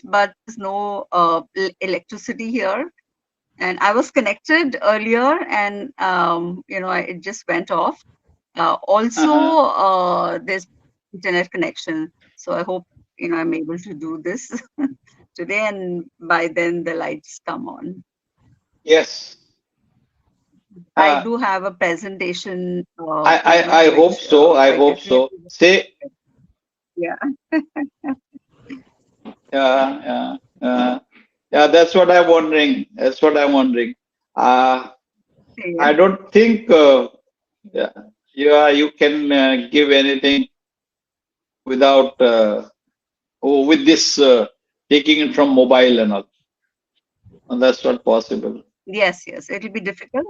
but there's no electricity here. And I was connected earlier, and it just went off. Also, there's internet connection, so I hope I'm able to do this today, and by then the lights come on. Yes. I do have a presentation. I hope Which so. I I hope so. definitely. Say, Yeah. yeah, yeah. That's what I'm wondering. That's what I'm wondering. Uh, Yeah. I don't think yeah, you can give anything without with this taking it from mobile and all. And that's not possible. Yes, it'll be difficult.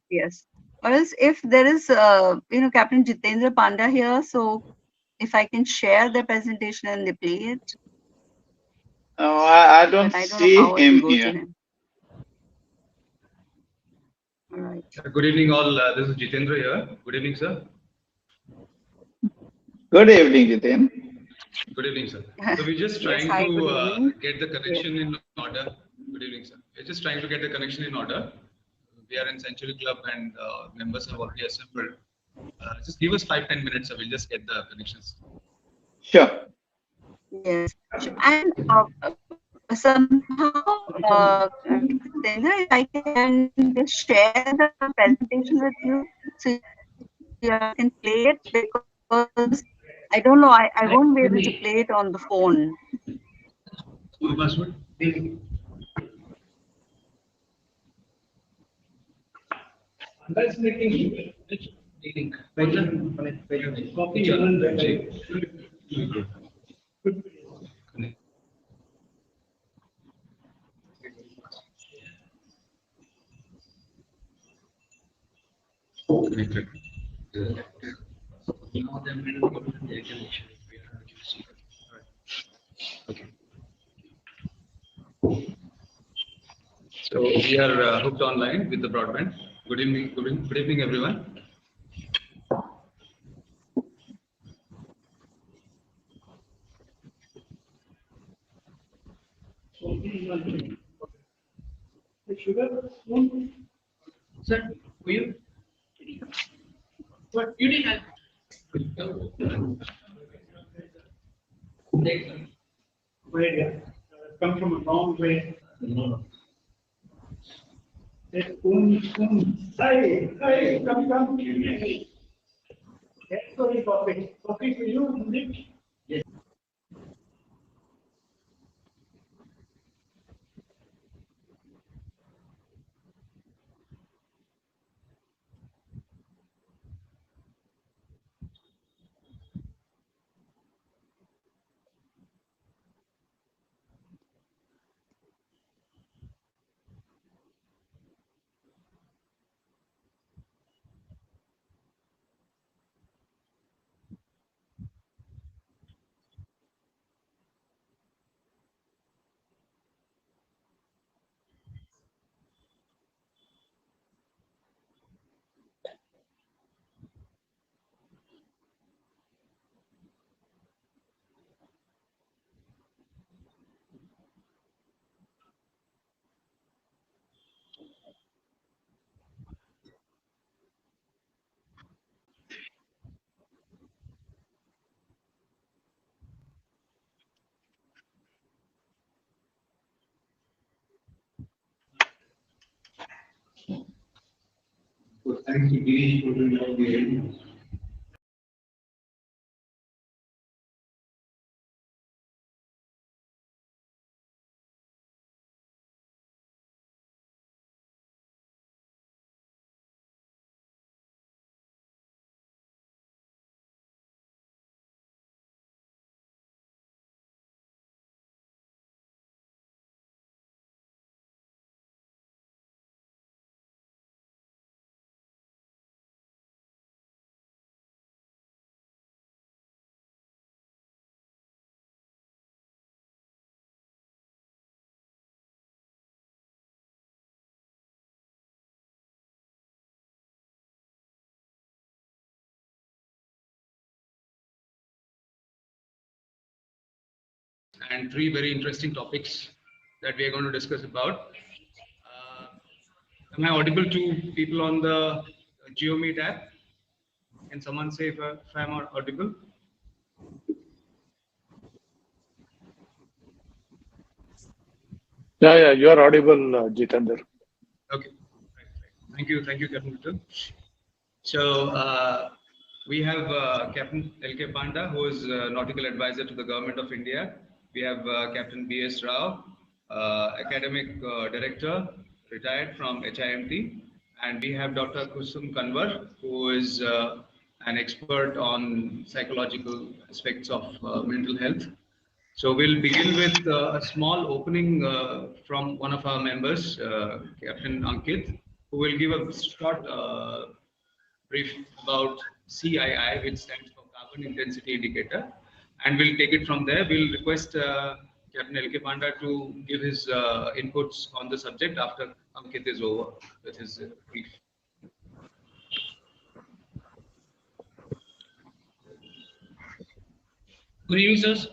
Yes. Or else, if there is, Captain Jitendra Panda here, so if I can share the presentation and they play it, I don't but I don't know see how it will him go to here. him. All right. Good evening, all. This is Jitendra here. Good evening, sir. Good evening, Jitin. Good evening, sir. So we're just Yes, trying hi, good to evening. get the connection in order. Good evening, sir. We're just trying to get the connection in order. We are in Century Club and members have already assembled. Just give us 5-10 minutes, so we'll just get the connections. Sure. Yes. And somehow, Jitendra, if I can just share the presentation with you, so you can play it, because I don't know, I won't be able to play it on the phone. Password? Connected. Okay. So we are hooked online with the broadband. Good evening, good evening, everyone. Sir, will you? What you need help? Where come from a long way. No. Hey, come. Yes, sorry, coffee. Coffee for you, Nick. Yes. Thank you. and 3 very interesting topics that we are going to discuss about. Am I audible to people on the GeoMeet app? Can someone say if I'm audible? Yeah, you are audible, Jitendra. Okay, right. Thank you, Captain. So we have Captain LK Panda, who is nautical advisor to the Government of India. We have Captain B.S. Rao, academic director, retired from HIMT, and we have Dr. Kusum Kanwar, who is an expert on psychological aspects of mental health. So we'll begin with a small opening from one of our members, Captain Ankit, who will give a short brief about CII, which stands for Carbon Intensity Indicator, and we'll take it from there. We'll request Captain LK Panda to give his inputs on the subject after Ankit is over with his brief. Good evening, sirs.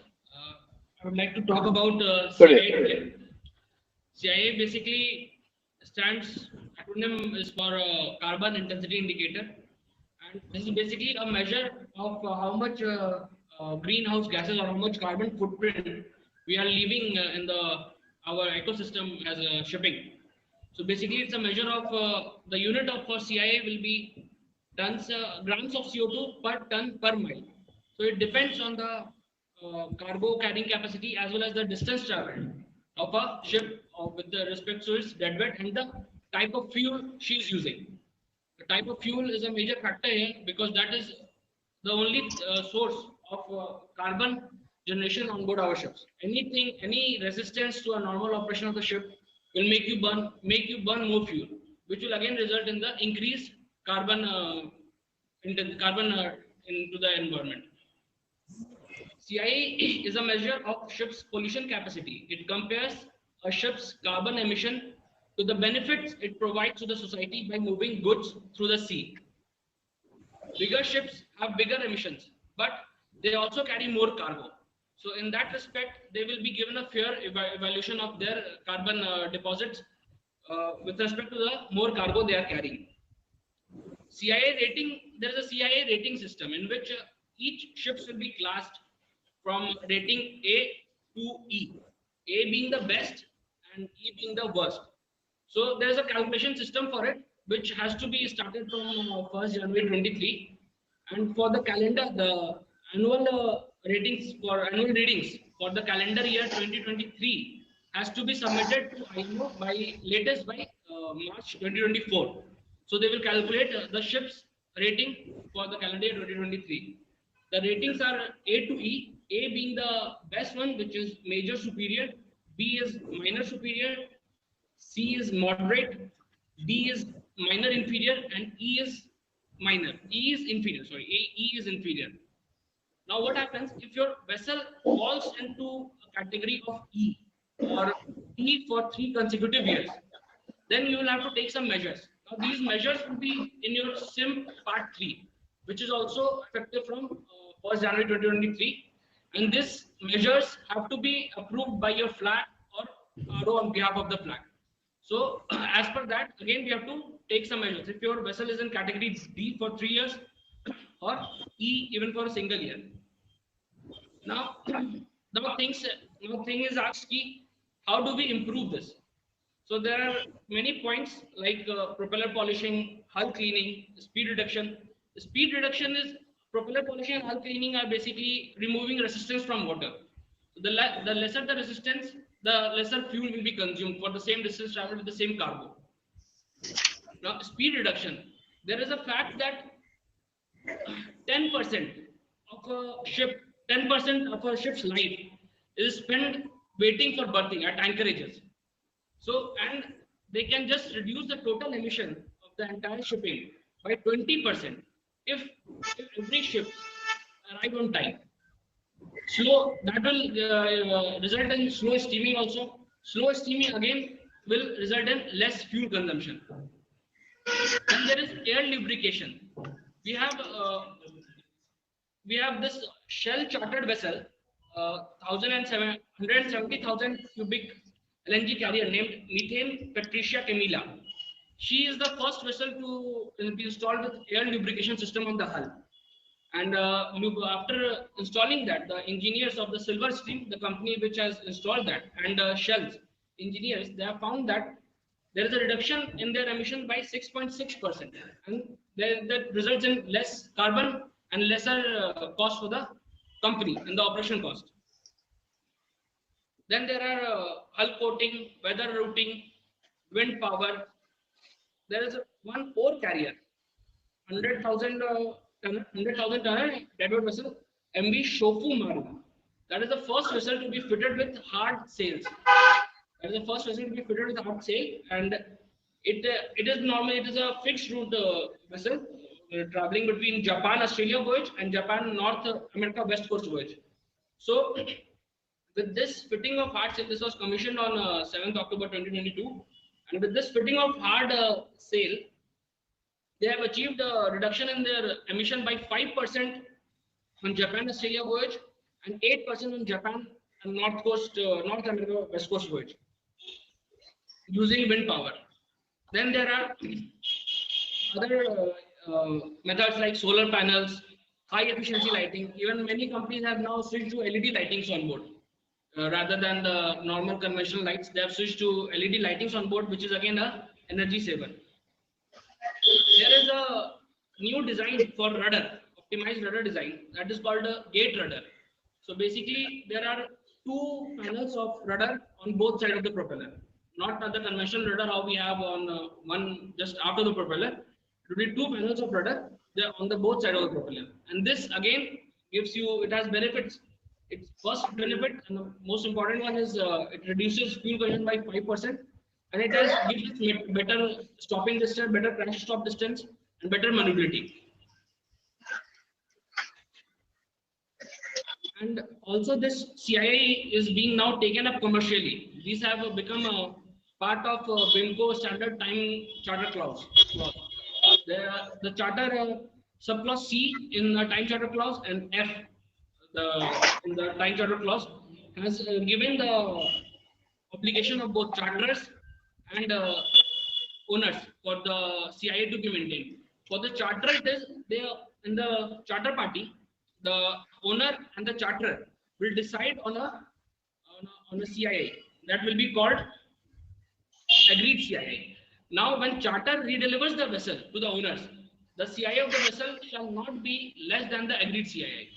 I would like to talk about CIA. CIA basically stands, acronym is for Carbon Intensity Indicator, and this is basically a measure of how much greenhouse gases or how much carbon footprint we are leaving in our ecosystem as shipping. So basically, it's a measure of the unit of for CIA will be tons grams of CO2 per ton per mile. So it depends on the cargo carrying capacity as well as the distance traveled of a ship with the respect to its deadweight and the type of fuel she is using. The type of fuel is a major factor here because that is the only source of carbon generation on board our ships. Any resistance to a normal operation of the ship will make you burn more fuel, which will again result in the increased carbon into the environment. CII is a measure of ship's pollution capacity. It compares a ship's carbon emission to the benefits it provides to the society by moving goods through the sea. Bigger ships have bigger emissions, but they also carry more cargo. So in that respect, they will be given a fair evaluation of their carbon deposits with respect to the more cargo they are carrying. CIA rating, there is a CIA rating system in which each ships will be classed from rating A to E. A being the best and E being the worst. So there is a calculation system for it, which has to be started from 1st January 23. And for the calendar, the annual ratings for annual readings for the calendar year 2023 has to be submitted to IMO by latest by March 2024. So they will calculate the ship's rating for the calendar year 2023. The ratings are A to E, A being the best one, which is major superior, B is minor superior, C is moderate, D is minor inferior, and E is minor. E is inferior, sorry, E is inferior. Now what happens if your vessel falls into a category of E or E for 3 consecutive years? Then you will have to take some measures. Now these measures will be in your SIM part 3, which is also effective from 1st January 2023. And these measures have to be approved by your flag or RO on behalf of the flag. So as per that, again, we have to take some measures. If your vessel is in category D for 3 years or E even for a single year. Now, the thing is asked, how do we improve this? So there are many points like propeller polishing, hull cleaning, speed reduction. Speed reduction is propeller polishing and hull cleaning are basically removing resistance from water. So the lesser the resistance, the lesser fuel will be consumed for the same distance traveled with the same cargo. Now, speed reduction. There is a fact that 10% of a ship, 10% of a ship's life is spent waiting for berthing at anchorages. So, and they can just reduce the total emission of the entire shipping by 20% if every ship arrive on time. That will result in slow steaming also. Slow steaming again will result in less fuel consumption. And there is air lubrication. We have this Shell chartered vessel 170,000 cubic LNG carrier named Methane Patricia Camilla. She is the first vessel to be installed with air lubrication system on the hull. And after installing that, the engineers of the Silver Stream, the company which has installed that, and Shell's engineers, they have found that there is a reduction in their emission by 6.6%, and that results in less carbon and lesser cost for the company and the operation cost. Then there are hull coating, weather routing, wind power. There is one ore carrier, 100,000 ton deadwood vessel, MV Shofu Maru. That is the first vessel to be fitted with hard sails. That is the first vessel to be fitted with hard sail, and it is a fixed route vessel traveling between Japan Australia voyage and Japan North America West Coast voyage. So with this fitting of hard sail, this was commissioned on 7th October 2022, and with this fitting of hard sail, they have achieved a reduction in their emission by 5% on Japan Australia voyage and 8% on Japan and North America West Coast voyage using wind power. Then there are other methods like solar panels, high efficiency lighting. Even many companies have now switched to LED lightings on board. Rather than the normal conventional lights, they have switched to LED lightings on board, which is again a energy saver. There is a new design for rudder, optimized rudder design, that is called a gate rudder. So basically, there are two panels of rudder on both sides of the propeller. Not the conventional rudder how we have on one just after the propeller. It will be two panels of rudder on the both sides of the propeller. And this again gives you, it has benefits. Its first benefit and the most important one is it reduces fuel consumption by 5%, and it gives better stopping distance, better crash stop distance, and better maneuverability. And also this CII is being now taken up commercially. These have become a part of BIMCO standard time charter clause. The charter subclause C in the time charter clause and F in the time charter clause has given the obligation of both charterers and owners for the CIA to be maintained. For the charter, it is they in the charter party, the owner and the charterer will decide on a CIA that will be called agreed CIA. Now, when charter redelivers the vessel to the owners, the CIA of the vessel shall not be less than the agreed CIA.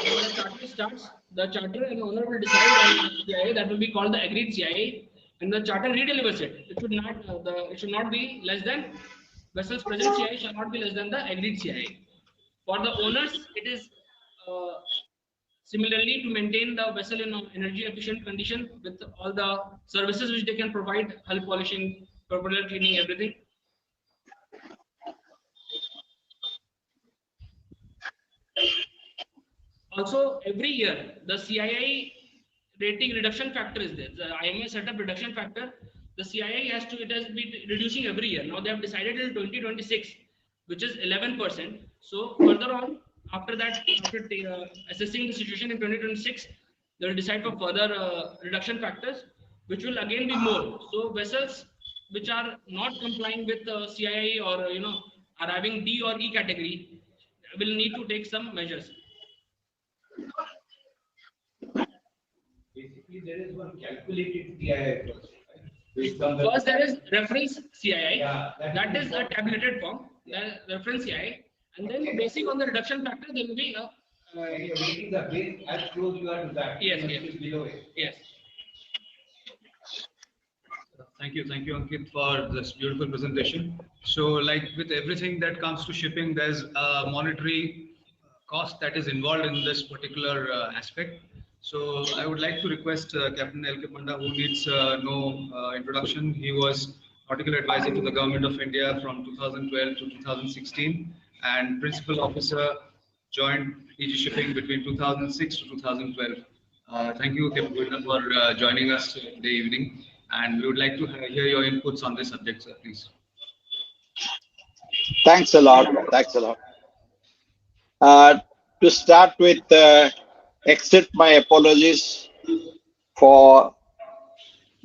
When the charter starts, the charter and owner will decide on the CIA that will be called the agreed CIA, and the charter redelivers it. It should not be less than vessel's present CIA shall not be less than the agreed CIA. For the owners, it is similarly to maintain the vessel in an energy efficient condition with all the services which they can provide, hull polishing, propeller cleaning, everything. Also, every year, the CII rating reduction factor is there. The IMA setup reduction factor, the CII has been reducing every year. Now they have decided in 2026, which is 11%. So further on, after that, after assessing the situation in 2026, they will decide for further reduction factors, which will again be more. So vessels which are not complying with CII or are having D or E category will need to take some measures. Basically, there is one calculated CII first. First, there is reference CII. Yeah, that is a tabulated form. Reference CII, and then basing on the reduction factor, there will be a. You're making the base as close you are to that. Yes, yes. Below it. Yes. Thank you, Ankit, for this beautiful presentation. So, like with everything that comes to shipping, there's a monetary cost that is involved in this particular aspect. So, I would like to request Captain L.K. Panda, who needs no introduction. He was Nautical Advisor to the Government of India from 2012 to 2016, and Principal Officer joined DG Shipping between 2006 to 2012. Thank you, Captain Panda, for joining us today evening. And we would like to hear your inputs on this subject, sir, please. Thanks a lot. To start with, accept my apologies for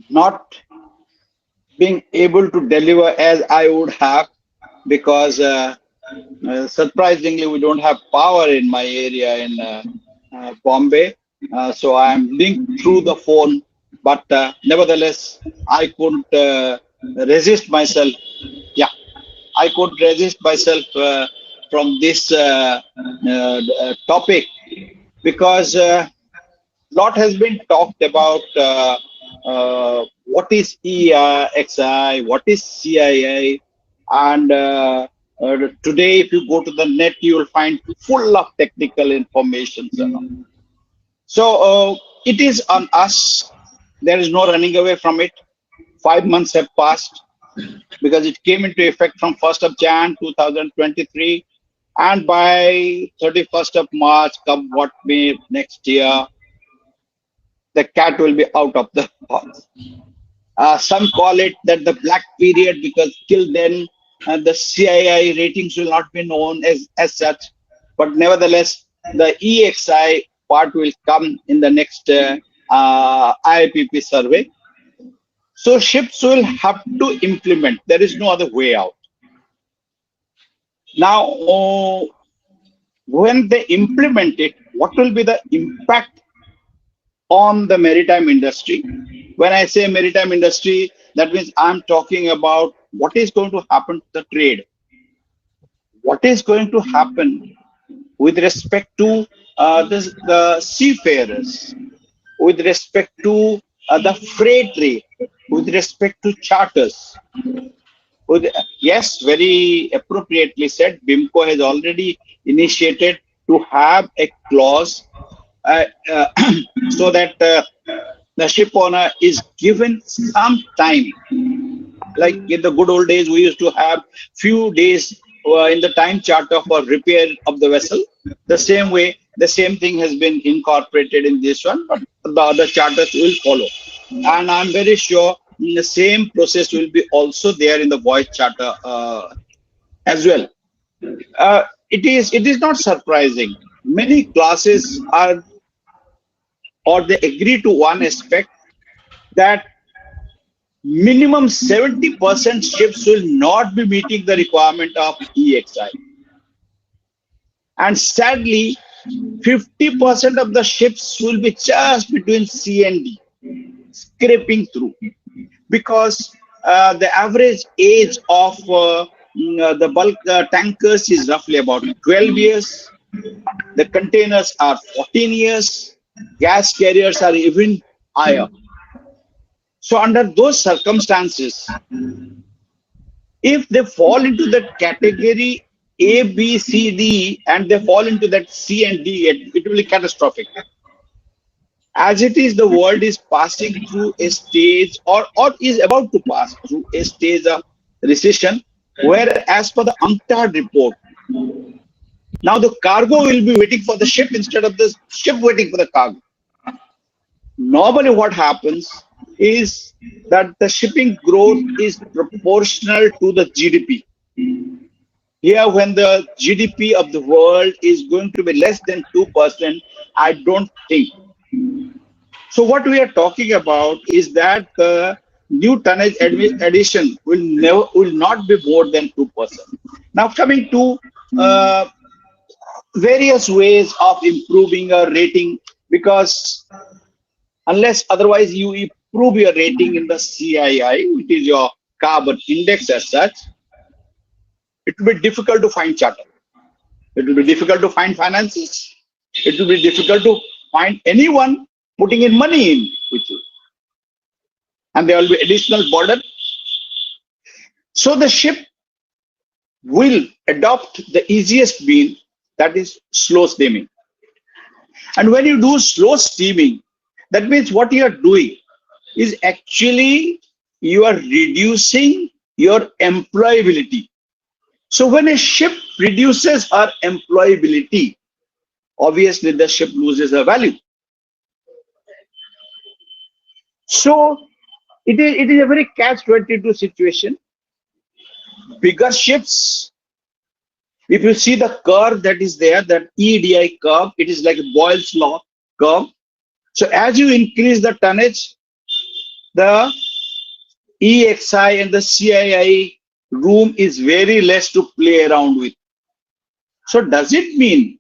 not being able to deliver as I would have, because surprisingly we don't have power in my area in Bombay. So I'm linked through the phone, but nevertheless, I couldn't resist myself. Yeah, I could resist myself from this topic, because lot has been talked about what is EXI, what is CII, and today if you go to the net, you will find full of technical information. So it is on us. There is no running away from it. 5 months have passed because it came into effect from 1st of Jan 2023, and by 31st of March, come what may next year, the cat will be out of the box. Some call it that the black period, because till then the CII ratings will not be known as such. But nevertheless, the EXI part will come in the next IIPP survey. So ships will have to implement. There is no other way out. Now, when they implement it, what will be the impact on the maritime industry? When I say maritime industry, that means I'm talking about what is going to happen to the trade, what is going to happen with respect to the seafarers, with respect to the freight rate, with respect to charters. Yes, very appropriately said, BIMCO has already initiated to have a clause uh, uh, so that the ship owner is given some time. Like in the good old days, we used to have few days in the time charter for repair of the vessel. The same way, the same thing has been incorporated in this one, but the other charters will follow. And I'm very sure the same process will be also there in the voyage charter as well. It is not surprising. Many classes are, or they agree to one aspect, that minimum 70% ships will not be meeting the requirement of EXI. And sadly, 50% of the ships will be just between C and D, scraping through. Because the average age of the bulk tankers is roughly about 12 years. The containers are 14 years. Gas carriers are even higher. So under those circumstances, if they fall into that category A, B, C, D, and they fall into that C and D, it will be catastrophic. As it is, the world is passing through a stage, or is about to pass through a stage of recession, where as per the UNCTAD report, now the cargo will be waiting for the ship instead of the ship waiting for the cargo. Normally what happens is that the shipping growth is proportional to the GDP. Here, when the GDP of the world is going to be less than 2%, I don't think. So what we are talking about is that the new tonnage addition will not be more than 2%. Now coming to various ways of improving a rating, because unless otherwise you improve your rating in the CII, which is your carbon index as such, it will be difficult to find charter. It will be difficult to find finances. It will be difficult to find anyone putting in money in with you. And there will be additional burden. So the ship will adopt the easiest mean, that is slow steaming. And when you do slow steaming, that means what you are doing is actually you are reducing your employability. So when a ship reduces her employability, obviously the ship loses her value. So it is a very catch-22 situation. Bigger ships, if you see the curve that is there, that EDI curve, it is like a Boyle's law. curve. So as you increase the tonnage, the EXI and the CII room is very less to play around with. So does it mean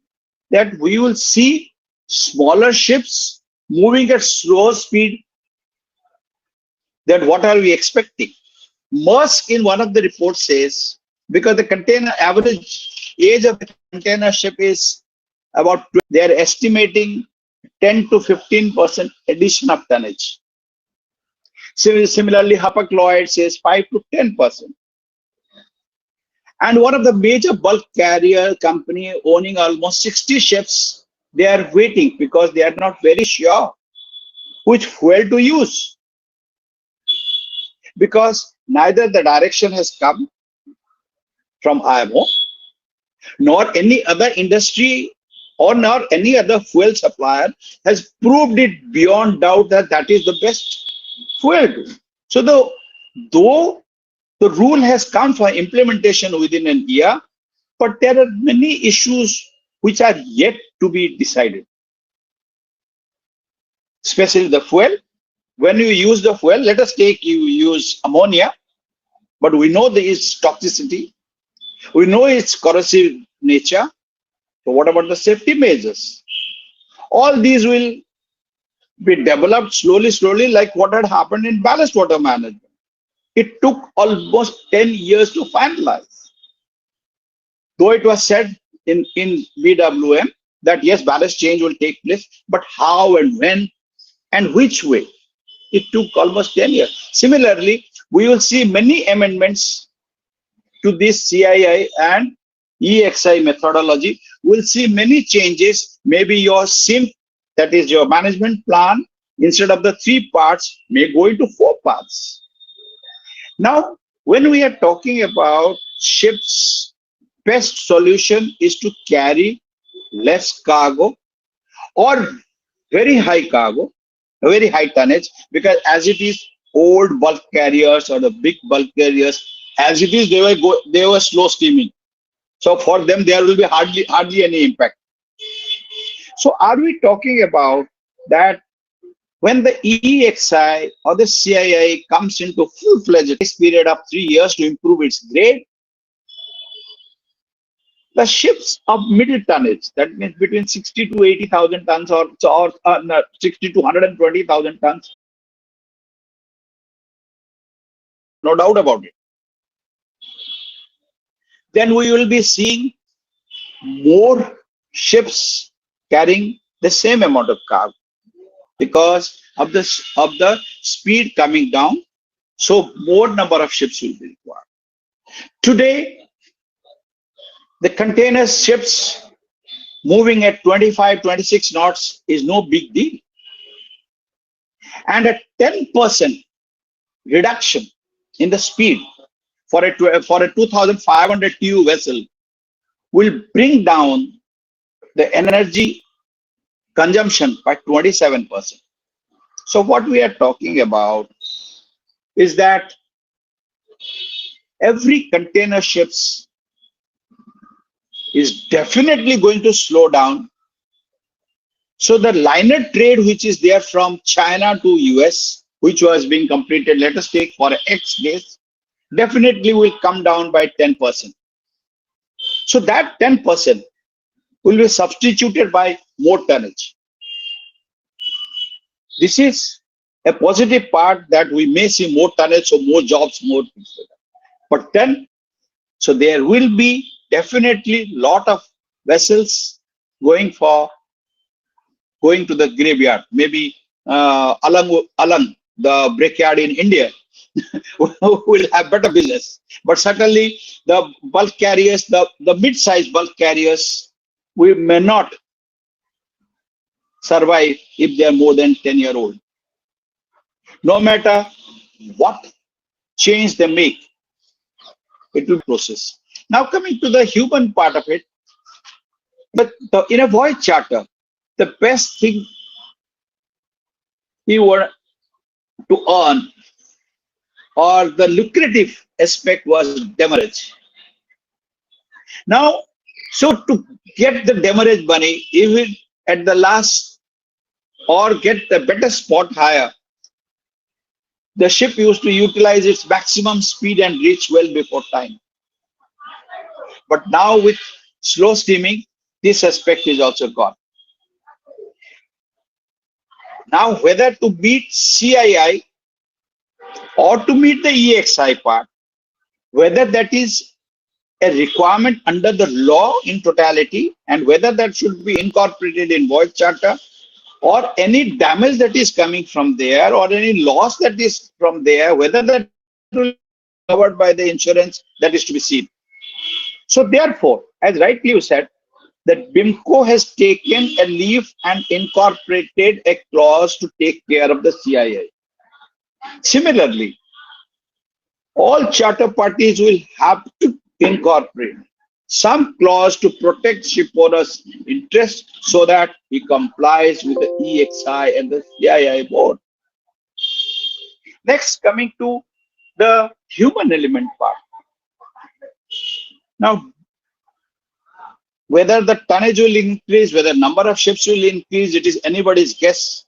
that we will see smaller ships moving at slow speed? Then what are we expecting? Maersk in one of the reports says, because the container average age of the container ship is about, they are estimating 10 to 15% addition of tonnage. Similarly, Hapag-Lloyd says 5 to 10%. And one of the major bulk carrier company owning almost 60 ships, they are waiting because they are not very sure which fuel to use. Because neither the direction has come from IMO, nor any other industry or nor any other fuel supplier has proved it beyond doubt that that is the best fuel. So though the rule has come for implementation within an year, but there are many issues which are yet to be decided, especially the fuel. When you use the fuel, let us take you use ammonia, but we know there is toxicity. We know its corrosive nature. So what about the safety measures? All these will be developed slowly, like what had happened in ballast water management. It took almost 10 years to finalize. Though it was said in BWM that yes, ballast change will take place, but how and when and which way? It took almost 10 years. Similarly, we will see many amendments to this CII and EXI methodology. We'll see many changes. Maybe your CIMT, that is your management plan, instead of the 3 parts, may go into 4 parts. Now, when we are talking about ships, best solution is to carry less cargo or very high cargo, very high tonnage, because as it is old bulk carriers or the big bulk carriers, as it is they were slow steaming. So for them there will be hardly any impact. So are we talking about that when the EXI or the CII comes into full-fledged period of 3 years to improve its grade, the ships of middle tonnage, that means between 60 to 80,000 tons or 60 to 120,000 tons, no doubt about it. Then we will be seeing more ships carrying the same amount of cargo because of the speed coming down. So more number of ships will be required. Today, the container ships moving at 25, 26 knots is no big deal. And a 10% reduction in the speed for a 2,500 TEU vessel will bring down the energy consumption by 27%. So what we are talking about is that every container ships is definitely going to slow down. So the liner trade which is there from China to US, which was being completed, let us take for X days, definitely will come down by 10%. So that 10% will be substituted by more tonnage. This is a positive part that we may see more tonnage, so more jobs, more things like that. But then, so there will be definitely lot of vessels going to the graveyard. Maybe Alang, the brickyard in India, will have better business. But certainly the bulk carriers, the mid-sized bulk carriers, we may not survive if they are more than 10-year-old. No matter what change they make, it will process. Now coming to the human part of it, but in a voyage charter, the best thing you were to earn or the lucrative aspect was demurrage. Now, so to get the demurrage money, even at the last or get the better spot higher, the ship used to utilize its maximum speed and reach well before time. But now with slow steaming, this aspect is also gone. Now, whether to meet CII or to meet the EXI part, whether that is a requirement under the law in totality and whether that should be incorporated in voyage charter, or any damage that is coming from there or any loss that is from there, whether that will be covered by the insurance, that is to be seen. So therefore, as rightly you said, that BIMCO has taken a leaf and incorporated a clause to take care of the CII. Similarly, all charter parties will have to incorporate some clause to protect shipowner's interest so that he complies with the EXI and the CII board. Next, coming to the human element part. Now, whether the tonnage will increase, whether number of ships will increase, it is anybody's guess.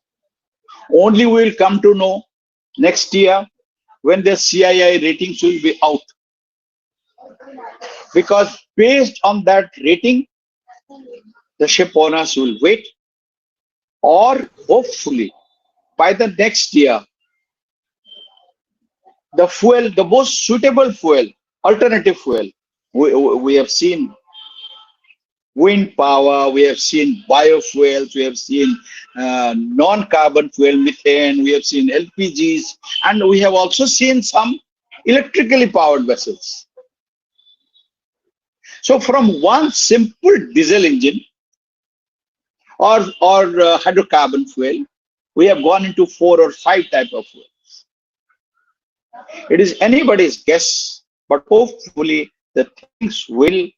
Only we will come to know next year when the CII ratings will be out. Because based on that rating, the ship owners will wait, or hopefully by the next year, the fuel, the most suitable fuel, alternative fuel, we have seen wind power, we have seen biofuels, we have seen non-carbon fuel, methane, we have seen LPGs, and we have also seen some electrically powered vessels. So from one simple diesel engine or hydrocarbon fuel, we have gone into 4 or 5 type of fuels. It is anybody's guess, but hopefully the things will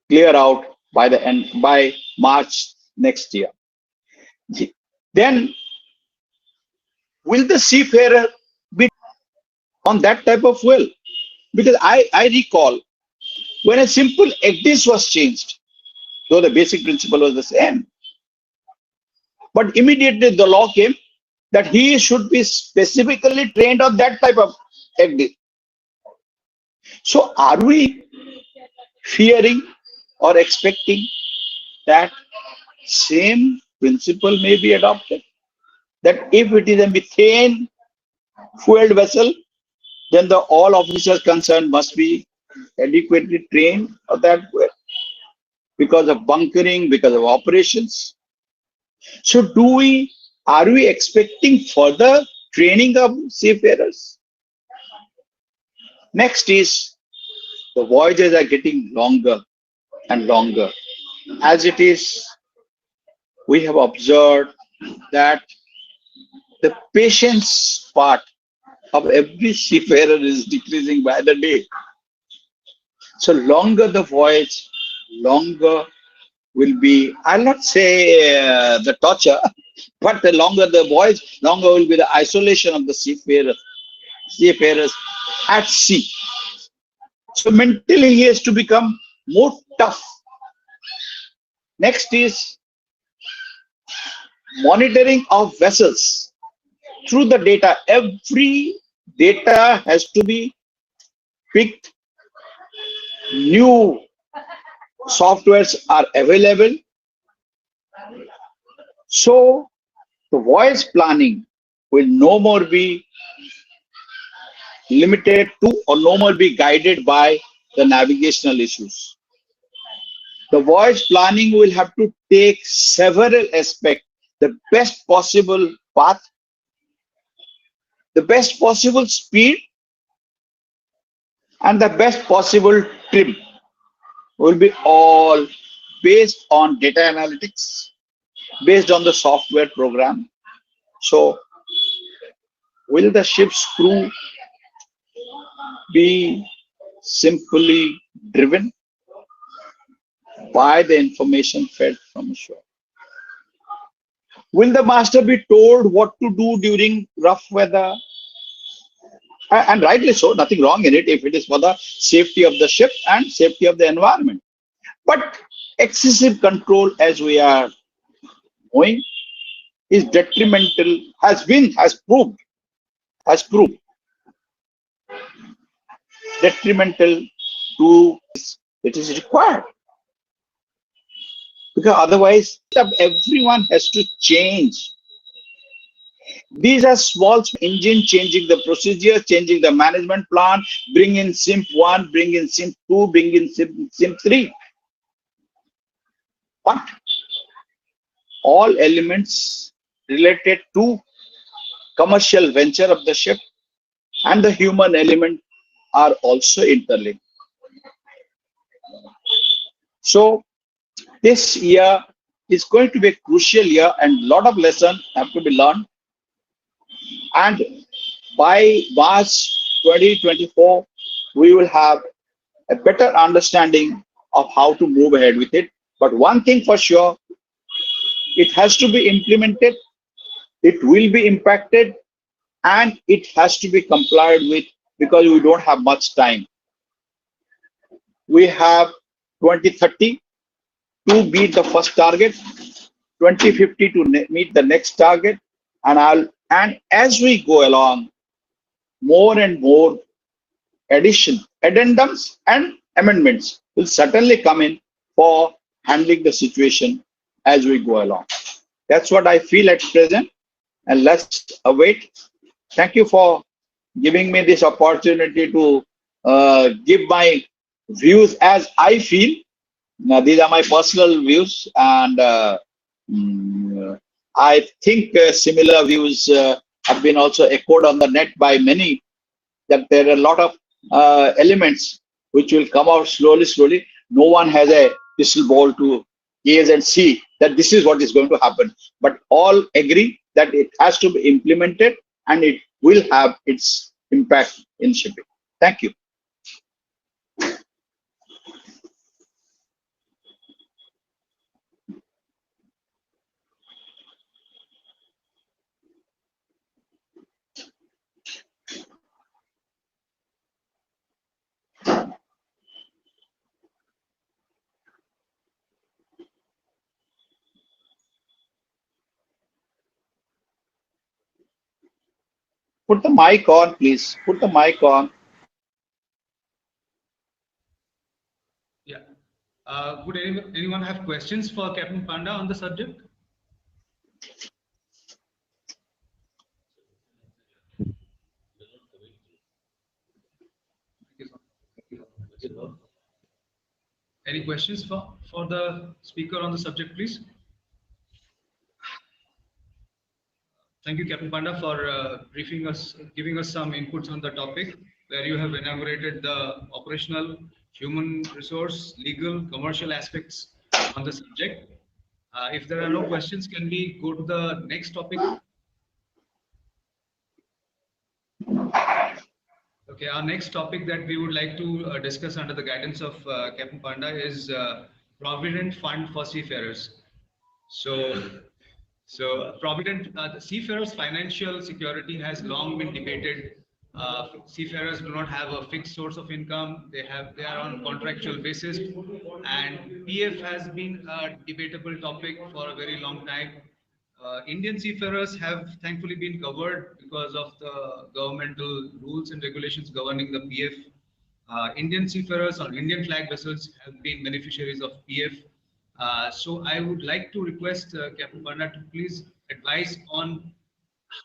clear out by the end, by March next year. Then will the seafarer be on that type of fuel? Because I recall when a simple ECDIS was changed, though the basic principle was the same, but immediately the law came that he should be specifically trained on that type of ECDIS. So are we fearing or expecting that same principle may be adopted? That if it is a methane fueled vessel, then the all officers concerned must be adequately trained of that fuel because of bunkering, because of operations. So are we expecting further training of seafarers? Next is the voyages are getting longer and longer. As it is, we have observed that the patience part of every seafarer is decreasing by the day. So longer the voyage, longer will be, I'll not say the torture, but the longer the voyage, longer will be the isolation of the seafarers at sea. So mentally he has to become more tough. Next is monitoring of vessels through the data. Every data has to be picked. New softwares are available. So the voyage planning will no more be limited to or no more be guided by the navigational issues. The voyage planning will have to take several aspects: the best possible path, the best possible speed, and the best possible trim will be all based on data analytics, based on the software program. So will the ship's crew be simply driven by the information fed from shore? Will the master be told what to do during rough weather? And rightly so, nothing wrong in it if it is for the safety of the ship and safety of the environment. But excessive control, as we are knowing, is detrimental, has proved detrimental to it is required, because otherwise everyone has to change. These are small engine, changing the procedure, changing the management plan, bring in SIMP 1, bring in SIMP 2, bring in SIMP 3. But all elements related to commercial venture of the ship and the human element are also interlinked. So this year is going to be a crucial year, and a lot of lessons have to be learned. And by March 2024, we will have a better understanding of how to move ahead with it. But one thing for sure, it has to be implemented, it will be impacted, and it has to be complied with, because we don't have much time. We have 2030 to meet the first target, 2050 to meet the next target, and as we go along, more and more addendums and amendments will certainly come in for handling the situation as we go along. That's what I feel at present, and let's await. Thank you for giving me this opportunity to give my views as I feel. Now, these are my personal views, and I think similar views have been also echoed on the net by many, that there are a lot of elements which will come out slowly. No one has a crystal ball to gaze and see that this is what is going to happen, but all agree that it has to be implemented and it will have its impact in shipping. Thank you. Put the mic on, please. Put the mic on. Yeah. Would anyone have questions for Captain Panda on the subject? Any questions for the speaker on the subject, please? Thank you, Captain Panda, for briefing us, giving us some inputs on the topic, where you have inaugurated the operational, human resource, legal, commercial aspects on the subject. If there are no questions, can we go to the next topic? Okay, our next topic that we would like to discuss under the guidance of Captain Panda is Provident Fund for Seafarers. So Provident, the seafarers' financial security has long been debated. Seafarers do not have a fixed source of income. They are on contractual basis, and PF has been a debatable topic for a very long time. Indian seafarers have thankfully been covered because of the governmental rules and regulations governing the PF. Indian seafarers on Indian flag vessels have been beneficiaries of PF. So I would like to request Captain Panda to please advise on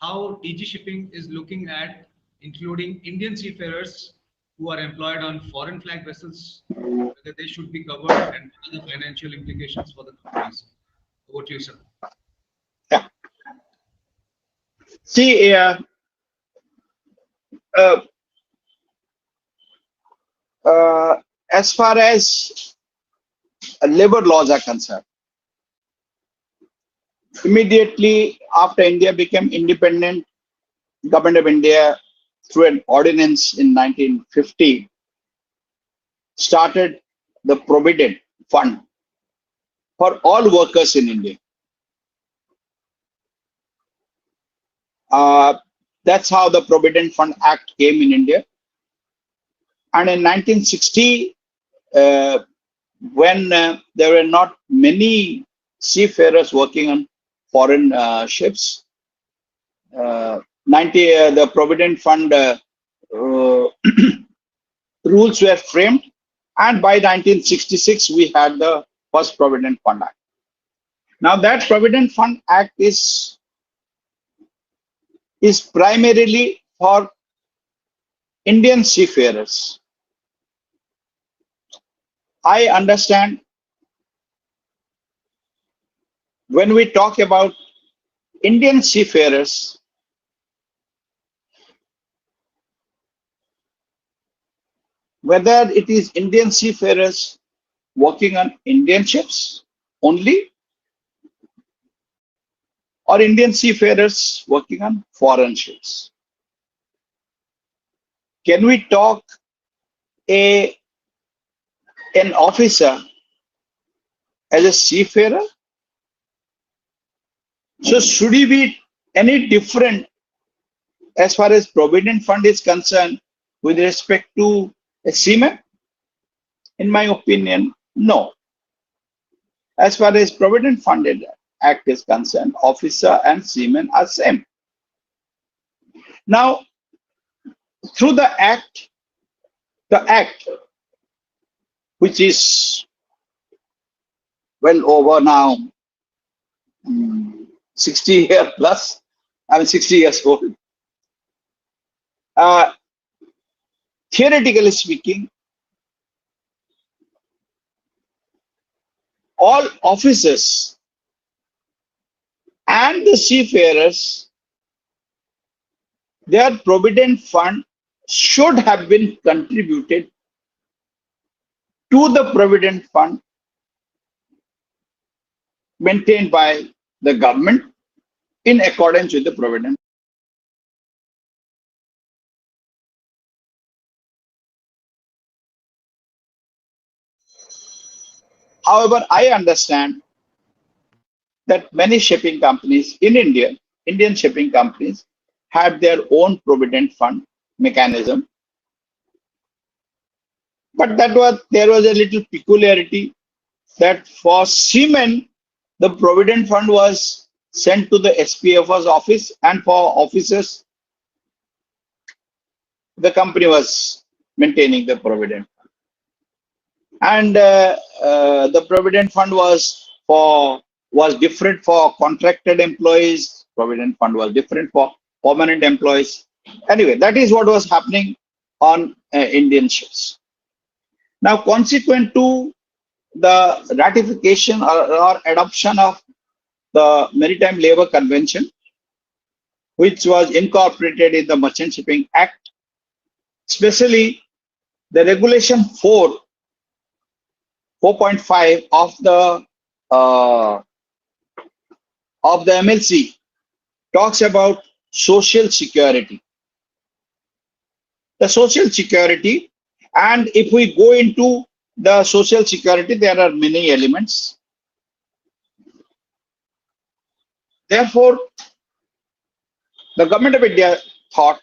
how DG Shipping is looking at including Indian seafarers who are employed on foreign flag vessels, whether they should be covered, and what are the financial implications for the companies. Over to you, sir. Yeah. See, as far as labor laws are concerned, immediately after India became independent, Government of India, through an ordinance in 1950, started the Provident Fund for all workers in India. That's how the Provident Fund Act came in India. And in 1960, when there were not many seafarers working on foreign ships. 90 the Provident Fund rules were framed, and by 1966 we had the first Provident Fund Act. Now that Provident Fund Act is primarily for Indian seafarers. I understand when we talk about Indian seafarers, whether it is Indian seafarers working on Indian ships only, or Indian seafarers working on foreign ships. Can we talk an officer as a seafarer? So should he be any different as far as Provident Fund is concerned with respect to a seaman? In my opinion, no. As far as Provident Fund Act is concerned, officer and seaman are same. Now, through the act, which is well over now 60 years plus, I mean 60 years old. Theoretically speaking, all officers and the seafarers, their Provident Fund should have been contributed to the Provident Fund maintained by the government in accordance with the Provident. However, I understand that many shipping companies in India, Indian shipping companies, had their own Provident Fund mechanism. But there was a little peculiarity that for seamen, the Provident Fund was sent to the SPF's office, and for officers, the company was maintaining the Provident Fund. And the Provident Fund was different for contracted employees. Provident Fund was different for permanent employees. Anyway, that is what was happening on Indian ships. Now, consequent to the ratification or adoption of the Maritime Labour Convention, which was incorporated in the Merchant Shipping Act, especially the Regulation 4.5 of the MLC talks about social security. The social security, and if we go into the social security, there are many elements. Therefore, the government of India thought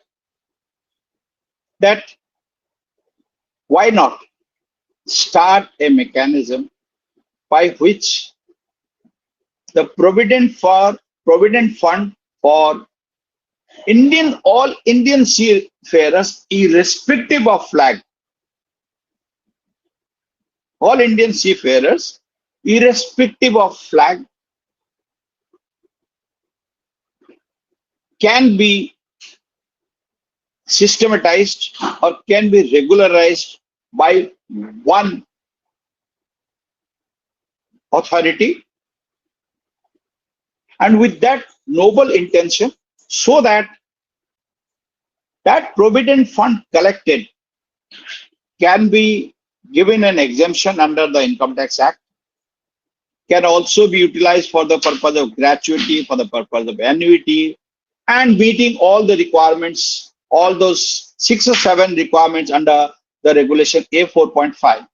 that why not start a mechanism by which the Provident Fund for all Indian seafarers, irrespective of flag, all Indian seafarers, irrespective of flag, can be systematized or can be regularized by one authority, and with that noble intention, so that Provident Fund collected can be given an exemption under the Income Tax Act, can also be utilized for the purpose of gratuity, for the purpose of annuity, and meeting all the requirements, all those 6 or 7 requirements under the regulation A 4.5.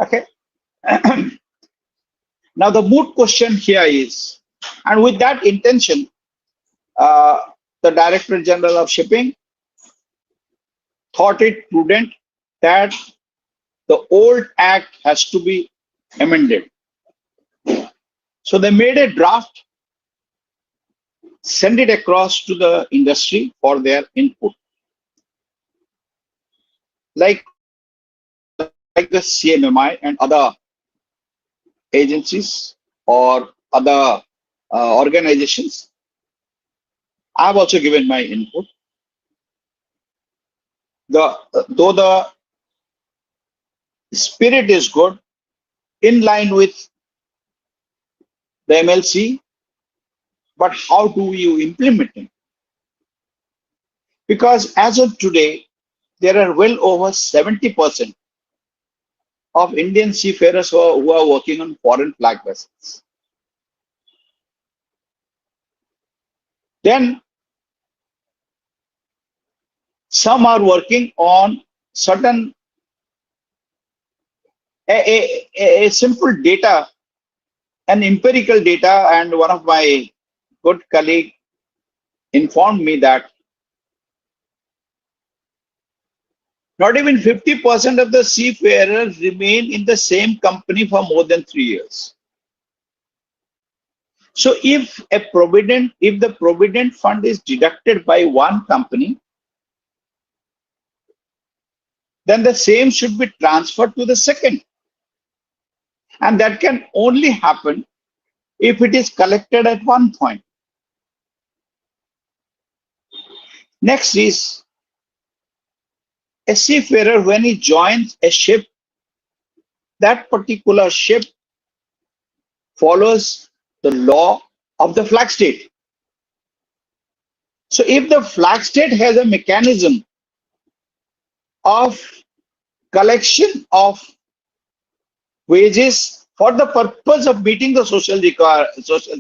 Okay. Now the moot question here is, and with that intention, the Director General of Shipping thought it prudent that the old act has to be amended. So they made a draft, send it across to the industry for their input. Like the CMMI and other agencies or other organizations, I have also given my input. Though the spirit is good, in line with the MLC, but how do you implement it? Because as of today, there are well over 70% of Indian seafarers who are working on foreign flag vessels. Then some are working on certain a simple data, an empirical data, and one of my good colleague informed me that not even 50% of the seafarers remain in the same company for more than 3 years. So if the provident fund is deducted by one company, then the same should be transferred to the second. And that can only happen if it is collected at one point. Next is a seafarer, when he joins a ship, that particular ship follows the law of the flag state. So if the flag state has a mechanism of collection of wages for the purpose of meeting the social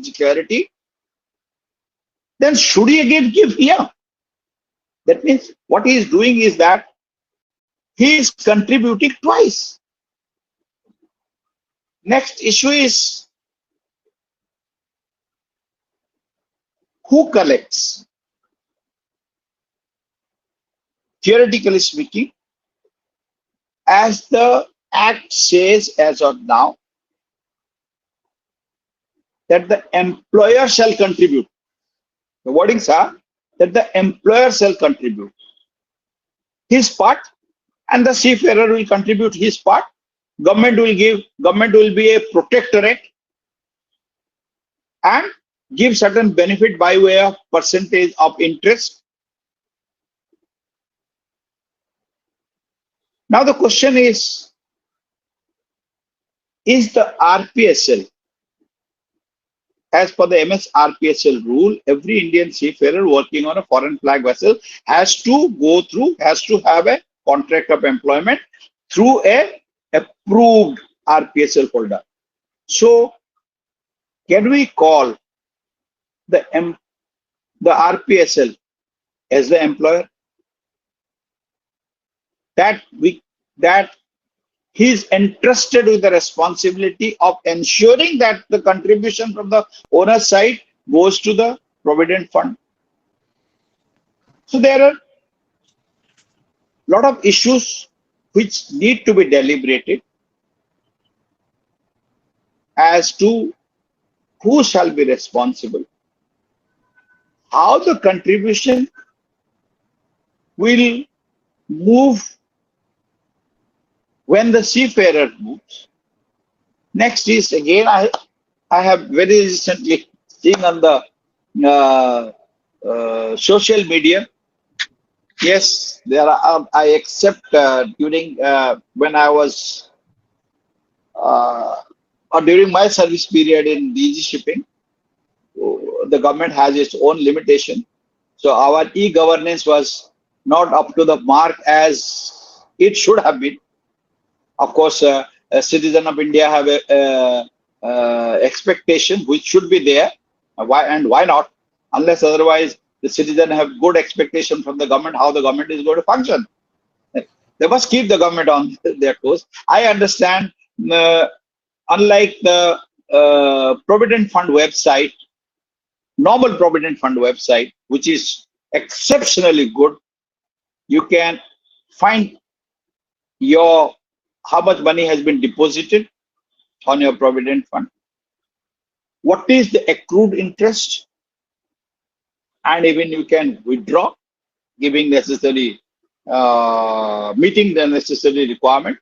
security, then should he again give here? That means what he is doing is that he is contributing twice. Next issue is who collects? Theoretically speaking, as the Act says as of now, that the employer shall contribute. The wordings are that the employer shall contribute his part and the seafarer will contribute his part. Government will be a protectorate and give certain benefit by way of percentage of interest. Now the question is the RPSL, as per the MS RPSL rule, every Indian seafarer working on a foreign flag vessel has to have a contract of employment through a approved RPSL holder. So can we call the RPSL as the employer? That he is entrusted with the responsibility of ensuring that the contribution from the owner's side goes to the provident fund. So there are a lot of issues which need to be deliberated as to who shall be responsible, how the contribution will move when the seafarer moves. Next is again, I have very recently seen on the social media. Yes, there are. I accept during when I was or during my service period in DG shipping, the government has its own limitation. So our e-governance was not up to the mark as it should have been. Of course, a citizen of India have a expectation which should be there. Why not? Unless otherwise the citizen have good expectation from the government, how the government is going to function. They must keep the government on their course. I understand, unlike the Provident Fund website, normal Provident Fund website, which is exceptionally good, you can find how much money has been deposited on your Provident Fund. what is the accrued interest, and even you can withdraw, giving necessary, meeting the necessary requirement.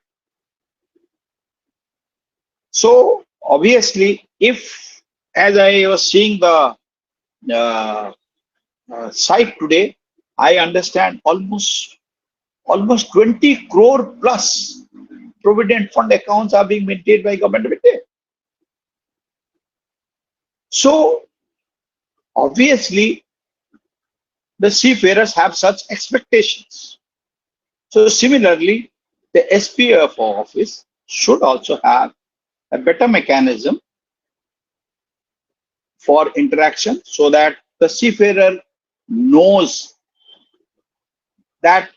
So obviously, if, as I was seeing the site today, I understand almost 20 crore plus provident fund accounts are being maintained by Government of India. So obviously, the seafarers have such expectations. So similarly, the SPF office should also have a better mechanism for interaction, so that the seafarer knows that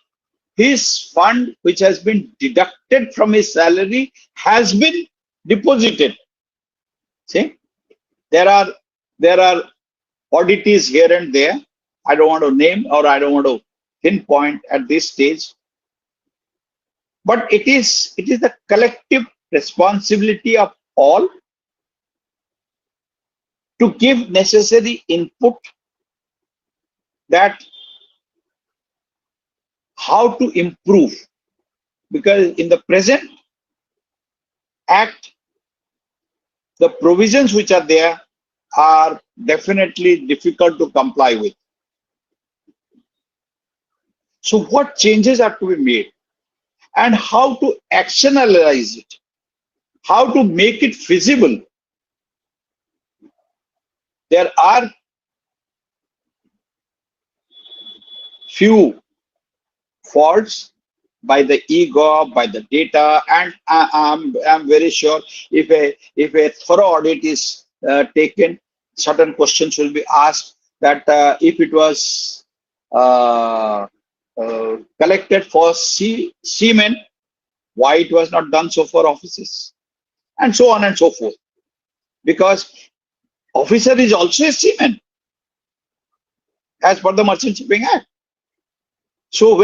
his fund, which has been deducted from his salary, has been deposited. See, there are oddities here and there. I don't want to name, or I don't want to pinpoint at this stage, but it is the collective responsibility of all to give necessary input, that how to improve, because in the present act, the provisions which are there are definitely difficult to comply with. So what changes are to be made, and how to actionalize it, how to make it feasible? There are few faults by the ego, by the data, and I'm very sure if a thorough audit is taken, certain questions will be asked, that if it was collected for seamen, why it was not done so for officers, and so on and so forth, because officer is also a seaman as per the Merchant Shipping Act. So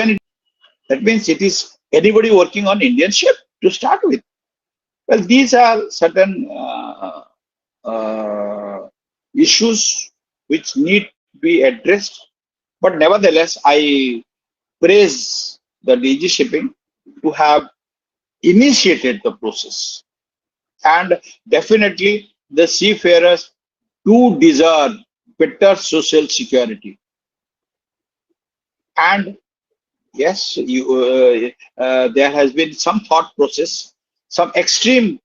that means it is anybody working on Indian ship to start with. Well, these are certain issues which need to be addressed. But nevertheless, I praise the DG Shipping to have initiated the process. And definitely the seafarers do deserve better social security. And yes, there has been some thought process, some extreme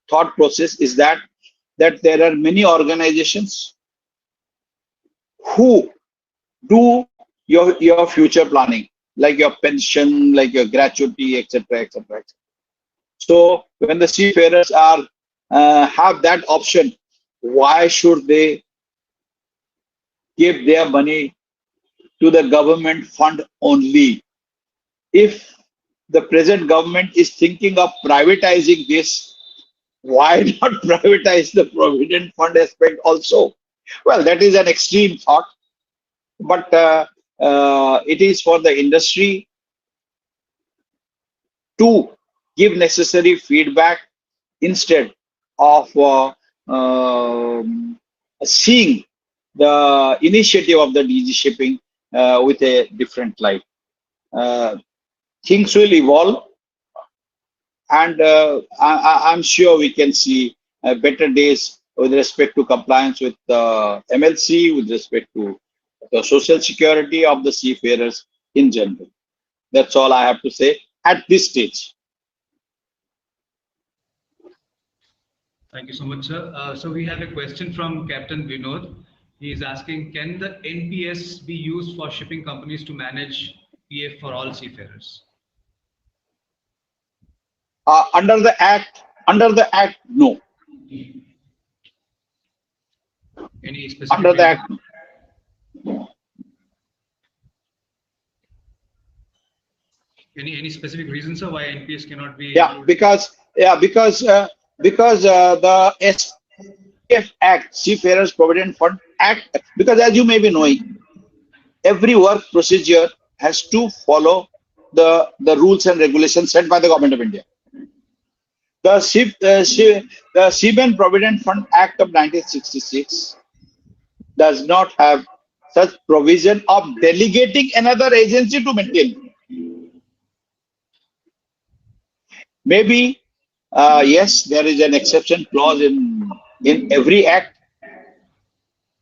thought process is that there are many organizations who do your future planning, like your pension, like your gratuity, etc., etc. So when the seafarers are have that option, why should they give their money to the government fund only? If the present government is thinking of privatizing this, why not privatize the provident fund aspect also? Well, that is an extreme thought, but it is for the industry to give necessary feedback instead of seeing the initiative of the DG Shipping with a different light. Things will evolve, and I'm sure we can see better days with respect to compliance with MLC, with respect to the social security of the seafarers in general. That's all I have to say at this stage. Thank you so much, sir. So we have a question from Captain Vinod. He is asking, can the NPS be used for shipping companies to manage PF for all seafarers? Under the act, no. Any specific Under the act, any specific reasons of why NPS cannot be? yeah, because the SPF Act, Seafarers Provident Fund Act, because as you may be knowing, every work procedure has to follow the rules and regulations set by the Government of India. the Seamen Provident Fund Act of 1966 does not have such provision of delegating another agency to maintain. Maybe, yes, there is an exception clause in every act,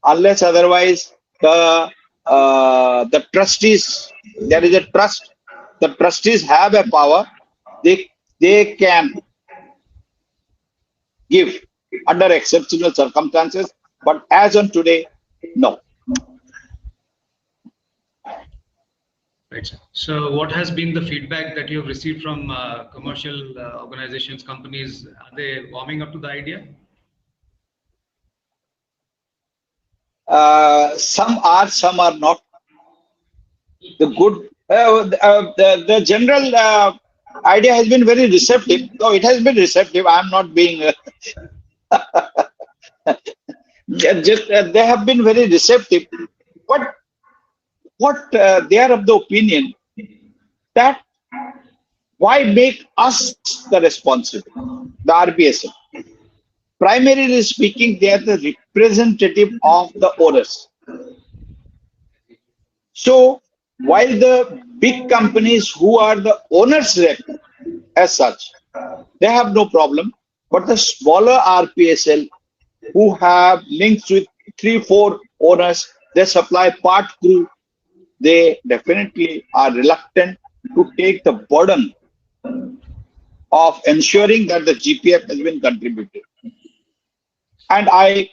unless otherwise the trustees, there is a trust, the trustees have a power, they can give under exceptional circumstances, but as on today, no. Right, sir. So what has been the feedback that you have received from commercial organizations, companies? Are they warming up to the idea? Some are not. The good, the general idea has been very receptive. No, it has been receptive. I'm not being, just they have been very receptive. But what they are of the opinion that why make us the responsible, the RBSF? Primarily speaking, they are the representative of the owners. So while the big companies who are the owners rep as such, they have no problem, but the smaller RPSL who have links with 3-4 owners, they supply part crew, they definitely are reluctant to take the burden of ensuring that the GPF has been contributed. And I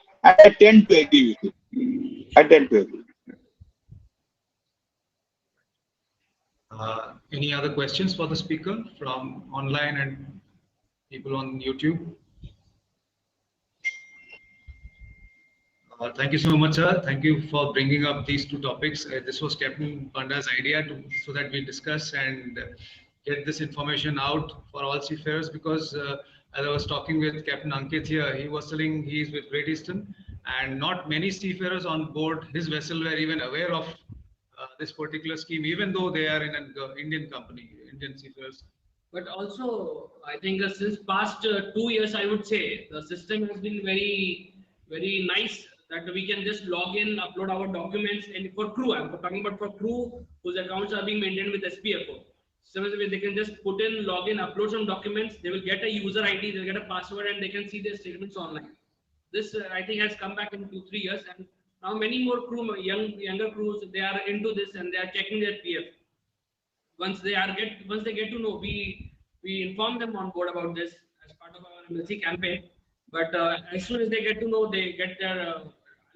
tend to agree with it. I tend to agree. Any other questions for the speaker from online and people on YouTube? Thank you so much, sir. Thank you for bringing up these two topics. This was Captain Panda's idea so that we discuss and get this information out for all seafarers, because as I was talking with Captain Ankit here, he was telling he's with Great Eastern and not many seafarers on board his vessel were even aware of this particular scheme, even though they are in an Indian company, Indian seafarers. But also, I think since past 2 years, I would say the system has been very nice that we can just log in, upload our documents, and for crew, I'm talking about for crew whose accounts are being maintained with SPFO. So they can just put in, log in, upload some documents. They will get a user ID, they'll get a password, and they can see their statements online. This I think has come back in 2-3 years, and now many more crew, younger crews, they are into this and they are checking their PF. Once they get to know, we inform them on board about this as part of our MLC campaign. But as soon as they get to know, they get their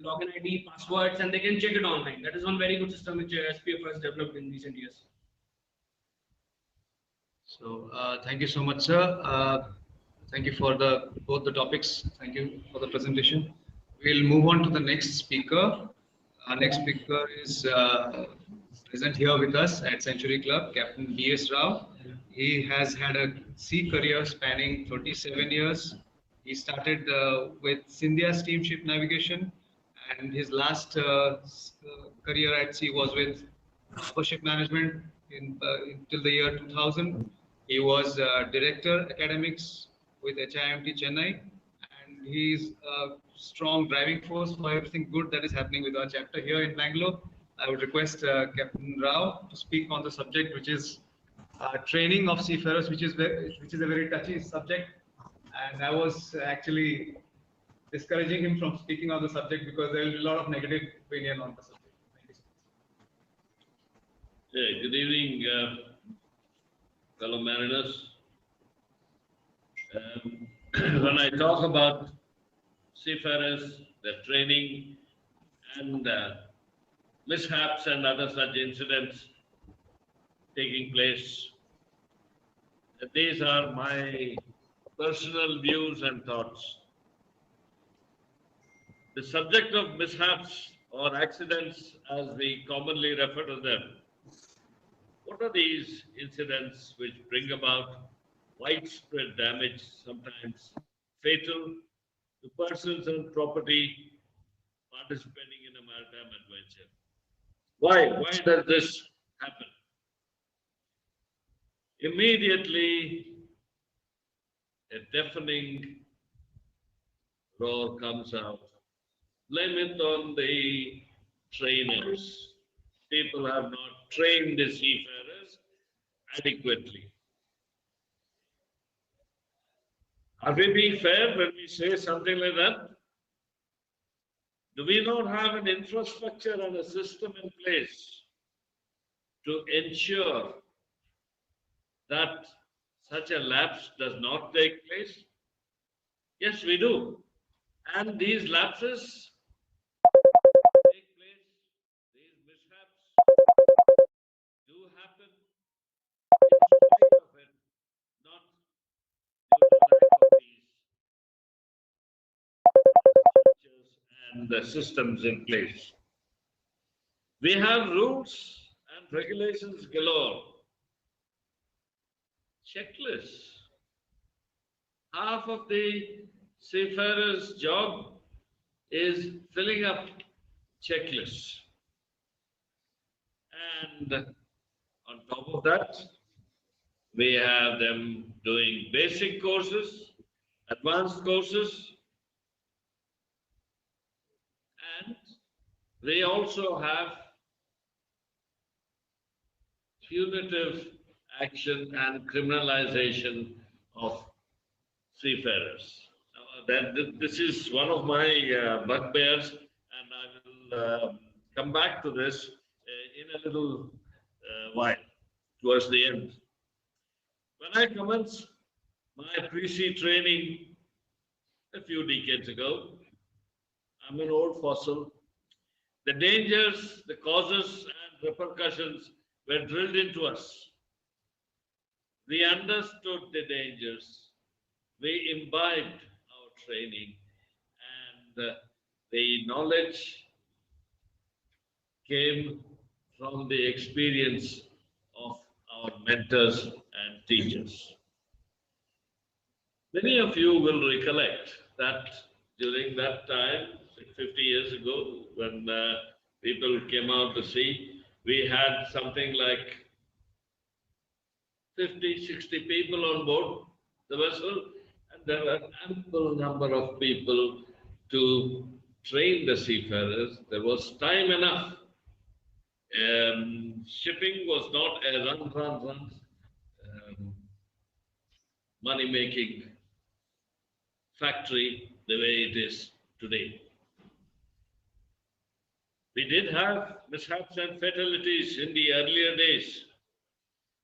login ID, passwords, and they can check it online. That is one very good system which SPF has developed in recent years. So thank you so much, sir. Thank you for both the topics. Thank you for the presentation. We'll move on to the next speaker. Our next speaker is present here with us at Century Club, Captain B.S. Rao. He has had a sea career spanning 37 years. He started with Scindia Steamship Navigation, and his last career at sea was with Harbour Ship Management until the year 2000. He was Director Academics with HIMT Chennai, and he's a strong driving force for everything good that is happening with our chapter here in Bangalore. I would request Captain Rao to speak on the subject, which is training of seafarers, which is a very touchy subject. And I was actually discouraging him from speaking on the subject because there will be a lot of negative opinion on the subject. Thank you so much. Good evening, fellow mariners. When I talk about seafarers, their training, and mishaps and other such incidents taking place, these are my personal views and thoughts. The subject of mishaps or accidents, as we commonly refer to them, what are these incidents which bring about widespread damage, sometimes fatal, to persons and property participating in a maritime adventure? Why does this happen? Immediately, a deafening roar comes out. Blame it on the trainers. People have not trained the seafarers adequately. Are we being fair when we say something like that? Do we not have an infrastructure and a system in place to ensure that such a lapse does not take place? Yes, we do. And these lapses take place, these mishaps do happen in spite of it, not due to lack of these structures and the systems in place. We have rules and regulations galore. Checklists. Half of the seafarer's job is filling up checklists. And on top of that, we have them doing basic courses, advanced courses, and we also have punitive action and criminalization of seafarers. This is one of my bugbears, and I will come back to this in a little while, towards the end. When I commenced my pre-sea training a few decades ago, I'm an old fossil. The dangers, the causes, and repercussions were drilled into us. We understood the dangers. We imbibed our training, and the knowledge came from the experience of our mentors and teachers. Many of you will recollect that during that time, 50 years ago, when people came out to sea, we had something like 50, 60 people on board the vessel, and there were ample number of people to train the seafarers. There was time enough. Shipping was not a run, money-making factory the way it is today. We did have mishaps and fatalities in the earlier days,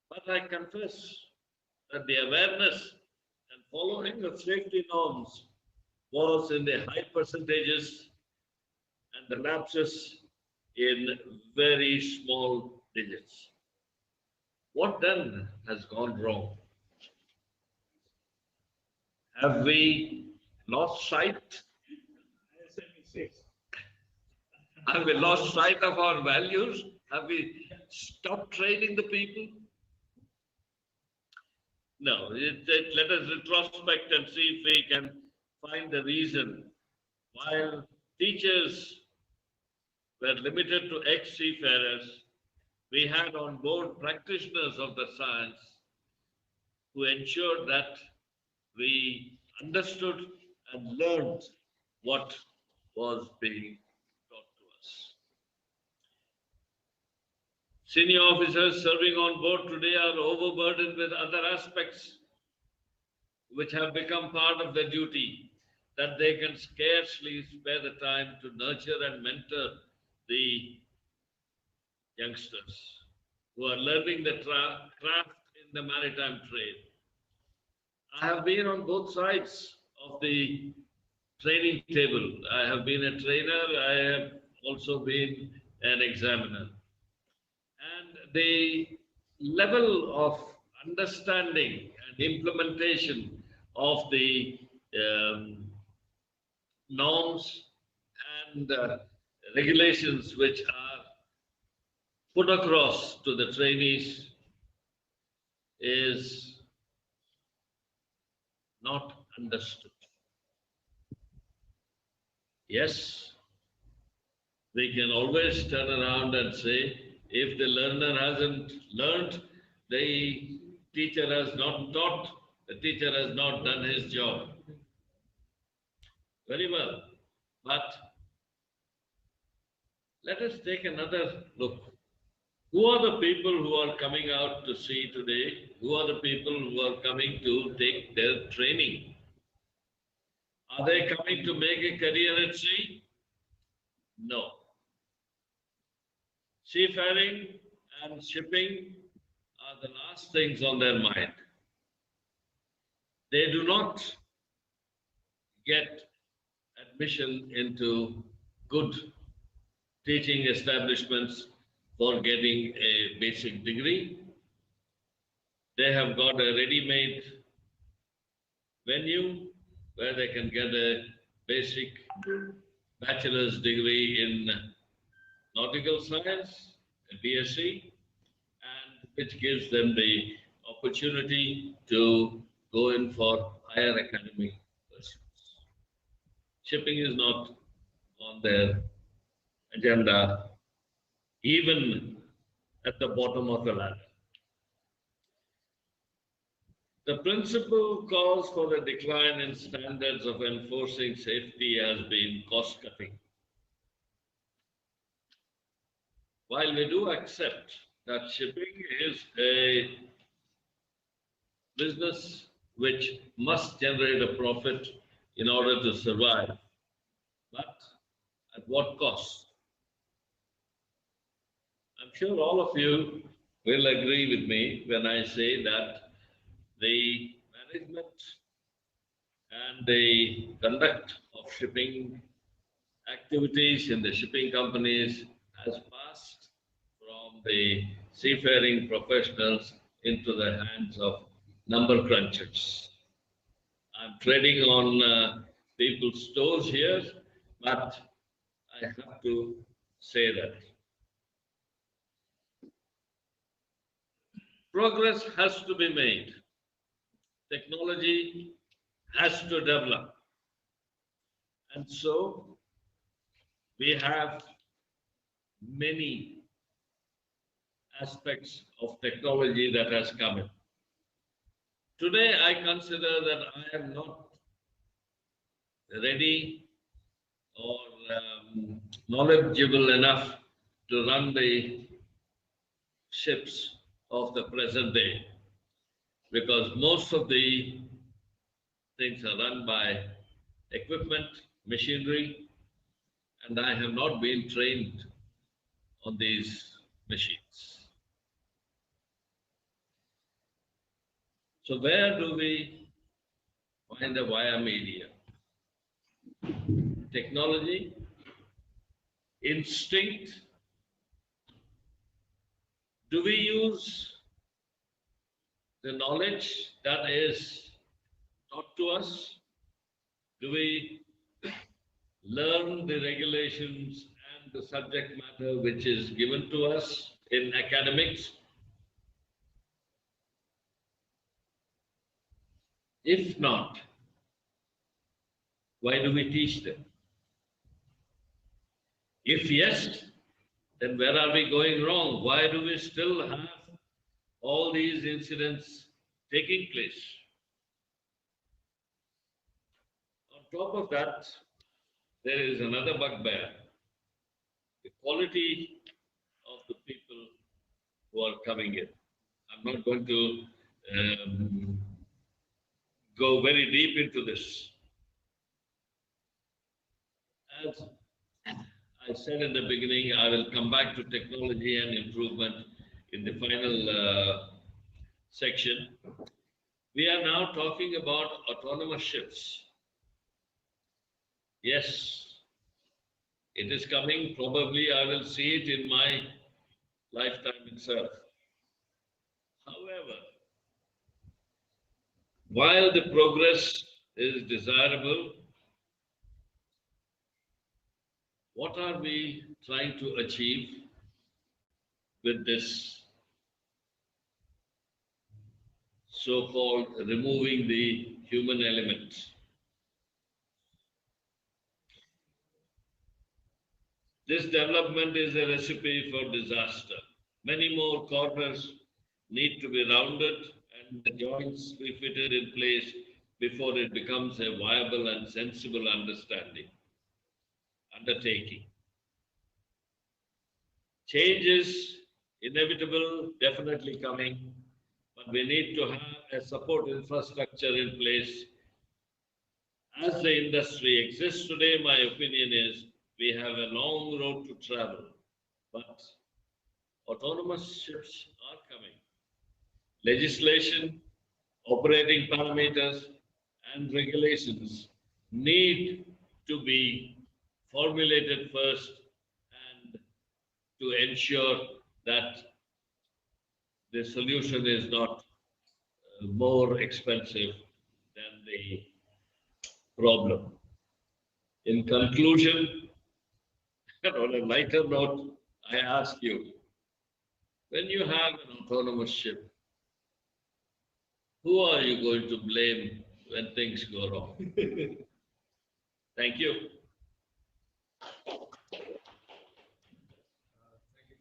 but I confess that the awareness and following of safety norms was in the high percentages and the lapses in very small digits. What then has gone wrong? Have we lost sight? Have we lost sight of our values? Have we stopped training the people? No, let us retrospect and see if we can find the reason. While teachers were limited to ex-seafarers, we had on board practitioners of the science who ensured that we understood and learned what was being taught to us. Senior officers serving on board today are overburdened with other aspects which have become part of their duty, that they can scarcely spare the time to nurture and mentor the youngsters who are learning the craft in the maritime trade. I have been on both sides of the training table. I have been a trainer, I have also been an examiner. And the level of understanding and implementation of the norms and regulations which are put across to the trainees is not understood. Yes, we can always turn around and say, if the learner hasn't learned, the teacher has not taught, The teacher has not done his job. Very well. But let us take another look. Who are the people who are coming out to sea today? Who are the people who are coming to take their training? Are they coming to make a career at sea? No. Seafaring and shipping are the last things on their mind. They do not get admission into good teaching establishments for getting a basic degree. They have got a ready-made venue where they can get a basic bachelor's degree in nautical science, a BSc, and which gives them the opportunity to go in for higher academic pursuits. Shipping is not on their agenda, even at the bottom of the ladder. The principal cause for the decline in standards of enforcing safety has been cost cutting. While we do accept that shipping is a business which must generate a profit in order to survive, but at what cost? I'm sure all of you will agree with me when I say that the management and the conduct of shipping activities in the shipping companies has passed from the seafaring professionals into the hands of number crunchers. I'm treading on people's toes here, but I have to say that. Progress has to be made. Technology has to develop. And so we have many aspects of technology that has come in. Today, I consider that I am not ready or knowledgeable enough to run the ships of the present day, because most of the things are run by equipment, machinery, and I have not been trained on these machines. So where do we find the via media? Technology, instinct. Do we use the knowledge that is taught to us? Do we learn the regulations and the subject matter which is given to us in academics? If not, why do we teach them? If yes, then where are we going wrong? Why do we still have all these incidents taking place? On top of that, there is another bugbear, the quality of the people who are coming in. I'm not going to go very deep into this. As I said in the beginning, I will come back to technology and improvement in the final section. We are now talking about autonomous ships. Yes, it is coming. Probably I will see it in my lifetime itself. However, while the progress is desirable, what are we trying to achieve with this so-called removing the human element? This development is a recipe for disaster. Many more corners need to be rounded and and the joints be fitted in place before it becomes a viable and sensible undertaking. Change is inevitable, definitely coming, but we need to have a support infrastructure in place. As the industry exists today, my opinion is we have a long road to travel, but autonomous ships are coming. Legislation, operating parameters, and regulations need to be formulated first and to ensure that the solution is not more expensive than the problem. In conclusion, on a lighter note, I ask you, when you have an autonomous ship, who are you going to blame when things go wrong? Thank you. Thank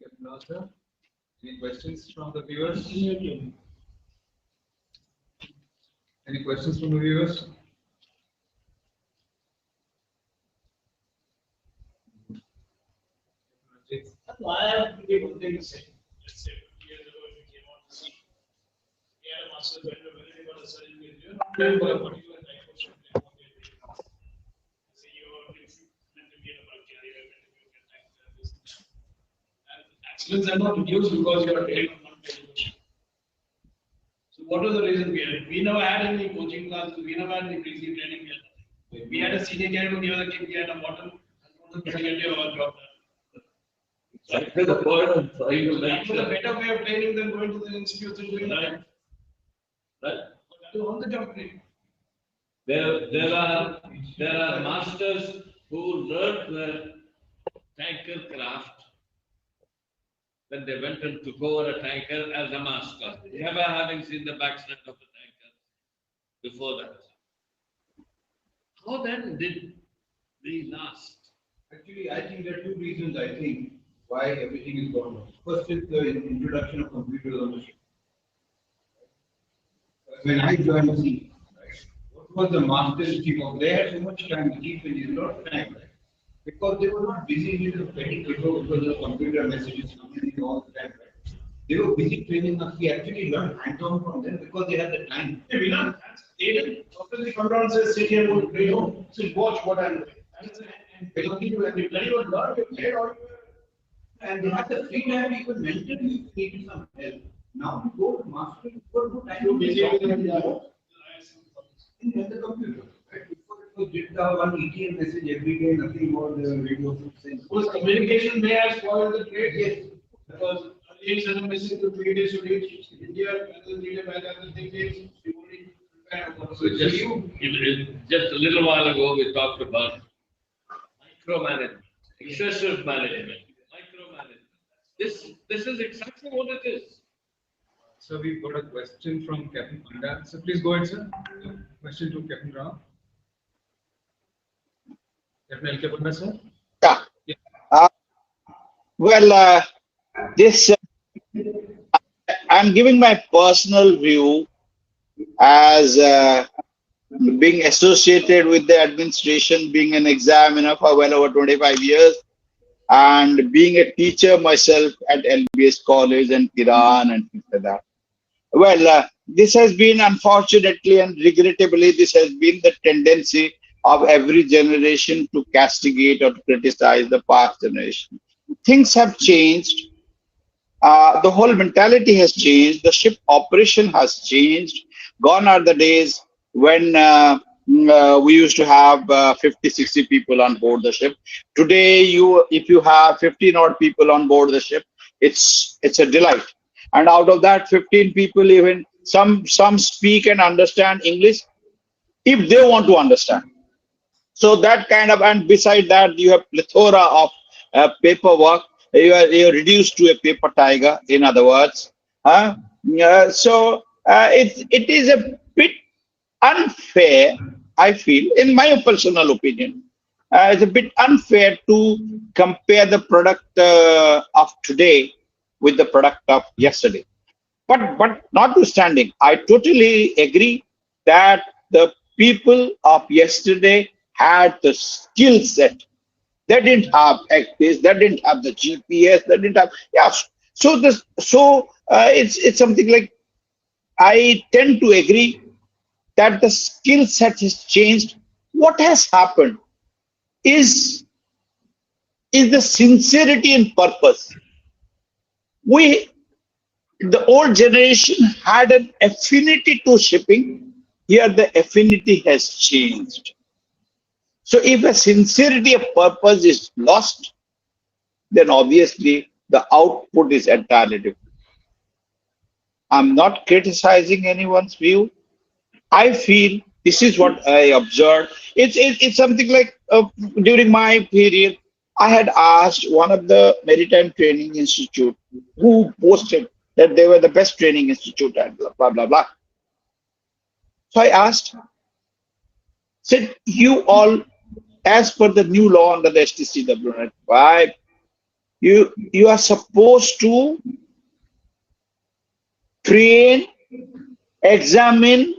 you, Captain. Any questions from the viewers? Any questions from the viewers? I have people think the same. Let's say years ago, if we came out to sea, we had a master vendor, whether they got a certain you're not paying for a particular type of ship. Say you're meant to be a bulk carrier, meant to be a tanker, this and that. And accidents are not reduced because you're paying on one type of ship. So what was the reason behind it? We never had any coaching classes, we never had any pre-sea training. We had a senior carrier who gave us a kick, we had a bottom, and to get your job done. Exactly the point I'm trying to That was a mention. better way of training than going to the institutes and doing that. Right. That is on the job training. There are masters who learned the tanker craft when they went and took over a tanker as a master, never having seen the backside of the tanker before that. How then did we last? Actually, I think there are two reasons, I think, why everything is gone wrong. First is the introduction of computers on the ship. When I joined the sea, right, what was the master's chief of? They had so much time, the chief engineer, a lot of time, right? Because they were not busy with the petty paper because of computer messages coming in all the time, right? They were busy training us. We actually learned hands-on from them because they had the time. Hey, we learned. They didn't obviously come down and say, sit here and play home. So watch what I'm doing. And belonging to every bloody one learn, you played all And they had the free time, even mentally, if you needed some help. Now you go to master, you got no time to busy with the in the computer. Right? Before it was did the one ETL message every day, nothing more than radio saying. Because communication may have spoiled the trade, yes. Because earlier send a message to 3 days to reach India, and then read it back after 3 days, you only prepare for So just a little while ago, we talked about micromanagement, excessive management, micromanagement. This is exactly what it is. So we've got a question from Captain Panda. So please go ahead, sir. Question to Captain Rao. Captain L.K. Panda, sir. Yeah. Well, this I'm giving my personal view as being associated with the administration, being an examiner for well over 25 years, and being a teacher myself at LBS College and Iran and things like that. Well, this has been, unfortunately and regrettably, this has been the tendency of every generation to castigate or to criticize the past generation. Things have changed. The whole mentality has changed. The ship operation has changed. Gone are the days when we used to have 50, 60 people on board the ship. Today, if you have 15 odd people on board the ship, it's a delight. And out of that 15 people, even some speak and understand English if they want to understand. So that kind of, and beside that, you have plethora of paperwork. You're reduced to a paper tiger, in other words. So it is a bit unfair, I feel, in my personal opinion. It's a bit unfair to compare the product of today with the product of yesterday. But notwithstanding, I totally agree that the people of yesterday had the skill set. They didn't have this, they didn't have the GPS, they didn't have, yeah. It's something like, I tend to agree that the skill set has changed. What has happened is the sincerity and purpose. We, the old generation had an affinity to shipping. Here the affinity has changed. So if a sincerity of purpose is lost, then obviously the output is entirely different. I'm not criticizing anyone's view. I feel this is what I observed. It's something like, during my period, I had asked one of the maritime training institute who boasted that they were the best training institute and blah blah blah blah. So I asked, said, you all, as per the new law under the STCW, right? You are supposed to train, examine,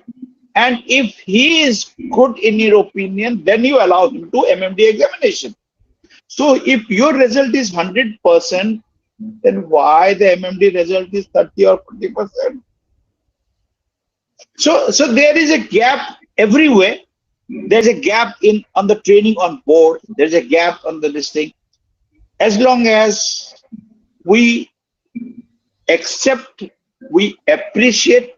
and if he is good in your opinion, then you allow him to MMD examination. So if your result is 100%, then why the MMD result is 30 or 40%? So there is a gap everywhere. There's a gap in on the training on board. There's a gap on the listing. As long as we accept, we appreciate,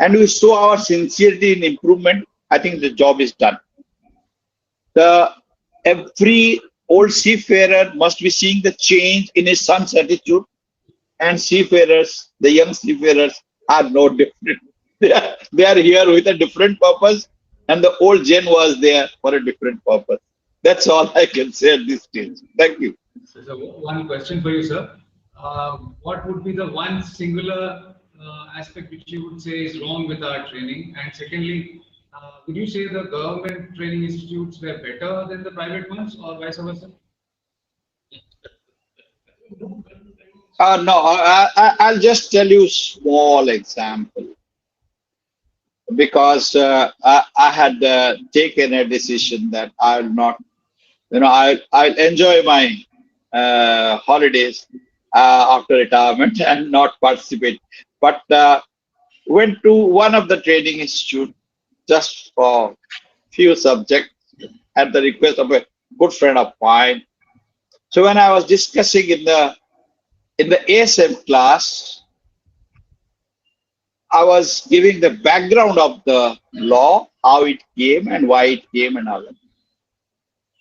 and we show our sincerity in improvement, I think the job is done. Every old seafarer must be seeing the change in his son's attitude, and seafarers, the young seafarers, are no different. They are here with a different purpose, and the old gen was there for a different purpose. That's all I can say at this stage. Thank you. So one question for you, sir. What would be the one singular aspect which you would say is wrong with our training? And secondly, would you say the government training institutes were better than the private ones, or vice versa? No, I'll just tell you a small example, because I had taken a decision that I'll not, I'll enjoy my holidays after retirement and not participate. But went to one of the training institute just for few subjects at the request of a good friend of mine. So when I was discussing in the ASM class, I was giving the background of the law, how it came and why it came and all that.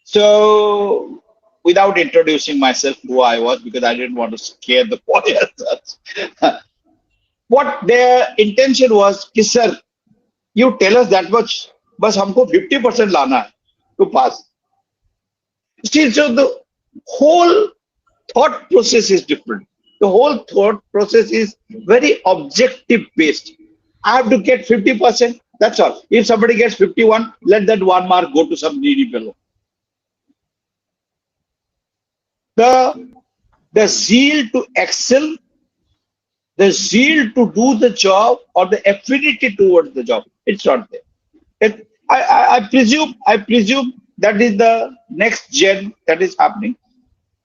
So without introducing myself who I was, because I didn't want to scare the boy as such, what their intention was, कि sir, you tell us that much, बस हमको 50% लाना है to pass. See, so the whole thought process is different. The whole thought process is very objective based. I have to get 50%. That's all. If somebody gets 51, let that 1 mark go to some needy fellow. The zeal to excel, the zeal to do the job, or the affinity towards the job, it's not there. I presume that is the next gen that is happening.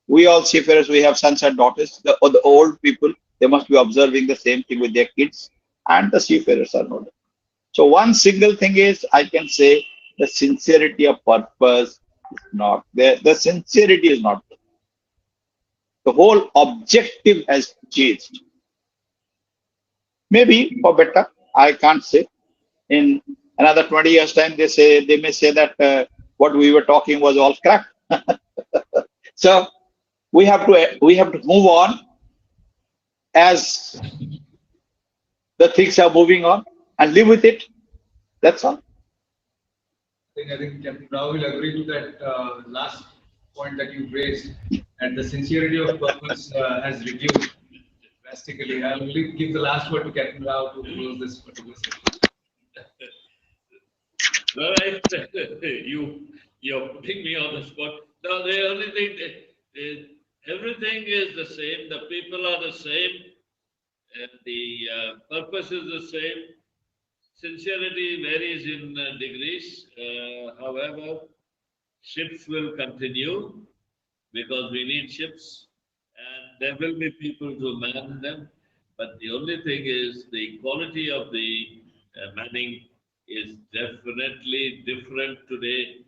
We all seafarers, we have sons and daughters. The old people, they must be observing the same thing with their kids, and the seafarers are not. So one single thing is, I can say, the sincerity of purpose is not there. The sincerity is not there. The whole objective has changed. Maybe for better, I can't say. In another 20 years' time, they may say that what we were talking was all crap. So we have to move on as the things are moving on and live with it. That's all. I think Captain Rao will agree to that last point that you raised, and the sincerity of purpose has reduced drastically. I'll only give the last word to Captain Rao to close this particular session. Well, you're putting me on the spot. No, the only thing, everything is the same. The people are the same. and the purpose is the same. Sincerity varies in degrees. However, ships will continue because we need ships and there will be people to man them. But the only thing is the quality of the manning is definitely different today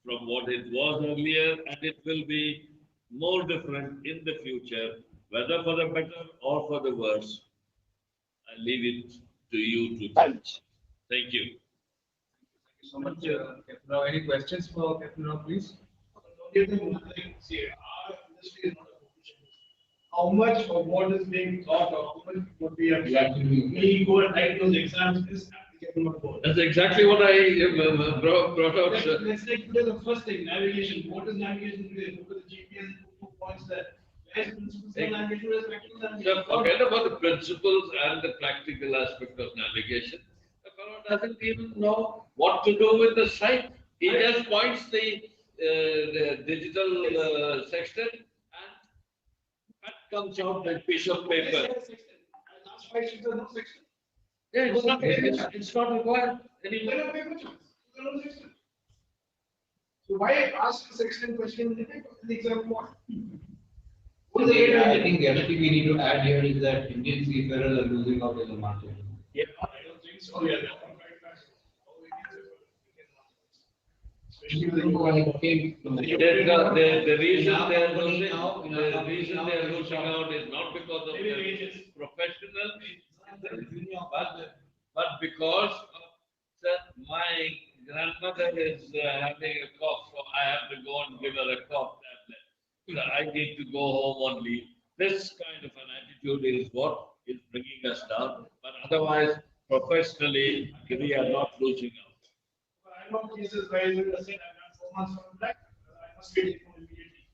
from what it was earlier, and it will be more different in the future, whether for the better or for the worse. I leave it to you to judge. Thank you. So much, Captain Rao. Any questions for Captain Rao, please? See, our industry is not a profession. How much of what is being taught or how much would be we go and write those exams is applicable on board. That's exactly what I brought out. Let's take today the first thing, navigation. What is navigation today? Look at the GPS, 2 points there. Where's principles of navigation? Where's practical navigation? Forget about the principles and the practical aspect of navigation. The fellow doesn't even know what to do with the site. He just points the digital sextant and that comes out that piece of paper. Last 5 6 are no section. Yeah, it's not required anymore. There are paper charts. There are no section. So why ask a section question in the exam one? I think the other thing we need to add here is that Indian seafarers are losing out in the market. Yeah, I don't think so. Yeah, especially with The reason they are losing out is not because of their professional, but because my grandmother is having a cough, so I have to go and give her a cough tablet. So I need to go home on leave. This kind of an attitude is what is bringing us down. But otherwise, professionally, we are not losing out. I know cases where you say I'm 4 months from black, I must get it immediately.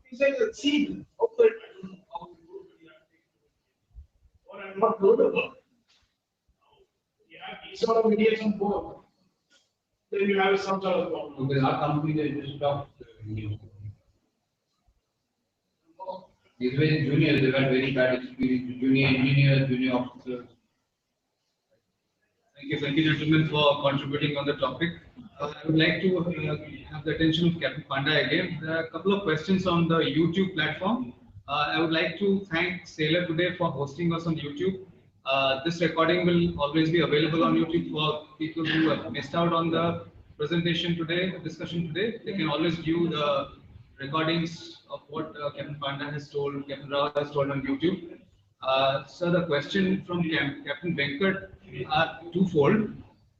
Things like that, see, hopefully I don't know how to do it, or I'm not good about it. You have these sort of idiots on board, then you have some sort of problem. Because our company they just stopped these were juniors, they had very bad experience, junior engineers, junior officers. Thank you, gentlemen, for contributing on the topic. I would like to have the attention of Captain Panda again. There are a couple of questions on the YouTube platform. I would like to thank Sailor today for hosting us on YouTube. This recording will always be available on YouTube for people who have missed out on the presentation today, the discussion today. They can always view the recordings of what Captain Panda has told, Captain Rao has told on YouTube. So the question from Captain Venkat are twofold.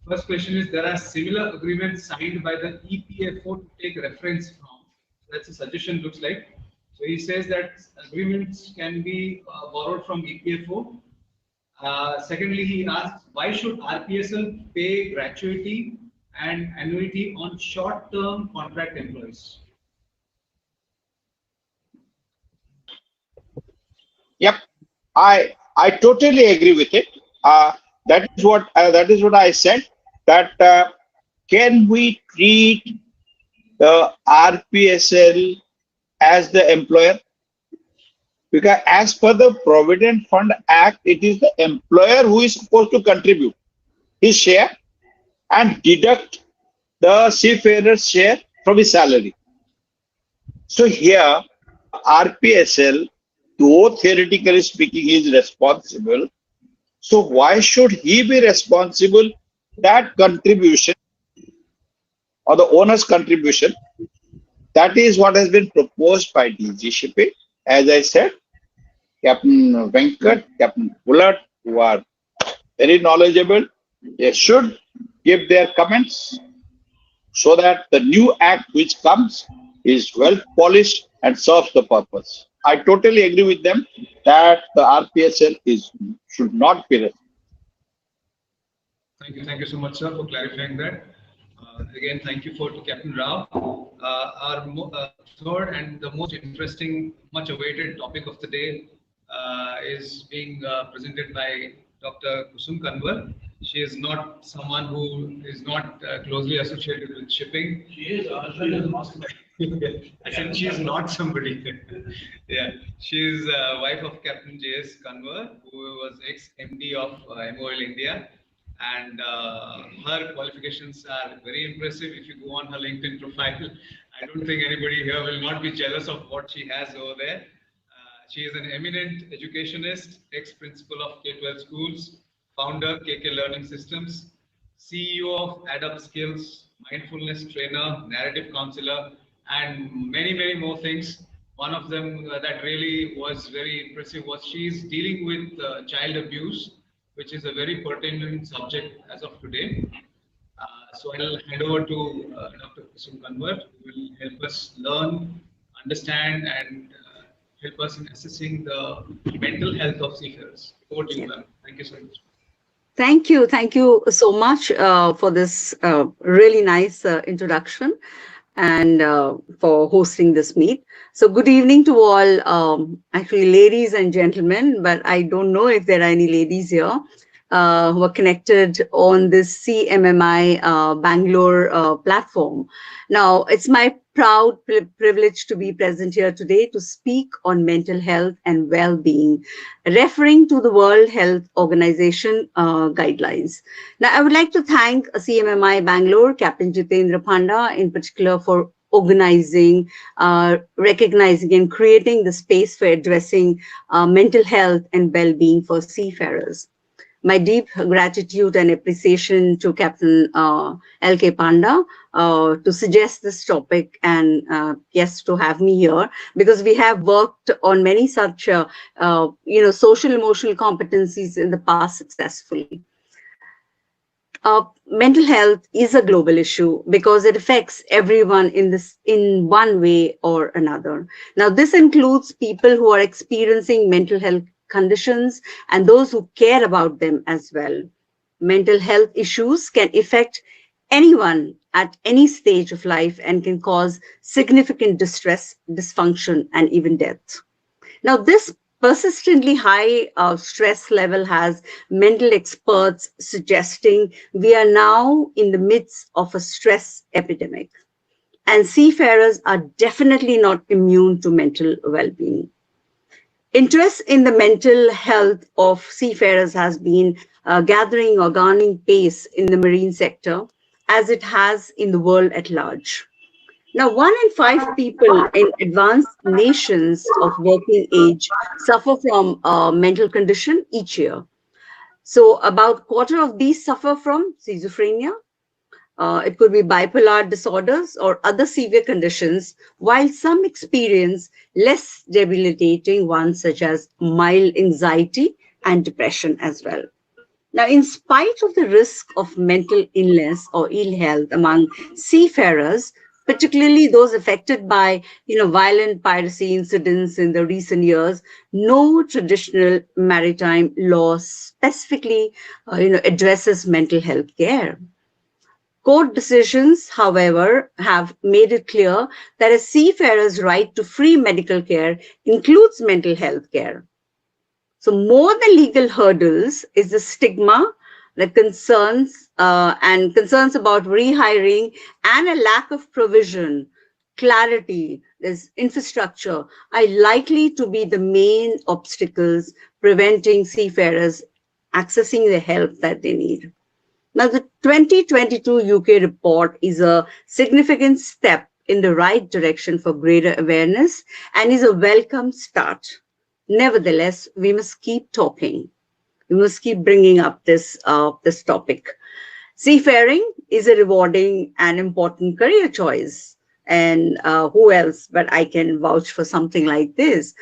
First question is, there are similar agreements signed by the EPFO to take reference from. That's a suggestion, looks like. So he says that agreements can be borrowed from EPFO. Secondly, he asks, why should RPSL pay gratuity and annuity on short-term contract employees? Yep, I totally agree with it. That is what I said. That can we treat the RPSL as the employer? Because as per the Provident Fund Act, it is the employer who is supposed to contribute his share and deduct the seafarer's share from his salary. So here, RPSL, though theoretically speaking, he is responsible. So why should he be responsible? That contribution or the owner's contribution, that is what has been proposed by DG Shipping. As I said, Captain Venkat, Captain Bullard, who are very knowledgeable, they should give their comments so that the new act which comes is well polished and serves the purpose. I totally agree with them that the RPSL should not be responsible. Thank you so much, sir, for clarifying that. Again, thank you to Captain Rao. Our third and the most interesting, much awaited topic of the day is being presented by Dr. Kusum Kanwar. She is not someone who is not closely associated with shipping. She is our husband is master. I said she is not somebody. Yeah, she is wife of Captain J.S. Kanwar, who was ex-MD of MOL India, and her qualifications are very impressive. If you go on her LinkedIn profile, I don't think anybody here will not be jealous of what she has over there. She is an eminent educationist, ex-principal of K-12 schools, founder KK Learning Systems, CEO of Add Skills, mindfulness trainer, narrative counselor, and many, many more things. One of them that really was very impressive was she's dealing with child abuse, which is a very pertinent subject as of today. So I'll hand over to Dr. Kusum Kanwar, who will help us learn, understand, and help us in assessing the mental health of seafarers. Over to you, ma'am. Thank you so much. Thank you. Thank you so much for this really nice introduction and for hosting this meet. So good evening to all, actually ladies and gentlemen, but I don't know if there are any ladies here who are connected on this CMMI Bangalore platform. Now, it's my proud privilege to be present here today to speak on mental health and well-being, referring to the World Health Organization guidelines. Now, I would like to thank CMMI Bangalore, Captain Jitendra Panda in particular for organizing, recognizing and creating the space for addressing mental health and well-being for seafarers. My deep gratitude and appreciation to Captain L.K. Panda to suggest this topic and yes, to have me here, because we have worked on many such, social emotional competencies in the past successfully. Mental health is a global issue because it affects everyone in one way or another. Now, this includes people who are experiencing mental health conditions and those who care about them as well. Mental health issues can affect anyone at any stage of life and can cause significant distress, dysfunction, and even death. Now, this persistently high stress level has mental experts suggesting we are now in the midst of a stress epidemic, and seafarers are definitely not immune to mental well-being. Interest in the mental health of seafarers has been gathering or gaining pace in the marine sector as it has in the world at large. Now, 1 in 5 people in advanced nations of working age suffer from mental condition each year. So about a quarter of these suffer from schizophrenia. It could be bipolar disorders or other severe conditions, while some experience less debilitating ones such as mild anxiety and depression as well. Now, in spite of the risk of mental illness or ill health among seafarers, particularly those affected by violent piracy incidents in the recent years, no traditional maritime law specifically addresses mental health care. Court decisions, however, have made it clear that a seafarer's right to free medical care includes mental health care. So more than legal hurdles is the stigma, the concerns about rehiring and a lack of provision, clarity, there's infrastructure are likely to be the main obstacles preventing seafarers accessing the help that they need. Now, the 2022 UK report is a significant step in the right direction for greater awareness and is a welcome start. Nevertheless, we must keep talking. We must keep bringing up this topic. Seafaring is a rewarding and important career choice. And who else but I can vouch for something like this.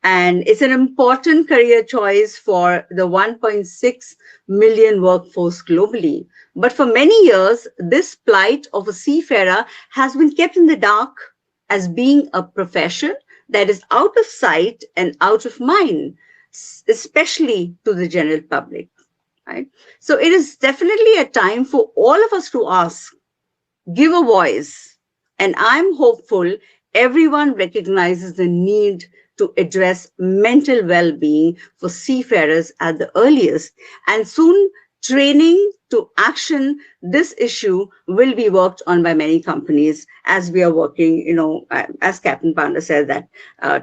And it's an important career choice for the 1.6 million workforce globally. But for many years, this plight of a seafarer has been kept in the dark as being a profession that is out of sight and out of mind, especially to the general public. Right? So it is definitely a time for all of us to ask, give a voice. And I'm hopeful everyone recognizes the need to address mental well-being for seafarers at the earliest and soon training to action this issue will be worked on by many companies as we are working, as Captain Panda said, that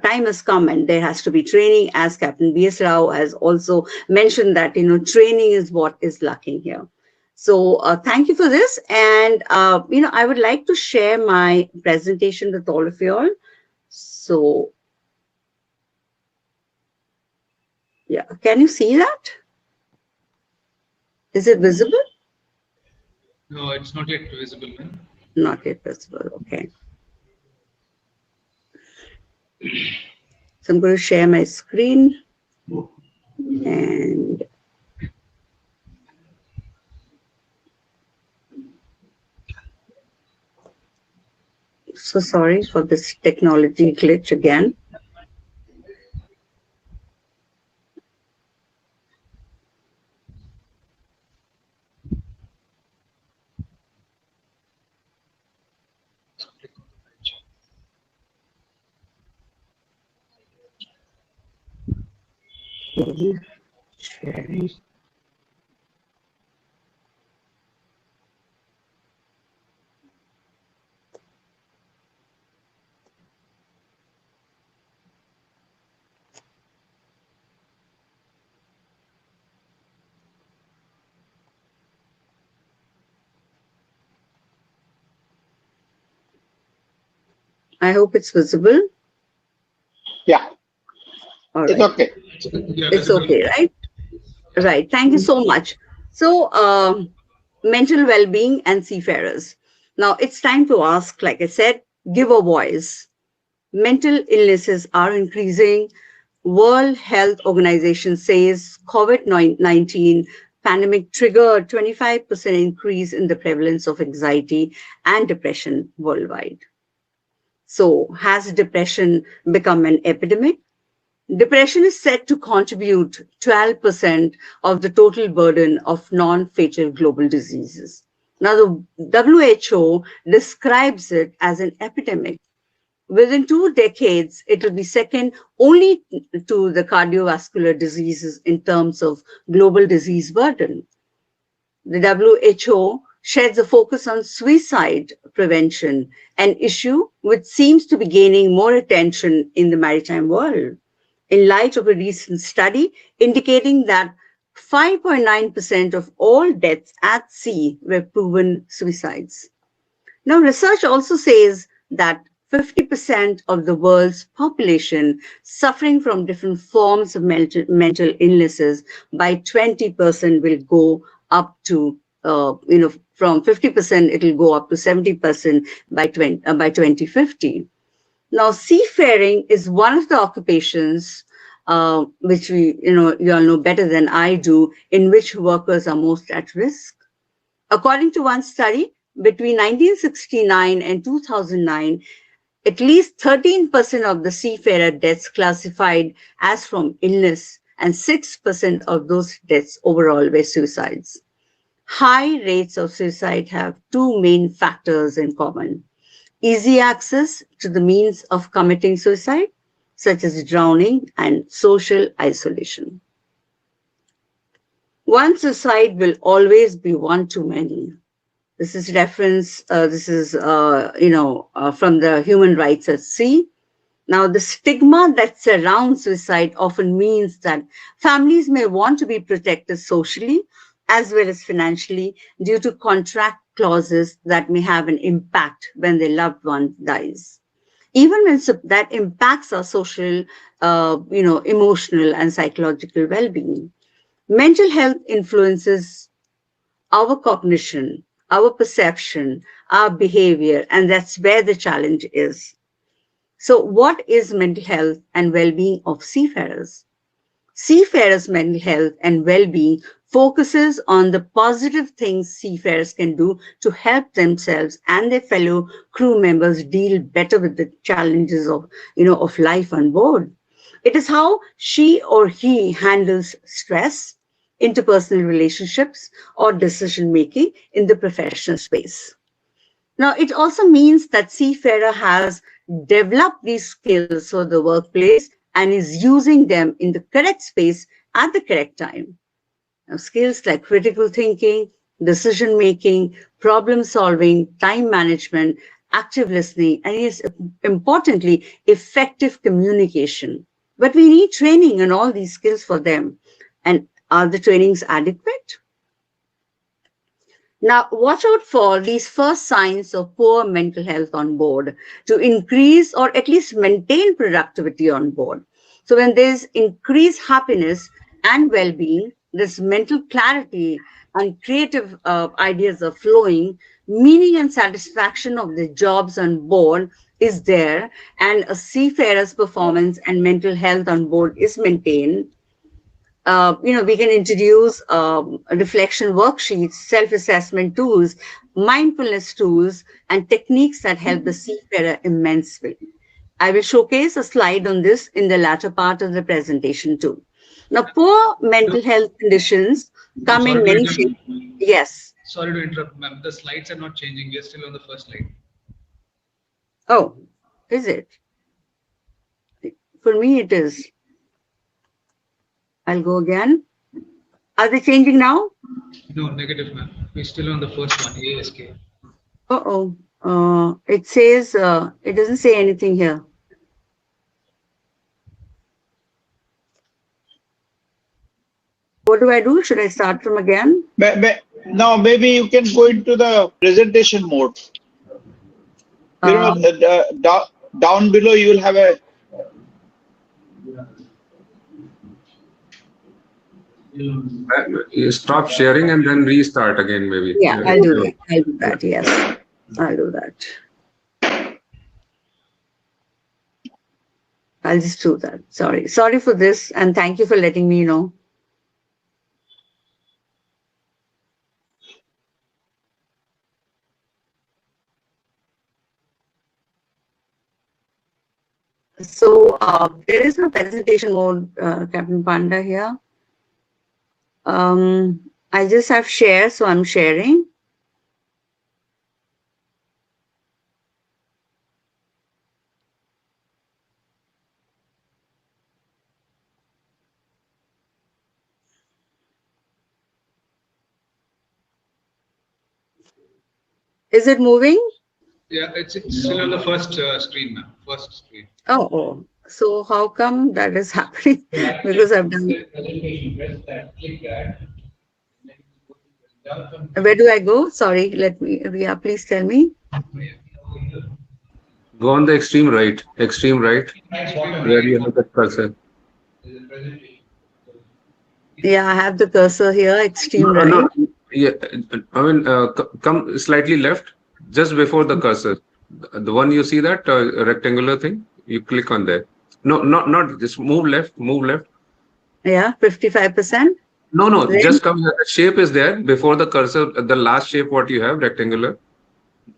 time has come and there has to be training, as Captain B.S. Rao has also mentioned that, training is what is lacking here. So thank you for this. And, I would like to share my presentation with all of you all. So, yeah, can you see that? Is it visible? No, it's not yet visible, man. Not yet visible. Okay. So I'm going to share my screen. And so sorry for this technology glitch again. Sharing. I hope it's visible. Yeah. All It's right. okay. It's okay, right? Right. Thank you so much. So, mental well-being and seafarers. Now, it's time to ask, like I said, give a voice. Mental illnesses are increasing. World Health Organization says COVID-19 pandemic triggered 25% increase in the prevalence of anxiety and depression worldwide. So, has depression become an epidemic? Depression is said to contribute 12% of the total burden of non-fatal global diseases. Now, the WHO describes it as an epidemic. Within 2 decades, it will be second only to the cardiovascular diseases in terms of global disease burden. The WHO sheds a focus on suicide prevention, an issue which seems to be gaining more attention in the maritime world, in light of a recent study indicating that 5.9% of all deaths at sea were proven suicides. Now, research also says that 50% of the world's population suffering from different forms of mental illnesses by 20% will go up to, from 50%, it will go up to 70% by 2050. Now, seafaring is one of the occupations which you all know better than I do, in which workers are most at risk. According to one study, between 1969 and 2009, at least 13% of the seafarer deaths classified as from illness, and 6% of those deaths overall were suicides. High rates of suicide have two main factors in common: easy access to the means of committing suicide, such as drowning, and social isolation. One suicide will always be one too many. This is reference, from the Human Rights at Sea. Now, the stigma that surrounds suicide often means that families may want to be protected socially as well as financially due to contract clauses that may have an impact when their loved one dies. Even when that impacts our social, emotional and psychological well-being. Mental health influences our cognition, our perception, our behavior, and that's where the challenge is. So what is mental health and well-being of seafarers? Seafarers' mental health and well-being focuses on the positive things seafarers can do to help themselves and their fellow crew members deal better with the challenges of life on board. It is how she or he handles stress, interpersonal relationships, or decision-making in the professional space. Now, it also means that seafarer has developed these skills for the workplace and is using them in the correct space at the correct time. skills like critical thinking, decision making, problem solving, time management, active listening, and yes, importantly, effective communication. But we need training in all these skills for them. And are the trainings adequate? Now, watch out for these first signs of poor mental health on board to increase or at least maintain productivity on board. So when there's increased happiness and well-being, this mental clarity and creative ideas are flowing, meaning and satisfaction of the jobs on board is there, and a seafarer's performance and mental health on board is maintained. We can introduce reflection worksheets, self-assessment tools, mindfulness tools, and techniques that help the seafarer immensely. I will showcase a slide on this in the latter part of the presentation too. Now, poor mental health conditions come in many shapes. Yes. Sorry to interrupt, ma'am. The slides are not changing. We are still on the first slide. Oh, is it? For me, it is. I'll go again. Are they changing now? No, negative, ma'am. We're still on the first one, ASK. It says, it doesn't say anything here. What do I do? Should I start from again? Now, maybe you can go into the presentation mode. Down below, you will have a. You stop sharing and then restart again, maybe. Yeah, I'll do that. I'll do that. Yes, I'll do that. I'll just do that. Sorry for this, and thank you for letting me know. So there is no presentation mode, Captain Panda here. I just have share, so I'm sharing. Is it moving? Yeah, it's still on the first screen, ma'am. First screen. Oh. So how come that is happening? Because I've done. Where do I go? Sorry, please tell me. Go on the extreme right, where you have the cursor. Yeah, I have the cursor here, extreme right. No, yeah, I mean, come slightly left, just before the cursor. The one you see that rectangular thing, you click on there. No, not just move left. Yeah, 55%. No, then, just come here. The shape is there before the cursor. The last shape, what you have, rectangular.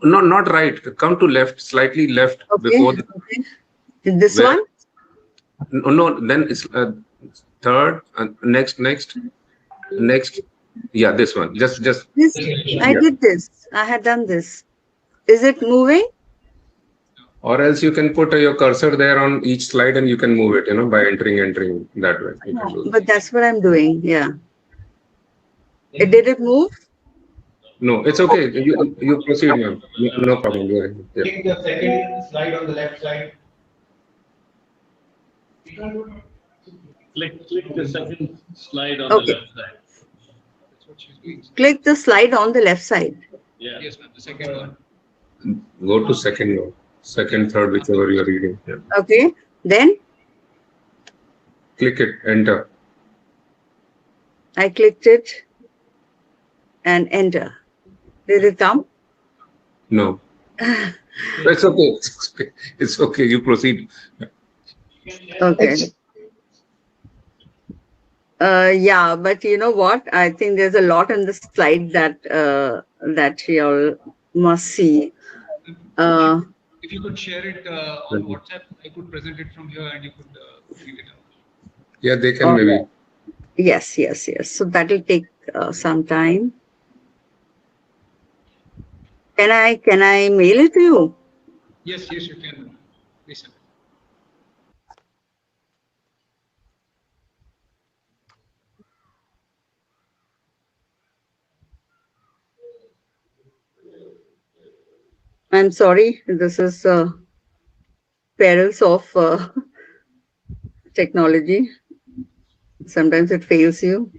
No, not right. Come to left, slightly left. Okay, before the. Okay. This one? No, then it's third. Next. Yeah, this one. Just. This, I did this. I had done this. Is it moving? Or else you can put your cursor there on each slide and you can move it, by entering that way. You can do but that's what I'm doing. Yeah. Did it move? No, it's okay. You proceed, ma'am. No problem. Go ahead. Yeah. Click the second slide on the left side. Click the second slide on the left side. That's what she's doing. Click the slide on the left side. Yeah. Yes, ma'am. The second one. Go to second one. Second, third, whichever you are reading. Yeah. Okay. Then? Click it. Enter. I clicked it and enter. Did it come? No. It's okay. It's okay. You proceed. Okay. Yeah, but you know what? I think there's a lot in the slide that you all must see. If you could share it on WhatsApp, I could present it from here and you could read it out. Yeah, they can maybe. Yes. So that will take some time. Can I mail it to you? Yes, you can. Listen. I'm sorry, this is perils of technology. Sometimes it fails you.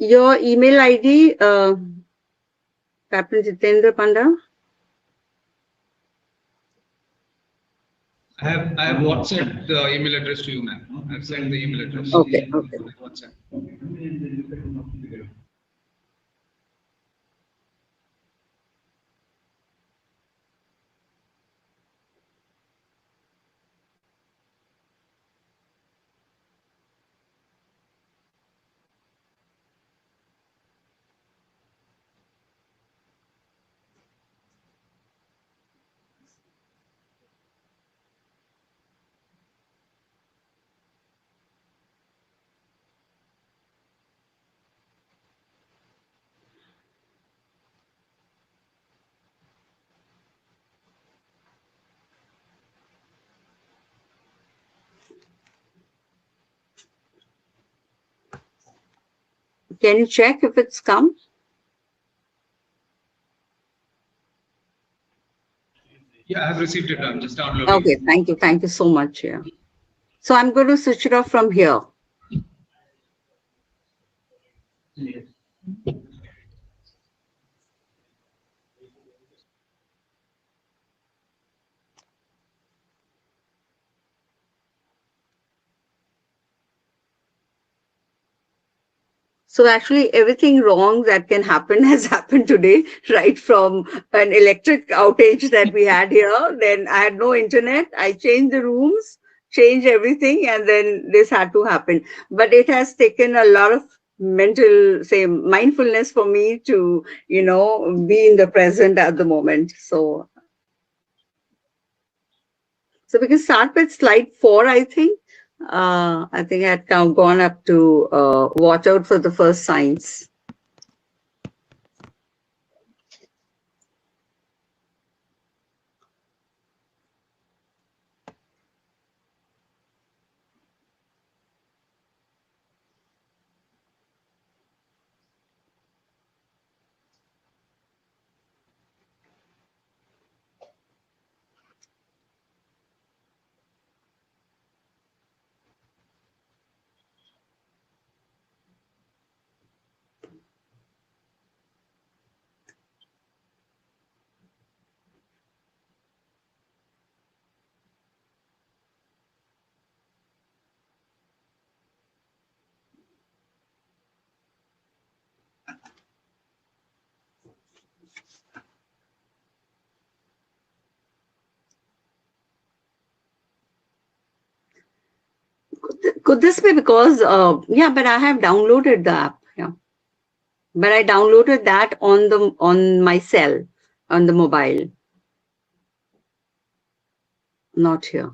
Your email ID, Captain Jitendra Panda. I have WhatsApp the email address to you, ma'am. I've sent the email address. Okay, okay. WhatsApp. Can you check if it's come? Yeah, I have received it. I'm just downloading. Okay, thank you. Thank you so much. Yeah. So I'm going to switch it off from here. So actually everything wrong that can happen has happened today, right from an electric outage that we had here. Then I had no internet. I changed the rooms, changed everything, and then this had to happen. But it has taken a lot of mental, say, mindfulness for me to, be in the present at the moment. So we can start with slide 4, I think. I think I had gone up to watch out for the first signs. Could this be because, yeah, but I have downloaded the app. Yeah. But I downloaded that on my cell, on the mobile. Not here.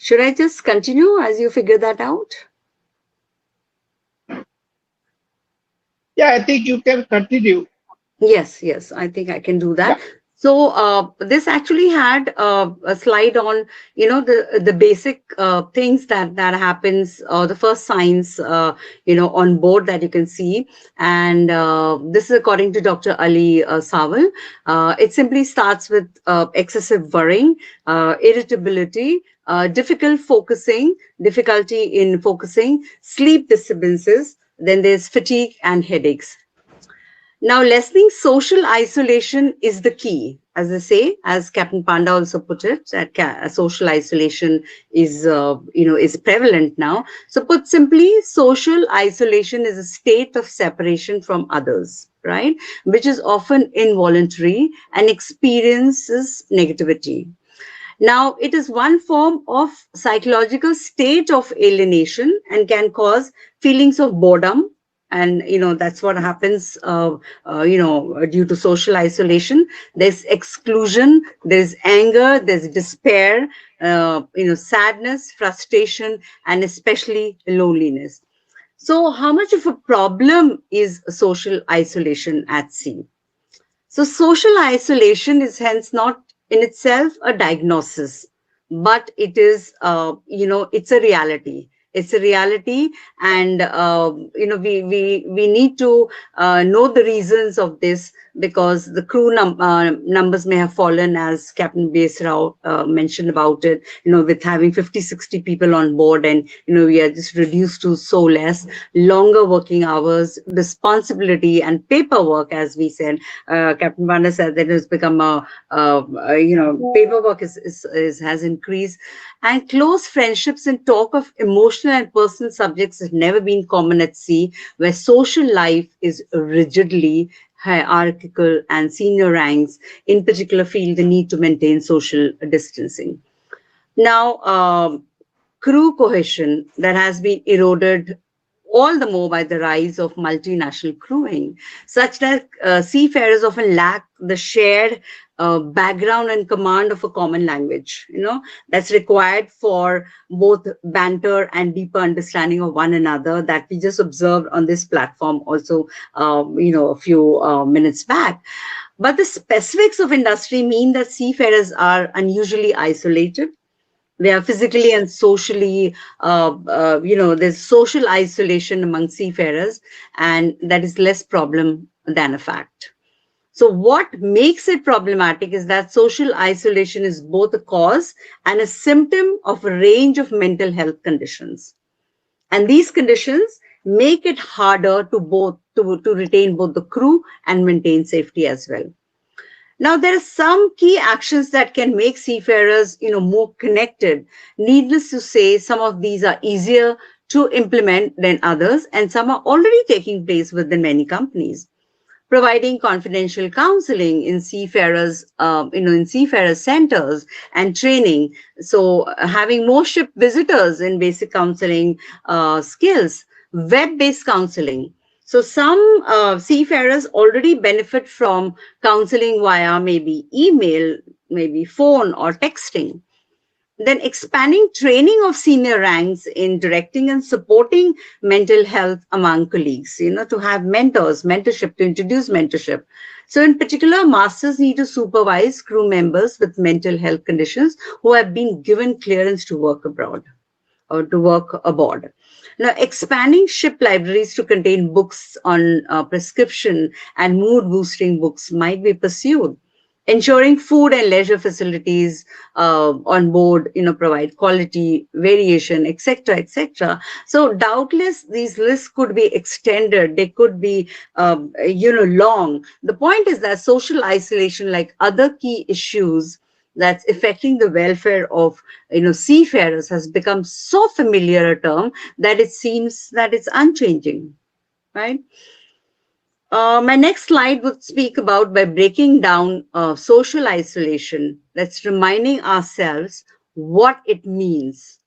Should I just continue as you figure that out? Yeah, I think you can continue. Yes, yes, I think I can do that. Yeah. So this actually had a slide on, the basic things that happens, the first signs, on board that you can see. And this is according to Dr. Ali Sawal. It simply starts with excessive worrying, irritability, difficult focusing, difficulty in focusing, sleep disturbances. Then there's fatigue and headaches. Now, lessening social isolation is the key, as I say, as Captain Panda also put it, that social isolation is prevalent now. So, put simply, social isolation is a state of separation from others, right, which is often involuntary and experiences negativity. Now, it is one form of psychological state of alienation and can cause feelings of boredom. And, that's what happens, due to social isolation. There's exclusion, there's anger, there's despair, sadness, frustration, and especially loneliness. So, how much of a problem is social isolation at sea? So social isolation is hence not in itself a diagnosis, but it is, it's a reality. It's a reality, and we need to know the reasons of this, because the crew numbers may have fallen, as Captain B.S. Rao mentioned about it. With having 50, 60 people on board, and we are just reduced to so less, longer working hours, responsibility, and paperwork, as we said. Captain Panda said that it has become paperwork has increased, and close friendships and talk of emotional and personal subjects has never been common at sea, where social life is rigidly hierarchical and senior ranks, in particular, feel the need to maintain social distancing. Now, crew cohesion that has been eroded all the more by the rise of multinational crewing, such that seafarers often lack the shared background and command of a common language, that's required for both banter and deeper understanding of one another, that we just observed on this platform also, a few minutes back. But the specifics of industry mean that seafarers are unusually isolated. They are physically and socially, there's social isolation among seafarers, and that is less problem than a fact. So what makes it problematic is that social isolation is both a cause and a symptom of a range of mental health conditions. And these conditions make it harder to retain both the crew and maintain safety as well. Now, there are some key actions that can make seafarers, more connected. Needless to say, some of these are easier to implement than others, and some are already taking place within many companies. Providing confidential counseling in seafarers, in seafarer centers and training. So, having more ship visitors in basic counseling skills, web-based counseling. So some seafarers already benefit from counseling via maybe email, maybe phone or texting. Then expanding training of senior ranks in directing and supporting mental health among colleagues, to have mentors, mentorship, to introduce mentorship. So in particular, masters need to supervise crew members with mental health conditions who have been given clearance to work abroad or to work aboard. Now, expanding ship libraries to contain books on prescription and mood-boosting books might be pursued. Ensuring food and leisure facilities on board, provide quality, variation, etc., etc. So, doubtless, these lists could be extended. They could be, long. The point is that social isolation, like other key issues that's affecting the welfare of seafarers, has become so familiar a term that it seems that it's unchanging, right? My next slide would speak about, by breaking down social isolation, that's reminding ourselves what it means,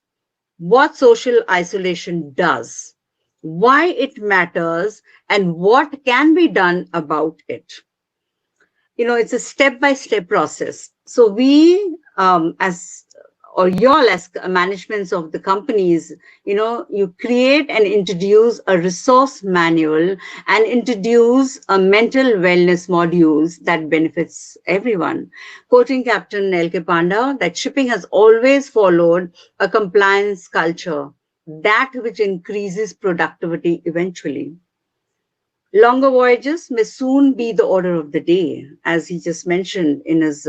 what social isolation does, why it matters, and what can be done about it. It's a step-by-step process. So we, as or y'all as managements of the companies, you create and introduce a resource manual and introduce a mental wellness modules that benefits everyone. Quoting Captain L.K. Panda, that shipping has always followed a compliance culture, that which increases productivity eventually. Longer voyages may soon be the order of the day, as he just mentioned in his,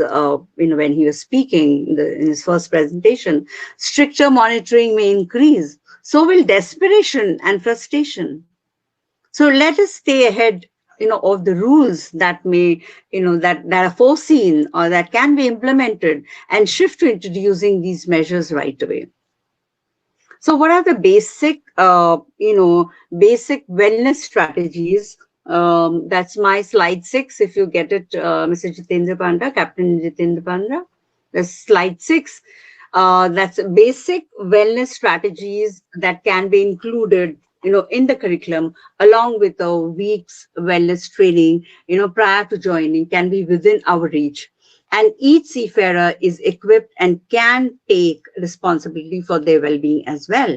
when he was speaking in his first presentation. Stricter monitoring may increase. So will desperation and frustration. So let us stay ahead, of the rules that may, that are foreseen or that can be implemented, and shift to introducing these measures right away. So what are the basic, basic wellness strategies? That's my slide 6. If you get it, Mr. Jitendra Panda, Captain Jitendra Panda. That's slide 6. That's basic wellness strategies that can be included, in the curriculum, along with a week's wellness training, prior to joining, can be within our reach. And each seafarer is equipped and can take responsibility for their well-being as well.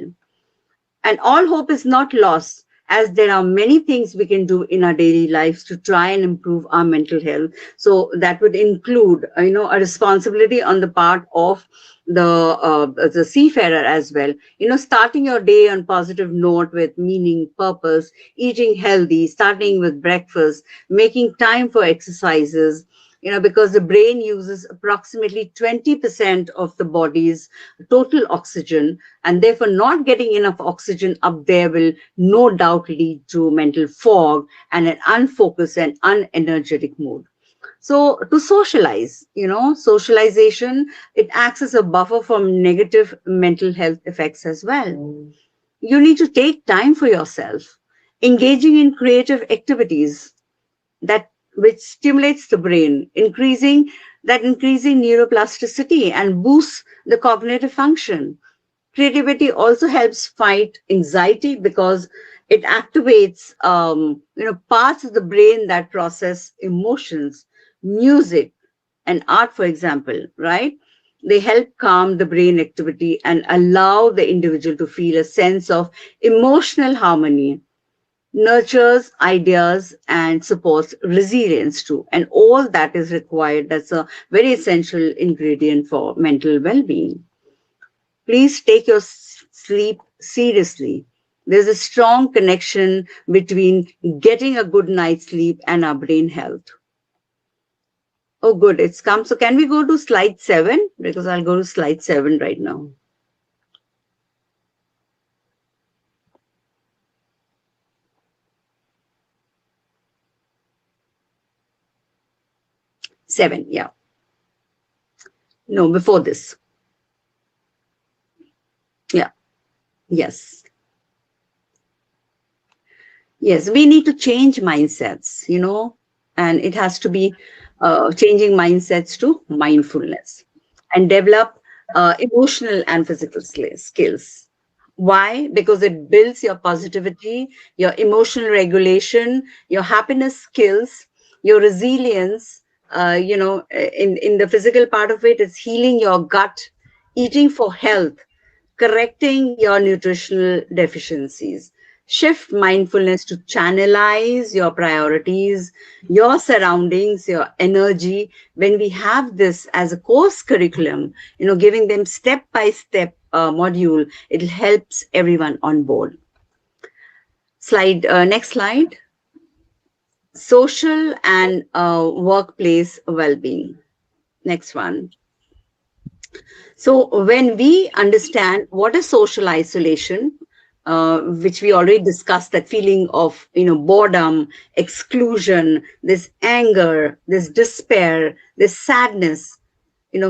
And all hope is not lost, as there are many things we can do in our daily lives to try and improve our mental health. So that would include, a responsibility on the part of the seafarer as well. Starting your day on positive note with meaning, purpose, eating healthy, starting with breakfast, making time for exercises, because the brain uses approximately 20% of the body's total oxygen, and therefore not getting enough oxygen up there will no doubt lead to mental fog and an unfocused and unenergetic mood. So to socialize, socialization, it acts as a buffer from negative mental health effects as well. You need to take time for yourself, engaging in creative activities which stimulates the brain, increasing neuroplasticity and boosts the cognitive function. Creativity also helps fight anxiety because it activates, parts of the brain that process emotions. Music and art, for example, right? They help calm the brain activity and allow the individual to feel a sense of emotional harmony, nurtures ideas and supports resilience too. And all that is required. That's a very essential ingredient for mental well-being. Please take your sleep seriously. There's a strong connection between getting a good night's sleep and our brain health. Oh, good, it's come. So can we go to slide 7? Because I'll go to slide 7 right now. Seven, yeah. No, before this. Yeah. Yes. Yes, we need to change mindsets, and it has to be changing mindsets to mindfulness and develop emotional and physical skills. Why? Because it builds your positivity, your emotional regulation, your happiness skills, your resilience. In the physical part of it, it's healing your gut, eating for health, correcting your nutritional deficiencies. Shift mindfulness to channelize your priorities, your surroundings, your energy. When we have this as a course curriculum, giving them step-by-step module, it helps everyone on board. Next slide. Social and workplace well-being. Next one. So when we understand what is social isolation, which we already discussed, that feeling of boredom, exclusion, this anger, this despair, this sadness,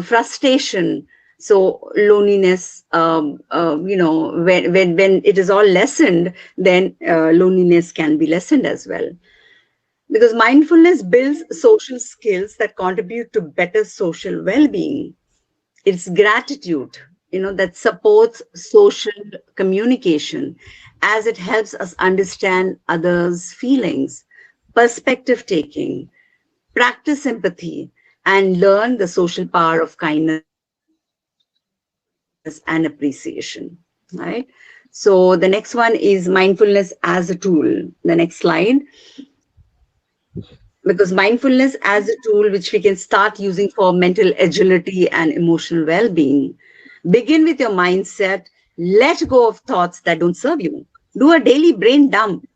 frustration, so loneliness, when it is all lessened, then loneliness can be lessened as well. Because mindfulness builds social skills that contribute to better social well-being. It's gratitude, that supports social communication, as it helps us understand others' feelings, perspective taking, practice empathy, and learn the social power of kindness and appreciation, right? So the next one is mindfulness as a tool. The next slide. Because mindfulness as a tool which we can start using for mental agility and emotional well-being. Begin with your mindset. Let go of thoughts that don't serve you. Do a daily brain dump.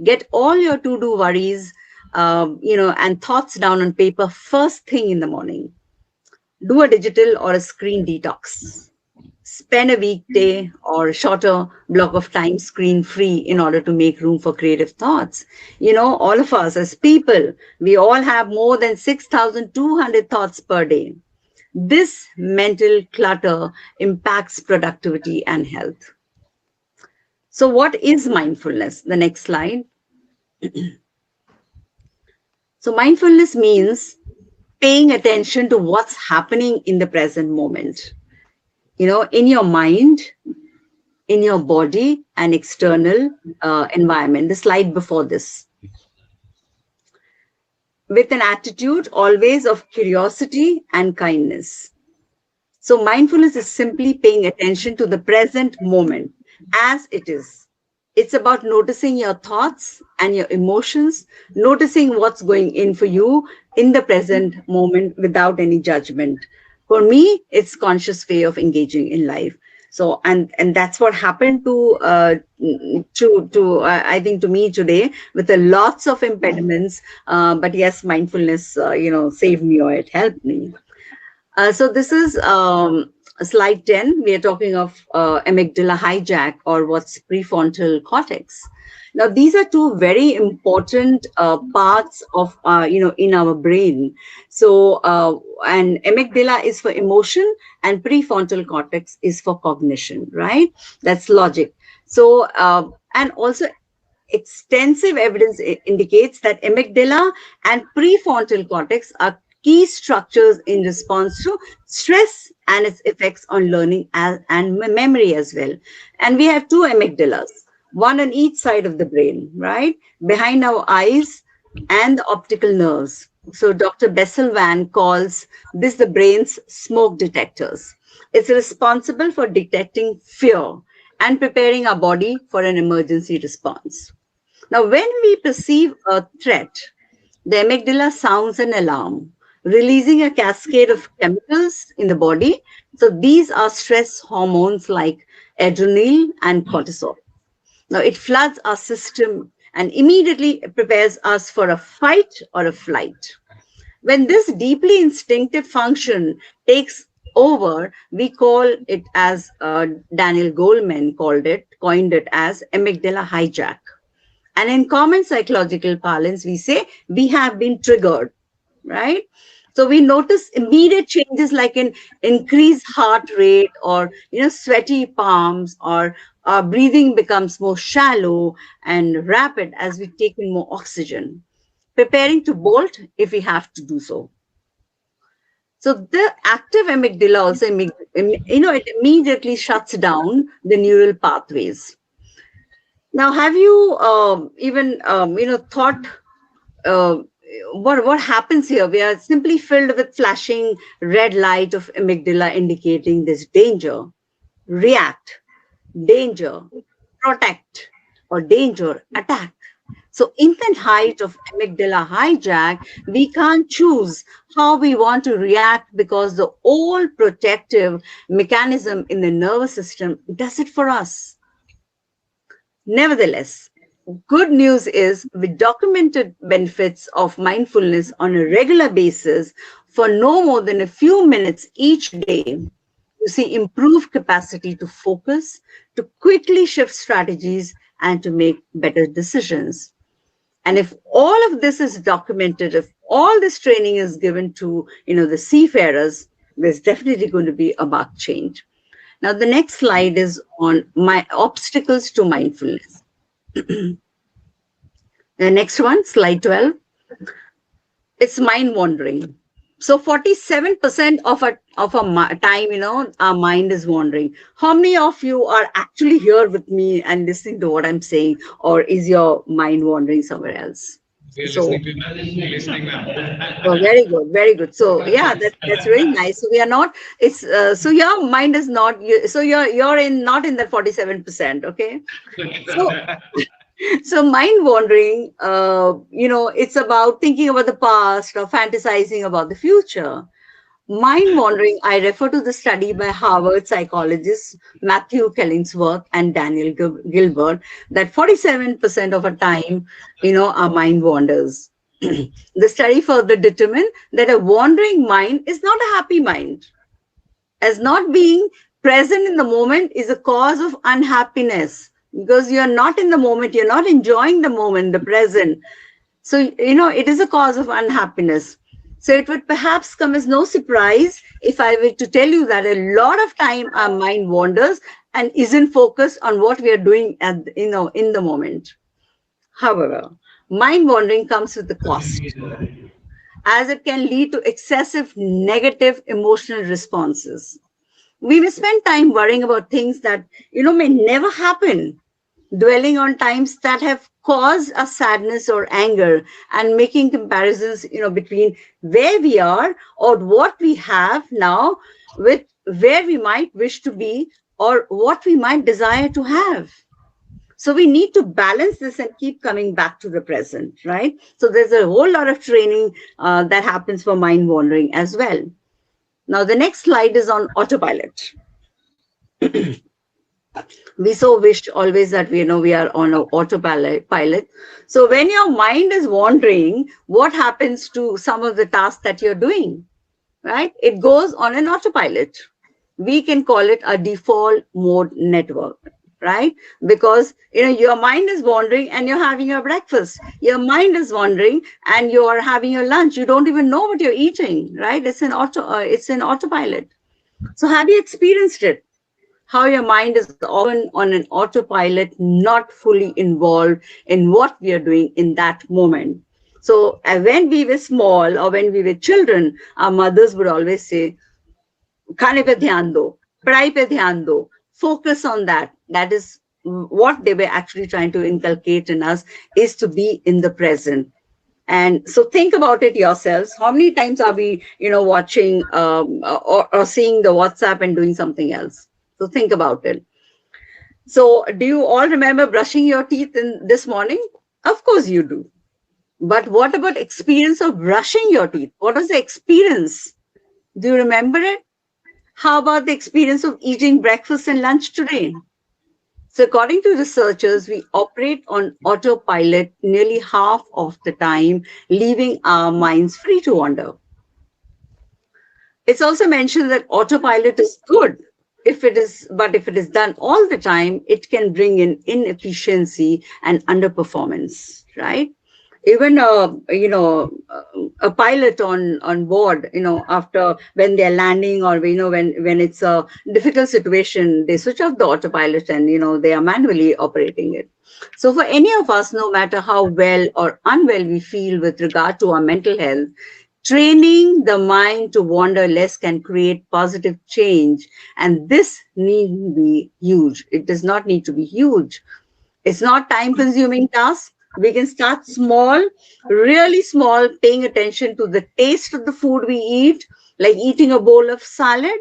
Get all your to-do worries, and thoughts down on paper first thing in the morning. Do a digital or a screen detox. Spend a weekday or shorter block of time screen free in order to make room for creative thoughts. All of us as people, we all have more than 6,200 thoughts per day. This mental clutter impacts productivity and health. So what is mindfulness? The next slide. So mindfulness means paying attention to what's happening in the present moment. In your mind, in your body and external environment. The slide before this. With an attitude always of curiosity and kindness. So mindfulness is simply paying attention to the present moment as it is. It's about noticing your thoughts and your emotions, noticing what's going in for you in the present moment without any judgment. For me, it's conscious way of engaging in life. So, and that's what happened to I think to me today with a lots of impediments. But yes, mindfulness, saved me or it helped me. So this is slide 10. We are talking of amygdala hijack, or what's prefrontal cortex. Now, these are two very important parts of, in our brain. So, and amygdala is for emotion and prefrontal cortex is for cognition, right? That's logic. So, and also extensive evidence indicates that amygdala and prefrontal cortex are key structures in response to stress and its effects on learning and memory as well. And we have two amygdalas, one on each side of the brain, right? Behind our eyes and the optical nerves. So Dr. Bessel Van calls this the brain's smoke detectors. It's responsible for detecting fear and preparing our body for an emergency response. Now, when we perceive a threat, the amygdala sounds an alarm, releasing a cascade of chemicals in the body. So these are stress hormones like adrenaline and cortisol. Now it floods our system and immediately prepares us for a fight or a flight. When this deeply instinctive function takes over, we call it as Daniel Goleman coined it as amygdala hijack. And in common psychological parlance, we say we have been triggered, right? So we notice immediate changes like in increased heart rate or, sweaty palms, or our breathing becomes more shallow and rapid as we take in more oxygen, preparing to bolt if we have to do so. So the active amygdala also, it immediately shuts down the neural pathways. Now, have you even, thought what happens here? We are simply filled with flashing red light of amygdala indicating this danger, react, danger, protect, or danger, attack. So in the height of amygdala hijack, we can't choose how we want to react because the old protective mechanism in the nervous system does it for us. Nevertheless, good news is with documented benefits of mindfulness on a regular basis for no more than a few minutes each day, you see improved capacity to focus, to quickly shift strategies, and to make better decisions. And if all of this is documented, if all this training is given to, the seafarers, there's definitely going to be a marked change. Now, the next slide is on my obstacles to mindfulness. The next one, slide 12. It's mind wandering. So 47% of our time, our mind is wandering. How many of you are actually here with me and listening to what I'm saying, or is your mind wandering somewhere else? We are So, listening, ma'am. oh, very good, very good. So yeah, that's really nice. So we are not. It's so your mind is not. So you're in not in that 47%. Okay. So so mind wandering. It's about thinking about the past or fantasizing about the future. Mind wandering, I refer to the study by Harvard psychologists Matthew Killingsworth and Daniel Gilbert that 47% of our time, our mind wanders. The study further determined that a wandering mind is not a happy mind, as not being present in the moment is a cause of unhappiness because you're not in the moment, you're not enjoying the moment, the present. So, it is a cause of unhappiness. So it would perhaps come as no surprise if I were to tell you that a lot of time our mind wanders and isn't focused on what we are doing in the moment. However, mind wandering comes with a cost, as it can lead to excessive negative emotional responses. We may spend time worrying about things that, may never happen, dwelling on times that have caused us sadness or anger and making comparisons, between where we are or what we have now with where we might wish to be or what we might desire to have. So we need to balance this and keep coming back to the present, right? So there's a whole lot of training that happens for mind wandering as well. Now, the next slide is on autopilot. We so wish always that we are on an autopilot. So when your mind is wandering, what happens to some of the tasks that you're doing, right? It goes on an autopilot. We can call it a default mode network, right? Because your mind is wandering and you're having your breakfast. Your mind is wandering and you're having your lunch. You don't even know what you're eating, right? It's an autopilot. So have you experienced it? How your mind is often on an autopilot, not fully involved in what we are doing in that moment. So when we were small or when we were children, our mothers would always say, "Khane pe dhyan do, padhai pe dhyan do, focus on that." That is what they were actually trying to inculcate in us, is to be in the present. And so think about it yourselves. How many times are we, watching or seeing the WhatsApp and doing something else? So think about it. So do you all remember brushing your teeth in this morning? Of course you do. But what about experience of brushing your teeth? What was the experience? Do you remember it? How about the experience of eating breakfast and lunch today? So according to researchers, we operate on autopilot nearly half of the time, leaving our minds free to wander. It's also mentioned that autopilot is good but if it is done all the time, it can bring in inefficiency and underperformance, right? Even a pilot on board, after when they're landing or when it's a difficult situation, they switch off the autopilot and they are manually operating it. So for any of us, no matter how well or unwell we feel with regard to our mental health, training the mind to wander less can create positive change. And this need be huge. It does not need to be huge. It's not time-consuming task. We can start small, really small, paying attention to the taste of the food we eat, like eating a bowl of salad,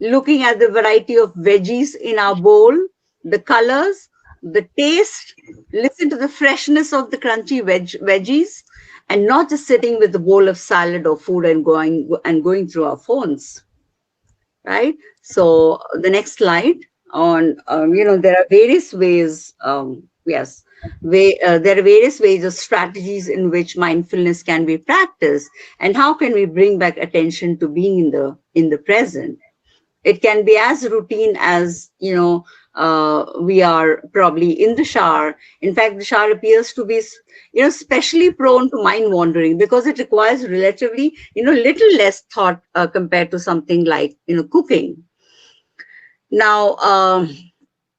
looking at the variety of veggies in our bowl, the colors, the taste, listen to the freshness of the crunchy veggies, and not just sitting with a bowl of salad or food and going through our phones, right? So the next slide on, there are various ways, there are various ways or strategies in which mindfulness can be practiced, and how can we bring back attention to being in the present. It can be as routine as, we are probably in the shower. In fact, the shower appears to be, especially prone to mind wandering because it requires relatively, little less thought compared to something like, cooking. Now,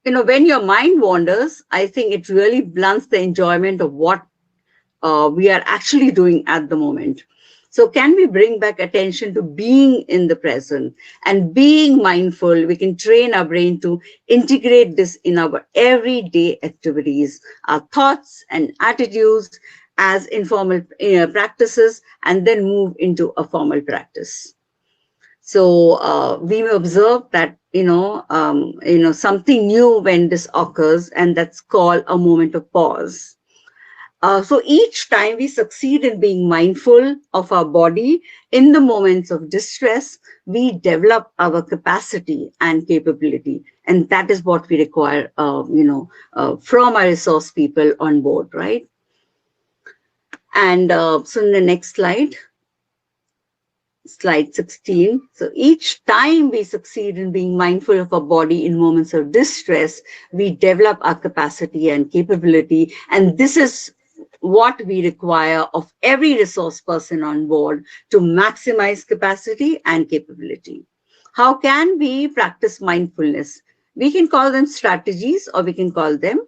when your mind wanders, I think it really blunts the enjoyment of what we are actually doing at the moment. So can we bring back attention to being in the present and being mindful? We can train our brain to integrate this in our everyday activities, our thoughts and attitudes, as informal practices and then move into a formal practice. So we may observe that something new when this occurs, and that's called a moment of pause. So each time we succeed in being mindful of our body in the moments of distress, we develop our capacity and capability. And that is what we require, from our resource people on board, right? And so in the next slide, slide 16. So each time we succeed in being mindful of our body in moments of distress, we develop our capacity and capability. And this is what we require of every resource person on board to maximize capacity and capability. How can we practice mindfulness? We can call them strategies, or we can call them,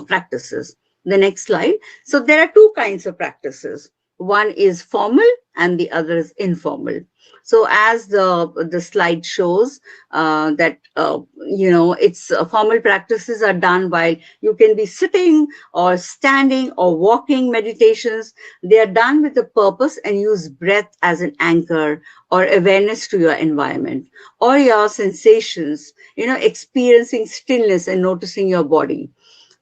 practices. The next slide. So there are two kinds of practices. One is formal and the other is informal. So as the slide shows, that it's formal practices are done while you can be sitting or standing or walking meditations. They are done with a purpose and use breath as an anchor or awareness to your environment or your sensations, experiencing stillness and noticing your body,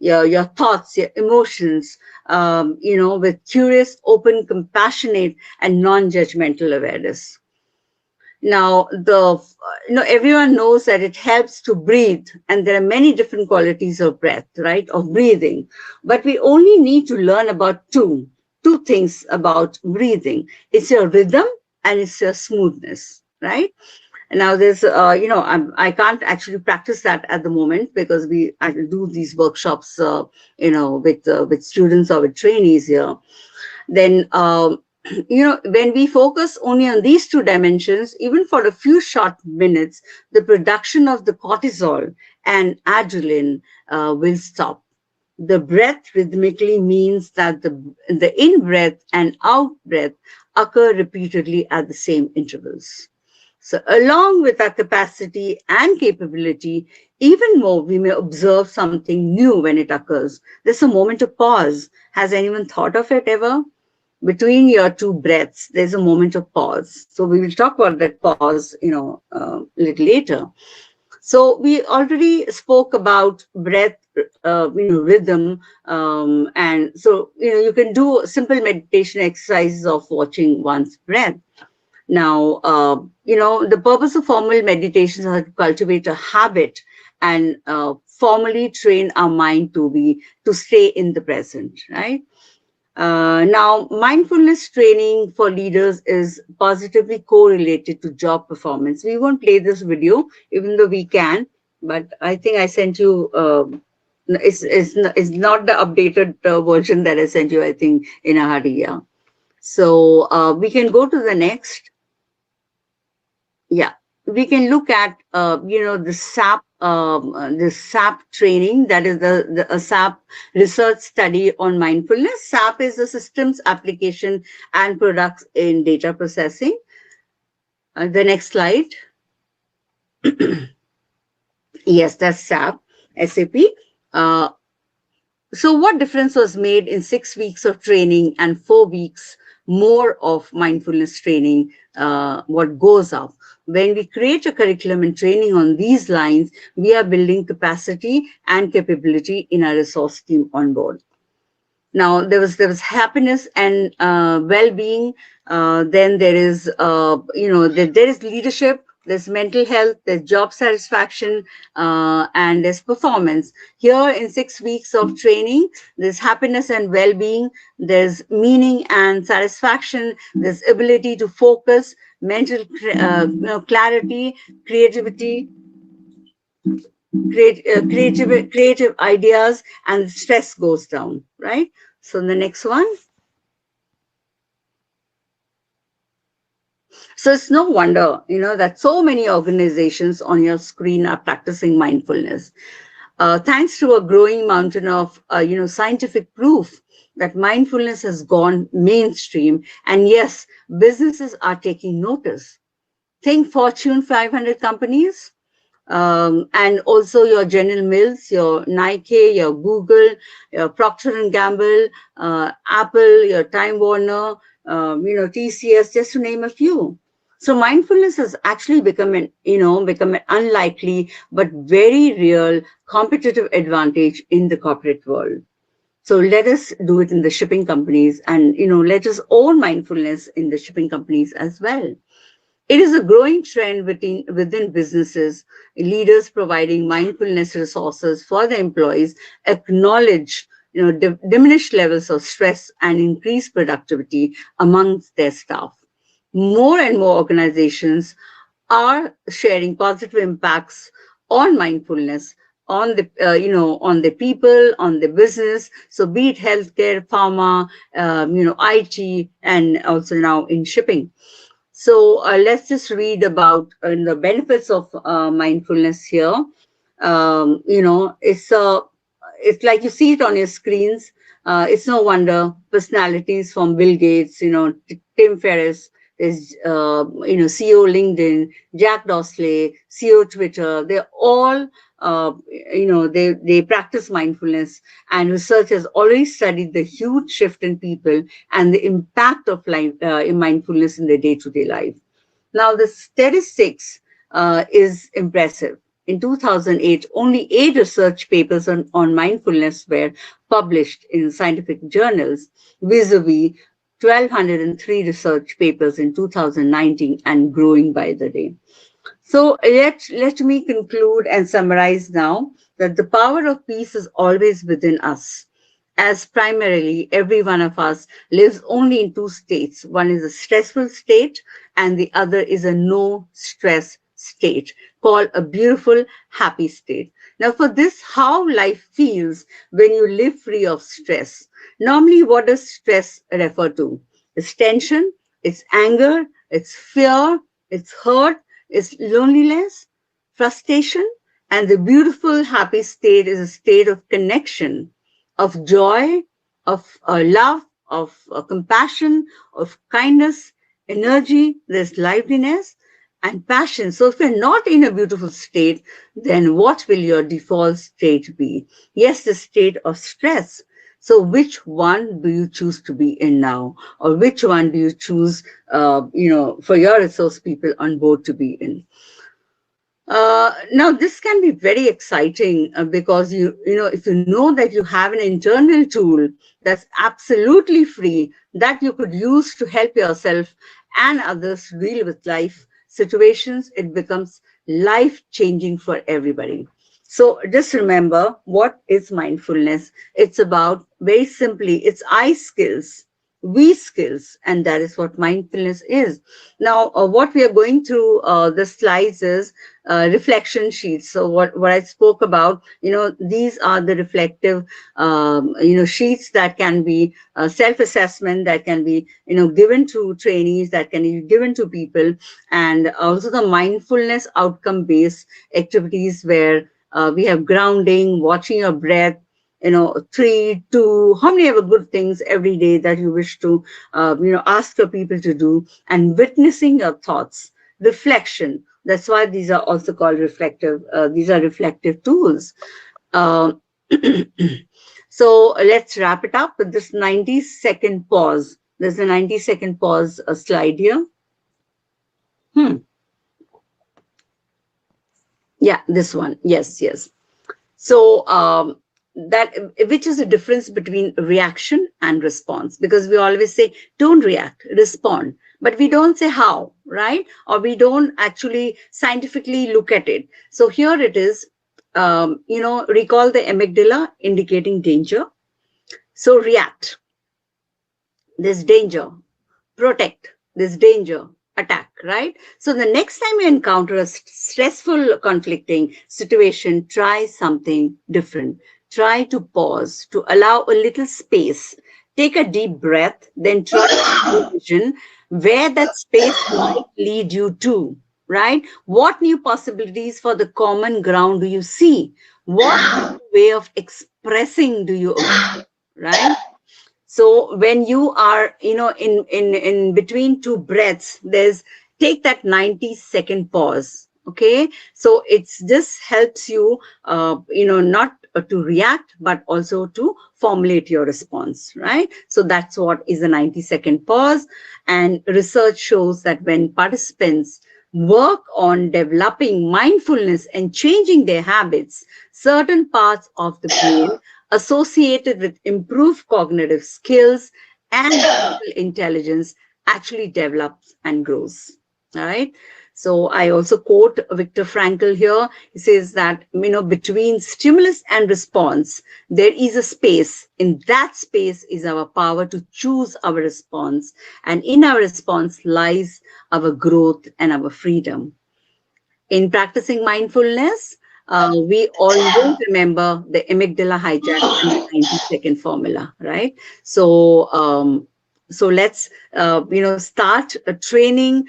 your thoughts, your emotions, with curious, open, compassionate, and non-judgmental awareness. Now, everyone knows that it helps to breathe, and there are many different qualities of breath, right, of breathing. But we only need to learn about two things about breathing. It's your rhythm and it's your smoothness, right? Now there's, I can't actually practice that at the moment because I do these workshops, with students or with trainees here. Then, when we focus only on these two dimensions, even for a few short minutes, the production of the cortisol and adrenaline will stop. The breath rhythmically means that the in-breath and out-breath occur repeatedly at the same intervals. So along with our capacity and capability, even more, we may observe something new when it occurs. There's a moment of pause. Has anyone thought of it ever? Between your two breaths, there's a moment of pause. So we will talk about that pause, a little later. So we already spoke about breath, rhythm, and so, you can do simple meditation exercises of watching one's breath. Now, the purpose of formal meditations is to cultivate a habit and formally train our mind to stay in the present, right? Now, mindfulness training for leaders is positively correlated to job performance. We won't play this video, even though we can, but I think I sent you, it's not the updated version that I sent you, I think, in a hurry, yeah. So we can go to the next. Yeah, we can look at, the SAP training, that is a SAP research study on mindfulness. SAP is the systems application and products in data processing. The next slide. Yes, that's SAP. So what difference was made in 6 weeks of training and 4 weeks more of mindfulness training? What goes up? When we create a curriculum and training on these lines, we are building capacity and capability in our resource team on board. Now, there was happiness and well-being. Then there is, there is leadership. There's mental health, there's job satisfaction, and there's performance. Here in 6 weeks of training, there's happiness and well-being, there's meaning and satisfaction, there's ability to focus, mental clarity, creativity, creative ideas, and stress goes down, right? So the next one. So it's no wonder, that so many organizations on your screen are practicing mindfulness. Thanks to a growing mountain of, scientific proof that mindfulness has gone mainstream. And yes, businesses are taking notice. Think Fortune 500 companies. and also your General Mills, your Nike, your Google, your Procter and Gamble, Apple, your Time Warner, TCS, just to name a few. So mindfulness has actually become become an unlikely but very real competitive advantage in the corporate world. So let us do it in the shipping companies, and let us own mindfulness in the shipping companies as well. It is a growing trend within businesses. Leaders providing mindfulness resources for their employees acknowledge diminished levels of stress and increased productivity amongst their staff. More and more organizations are sharing positive impacts on mindfulness on the on the people, on the business. So be it healthcare, pharma, IT, and also now in shipping. So let's just read about the benefits of mindfulness here. It's like you see it on your screens. It's no wonder personalities from Bill Gates, Tim Ferriss, there's CEO LinkedIn, Jack Dorsey, CEO Twitter. They're all they practice mindfulness, and research has already studied the huge shift in people and the impact of in mindfulness in their day-to-day life. Now, the statistics is impressive. In 2008, only 8 research papers on mindfulness were published in scientific journals, vis-a-vis 1,203 research papers in 2019 and growing by the day. So let me conclude and summarize now that the power of peace is always within us, as primarily every one of us lives only in 2 states. One is a stressful state and the other is a no stress state, called a beautiful, happy state. Now for this, how life feels when you live free of stress. Normally, what does stress refer to? It's tension, it's anger, it's fear, it's hurt, it's loneliness, frustration, and the beautiful, happy state is a state of connection, of joy, of love, of compassion, of kindness, energy. There's liveliness and passion. So if you're not in a beautiful state, then what will your default state be? Yes, the state of stress. So which one do you choose to be in now? Or which one do you choose, for your resource people on board to be in? Now, this can be very exciting because if you know that you have an internal tool that's absolutely free that you could use to help yourself and others deal with life situations, it becomes life-changing for everybody. So just remember, what is mindfulness? It's about, very simply, it's I skills, we skills, and that is what mindfulness is. Now, what we are going through the slides is reflection sheets. So what I spoke about, these are the reflective, sheets that can be self-assessment, that can be, given to trainees, that can be given to people, and also the mindfulness outcome-based activities where we have grounding, watching your breath, 3, 2, how many ever good things every day that you wish to, ask your people to do, and witnessing your thoughts, reflection. That's why these are also called reflective. These are reflective tools. So let's wrap it up with this 90-second pause. There's a 90-second pause slide here. Yeah, this one. Yes. So that, which is the difference between reaction and response, because we always say don't react, respond, but we don't say how, right? Or we don't actually scientifically look at it. So here it is, recall the amygdala indicating danger. So react, there's danger. Protect, there's danger. Attack, right? So the next time you encounter a stressful, conflicting situation, try something different. Try to pause, to allow a little space. Take a deep breath, then try to envision where that space might lead you to, right? What new possibilities for the common ground do you see? What way of expressing do you observe, right? So when you are, in between 2 breaths, take that 90-second pause. Okay, so this helps you, not to react, but also to formulate your response, right? So that's what is a 90-second pause. And research shows that when participants work on developing mindfulness and changing their habits, certain parts of the brain associated with improved cognitive skills and mental intelligence actually develops and grows. All right. So I also quote Viktor Frankl here. He says that, between stimulus and response, there is a space. In that space is our power to choose our response. And in our response lies our growth and our freedom. In practicing mindfulness, we always remember the amygdala hijack and the 90-second formula, right? So let's start training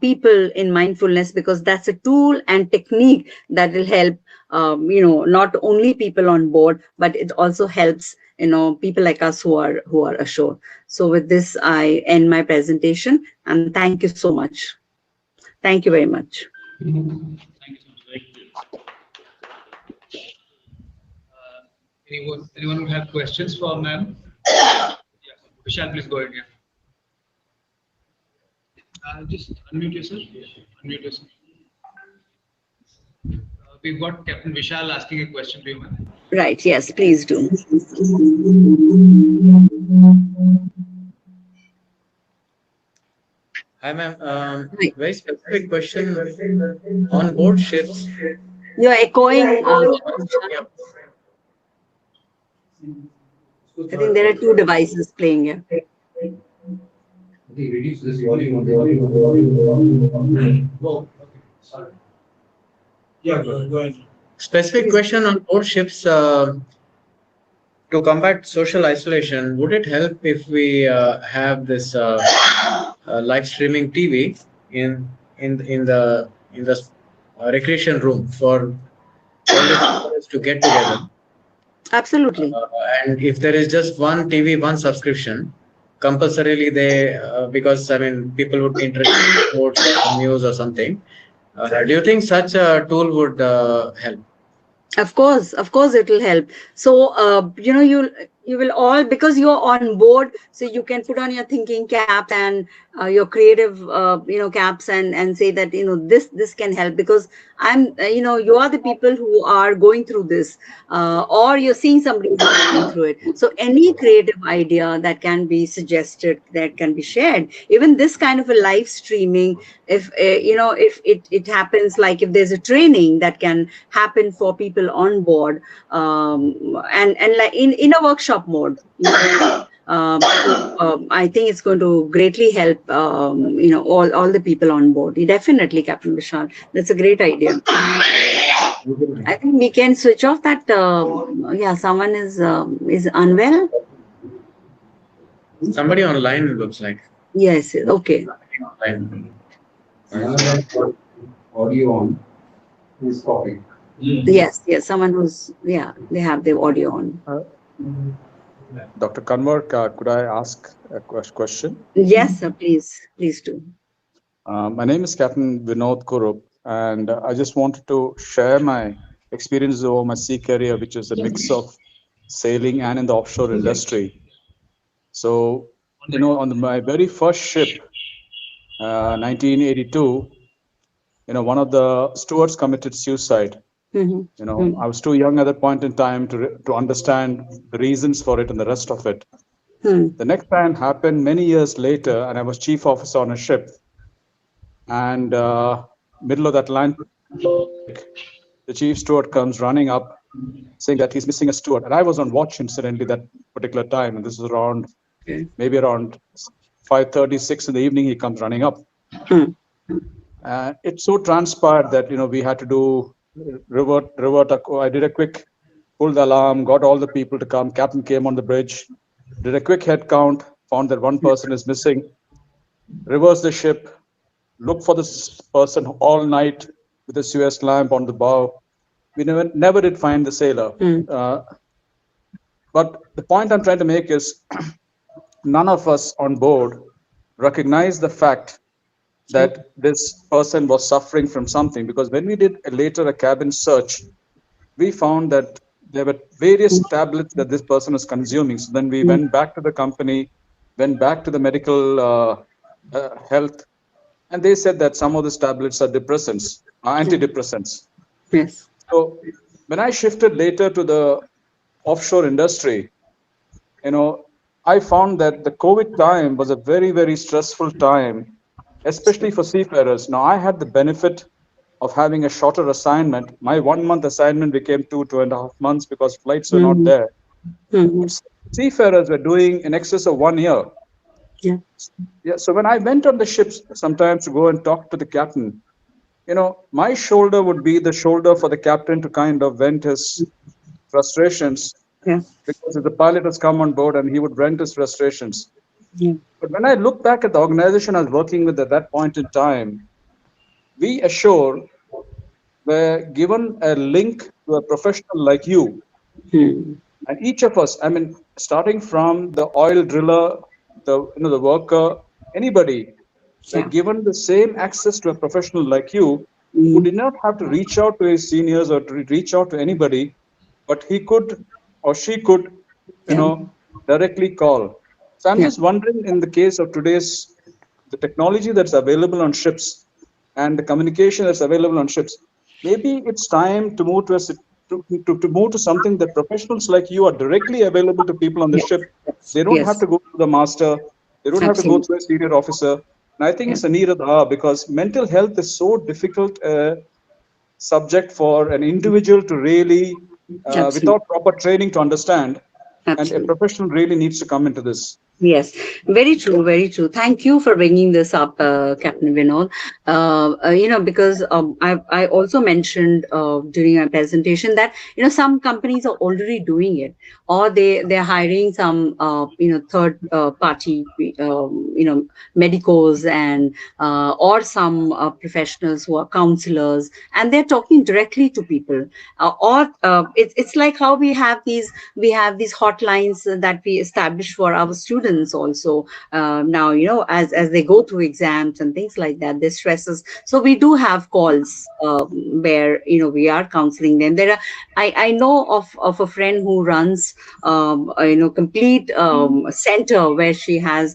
people in mindfulness, because that's a tool and technique that will help not only people on board, but it also helps people like us who are ashore. So with this, I end my presentation, and thank you so much. Thank you very much. Thank you so much. Anyone who have questions for ma'am? Yeah. Vishal, please go ahead. Yeah. Just unmute yourself. Unmute yourself. We've got Captain Vishal asking a question to you, ma'am. Right. Yes, please do. Hi, ma'am. Very specific question on board ships. You're echoing. I think there are two devices playing here. Reduce this volume. Yeah, go ahead. Specific question on board ships. To combat social isolation, would it help if we have this live streaming TV in the recreation room for all the to get together? Absolutely. And if there is just one TV, one subscription, compulsorily they because I mean people would be interested in sports or news or something. Do you think such a tool would help? Of course, it will help. So, you will all, because you're on board, so you can put on your thinking cap and your creative, caps, and say that, this can help, because you are the people who are going through this, or you're seeing somebody who's going through it. So any creative idea that can be suggested, that can be shared, even this kind of a live streaming, if if it happens, like if there's a training that can happen for people on board, and like in a workshop mode, I think it's going to greatly help all the people on board. Definitely, Captain Vishal, that's a great idea. I think we can switch off that. Yeah, someone is unwell. Somebody online, it looks like. Yes. Okay. Audio on. Who's talking? Yes. Someone who's, they have their audio on. Dr. Kanwar, could I ask a question? Yes, sir. Please do. My name is Captain Vinod Kurup, and I just wanted to share my experiences over my sea career, which is a mix of sailing and in the offshore industry. So, on my very first ship, 1982, one of the stewards committed suicide. Mm-hmm. I was too young at that point in time to understand the reasons for it and the rest of it. The next time happened many years later, and I was chief officer on a ship. And middle of that line, the chief steward comes running up, saying that he's missing a steward. And I was on watch, incidentally, that particular time. And this is maybe around 5:36 in the evening. He comes running up. It so transpired that we had to do revert. I did a quick pull the alarm, got all the people to come. Captain came on the bridge, did a quick head count, found that one person is missing, reversed the ship, looked for this person all night with a Suez lamp on the bow. We never did find the sailor. But the point I'm trying to make is none of us on board recognize the fact that this person was suffering from something, because when we did later a cabin search, we found that there were various tablets that this person was consuming. So then we went back to the company, went back to the medical health, and they said that some of these tablets are depressants, antidepressants. Yes. So when I shifted later to the offshore industry, I found that the COVID time was a very, very stressful time, especially for seafarers. Now, I had the benefit of having a shorter assignment. My 1 month assignment became 2.5 months because flights were not there. Seafarers were doing in excess of 1 year. Yeah. So when I went on the ships sometimes to go and talk to the captain, my shoulder would be the shoulder for the captain to kind of vent his frustrations, because if the pilot has come on board and he would vent his frustrations. But when I look back at the organization I was working with at that point in time, we ashore were given a link to a professional like you. And each of us, I mean, starting from the oil driller, the worker, anybody, were given the same access to a professional like you, who did not have to reach out to his seniors or to reach out to anybody, but he could or she could, directly call. So I'm just wondering, in the case of today's, the technology that's available on ships and the communication that's available on ships, maybe it's time to move to move to something that professionals like you are directly available to people on the ship. They don't have to go to the master. They don't have to go through a senior officer. And I think it's a need of the hour, because mental health is so difficult subject for an individual to really, without proper training, to understand. And a professional really needs to come into this. Yes, very true, very true. Thank you for bringing this up, Captain Vinod. Because I also mentioned during my presentation that some companies are already doing it, or they're hiring some third party medicos and or some professionals who are counselors, and they're talking directly to people. It's like how we have these hotlines that we establish for our students also now, as they go through exams and things like that, their stresses. So we do have calls where we are counseling them. I know of a friend who runs complete center where she had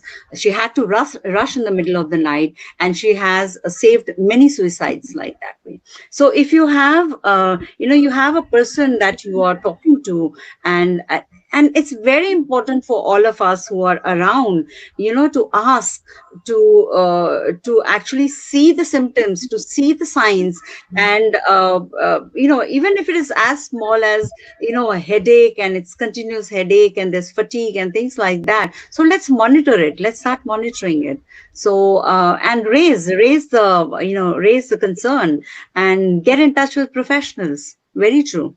to rush in the middle of the night, and she has saved many suicides like that way. So if you have you have a person that you are talking to, and it's very important for all of us who are around, to ask, to actually see the symptoms, to see the signs, and even if it is as small as a headache, and it's continuous headache, and there's fatigue and things like that. So let's monitor it. Let's start monitoring it. So and raise the concern and get in touch with professionals. Very true.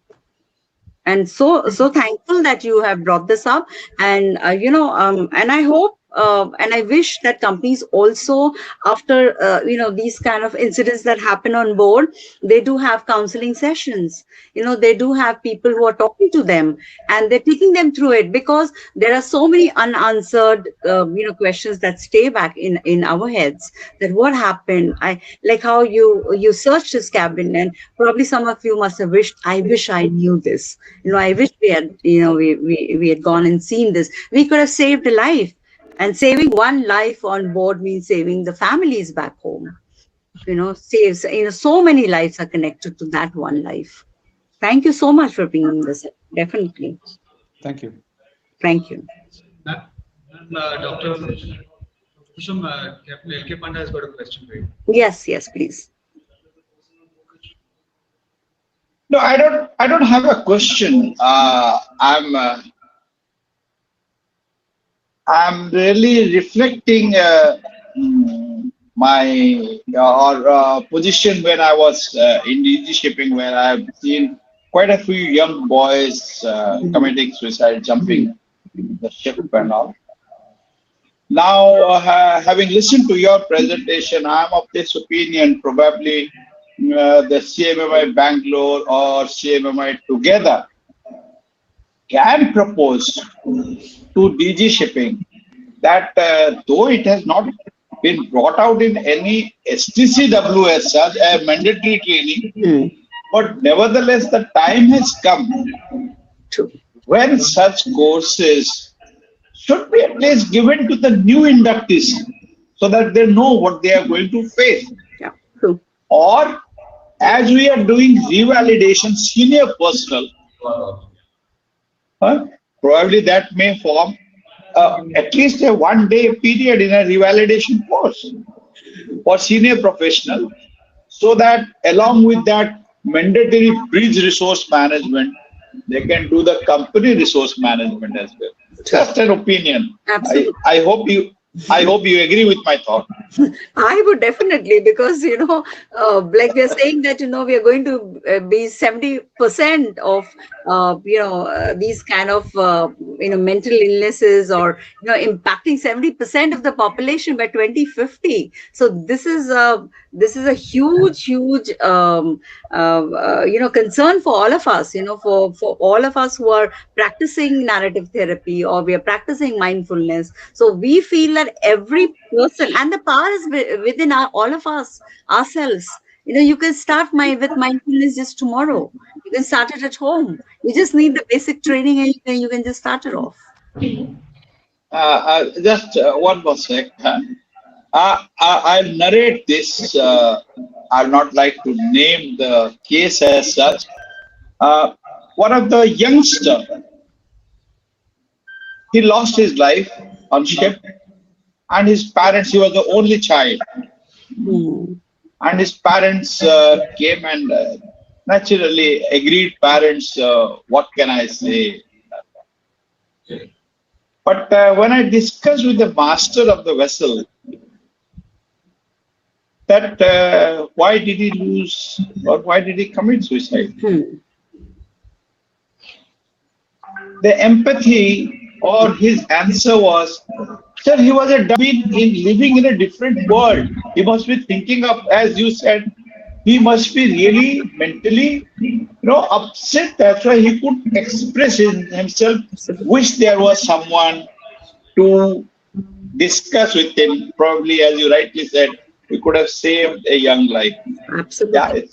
And so thankful that you have brought this up. And and I hope and I wish that companies also, after these kind of incidents that happen on board, they do have counseling sessions. They do have people who are talking to them, and they're taking them through it, because there are so many unanswered questions that stay back in our heads. That what happened? I like how you searched his cabin, and probably some of you must have wished, I wish I knew this. I wish we had we had gone and seen this. We could have saved a life. And saving one life on board means saving the families back home. Saves, so many lives are connected to that one life. Thank you so much for bringing this up. Definitely. Thank you. Thank you. Dr. Kusum, Captain LK Panda has got a question for you. Yes, please. No, I don't have a question. I'm really reflecting my position when I was in DG shipping, where I've seen quite a few young boys committing suicide, jumping the ship and all. Now, having listened to your presentation, I'm of this opinion, probably the CMMI Bangalore or CMMI together can propose to DG shipping that though it has not been brought out in any STCW as such, a mandatory training, but nevertheless the time has come when such courses should be at least given to the new inductees so that they know what they are going to face. Yeah, true. Or as we are doing revalidation senior personnel, probably that may form at least a 1 day period in a revalidation course for senior professional, so that along with that mandatory bridge resource management, they can do the company resource management as well. Just an opinion. Absolutely. I hope you agree with my thought. I would definitely, because like we are saying that we are going to be 70% of these kind of mental illnesses, or impacting 70% of the population by 2050. So this is a huge concern for all of us. For all of us who are practicing narrative therapy, or we are practicing mindfulness. So we feel that every person, and the power is within all of us, ourselves. You can start with mindfulness just tomorrow. You can start it at home. You just need the basic training, and you can just start it off. Just one more sec. I'll narrate this. I'll not like to name the case as such. One of the youngsters, he lost his life on ship, and his parents, he was the only child. And his parents came and naturally agreed parents, what can I say? But when I discussed with the master of the vessel that why did he lose, or why did he commit suicide? The empathy or his answer was, sir, he was living in a different world. He must be thinking of, as you said, he must be really mentally, upset. That's why he could express himself. Wish there was someone to discuss with him. Probably, as you rightly said, we could have saved a young life. Absolutely.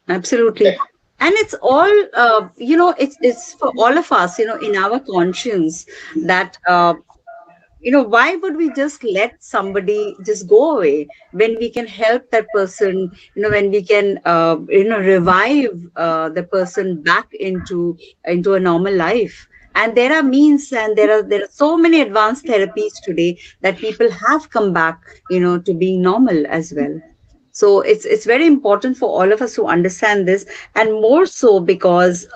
Yeah, absolutely. Yeah. And it's all, it's for all of us, in our conscience, that why would we just let somebody just go away when we can help that person, when we can, revive the person back into a normal life. And there are means, and there are so many advanced therapies today that people have come back, to being normal as well. So it's very important for all of us to understand this, and more so because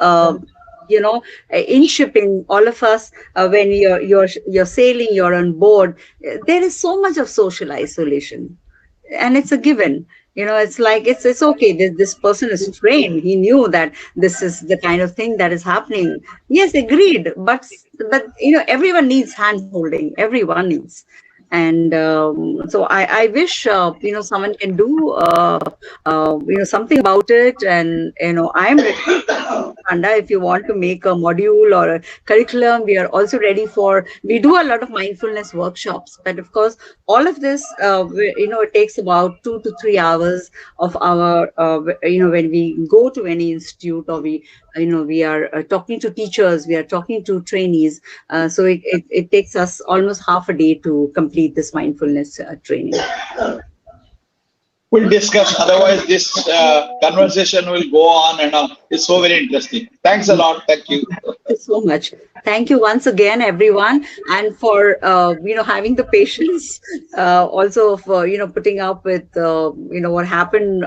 in shipping, all of us, when you're sailing, you're on board, there is so much of social isolation, and it's a given. It's like it's okay. This person is trained. He knew that this is the kind of thing that is happening. Yes, agreed. But everyone needs hand holding. Everyone needs. And so I wish someone can do something about it. And I'm ready, Panda, if you want to make a module or a curriculum. We are also ready we do a lot of mindfulness workshops, but of course all of this it takes about 2 to 3 hours of our when we go to any institute, or we are talking to teachers, we are talking to trainees, so it takes us almost half a day to complete this mindfulness training. We'll discuss. Otherwise, this conversation will go on and on. It's so very interesting. Thanks a lot. Thank you. Thank you so much. Thank you once again, everyone, and for having the patience, also for putting up with what happened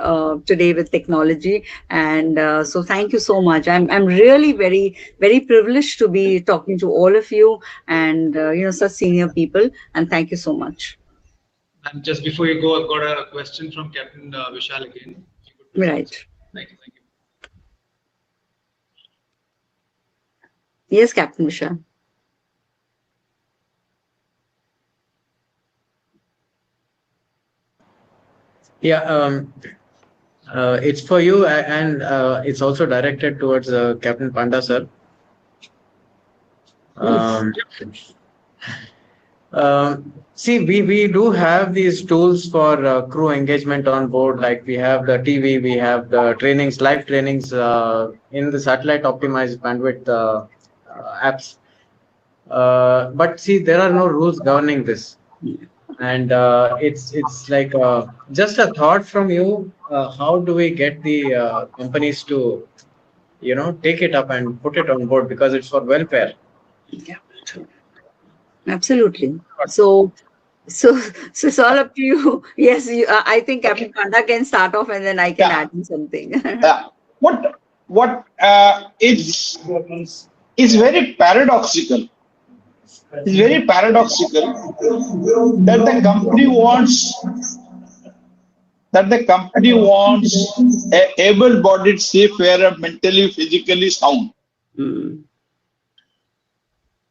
today with technology. And so thank you so much. I'm really very, very privileged to be talking to all of you, and such senior people. And thank you so much. And just before you go, I've got a question from Captain Vishal again. Right. Thank you. Thank you. Yes, Captain Vishal. Yeah, it's for you, and it's also directed towards Captain Panda, sir. See, we do have these tools for crew engagement on board. Like we have the TV, we have the trainings, live trainings in the satellite optimized bandwidth apps. But see, there are no rules governing this, and it's like just a thought from you. How do we get the companies to, take it up and put it on board because it's for welfare? Yeah, absolutely. So it's all up to you. Yes, I think Captain Panda can start off, and then I can add in something. What it's very paradoxical. It's very paradoxical that the company wants a able-bodied seafarer, mentally, physically sound.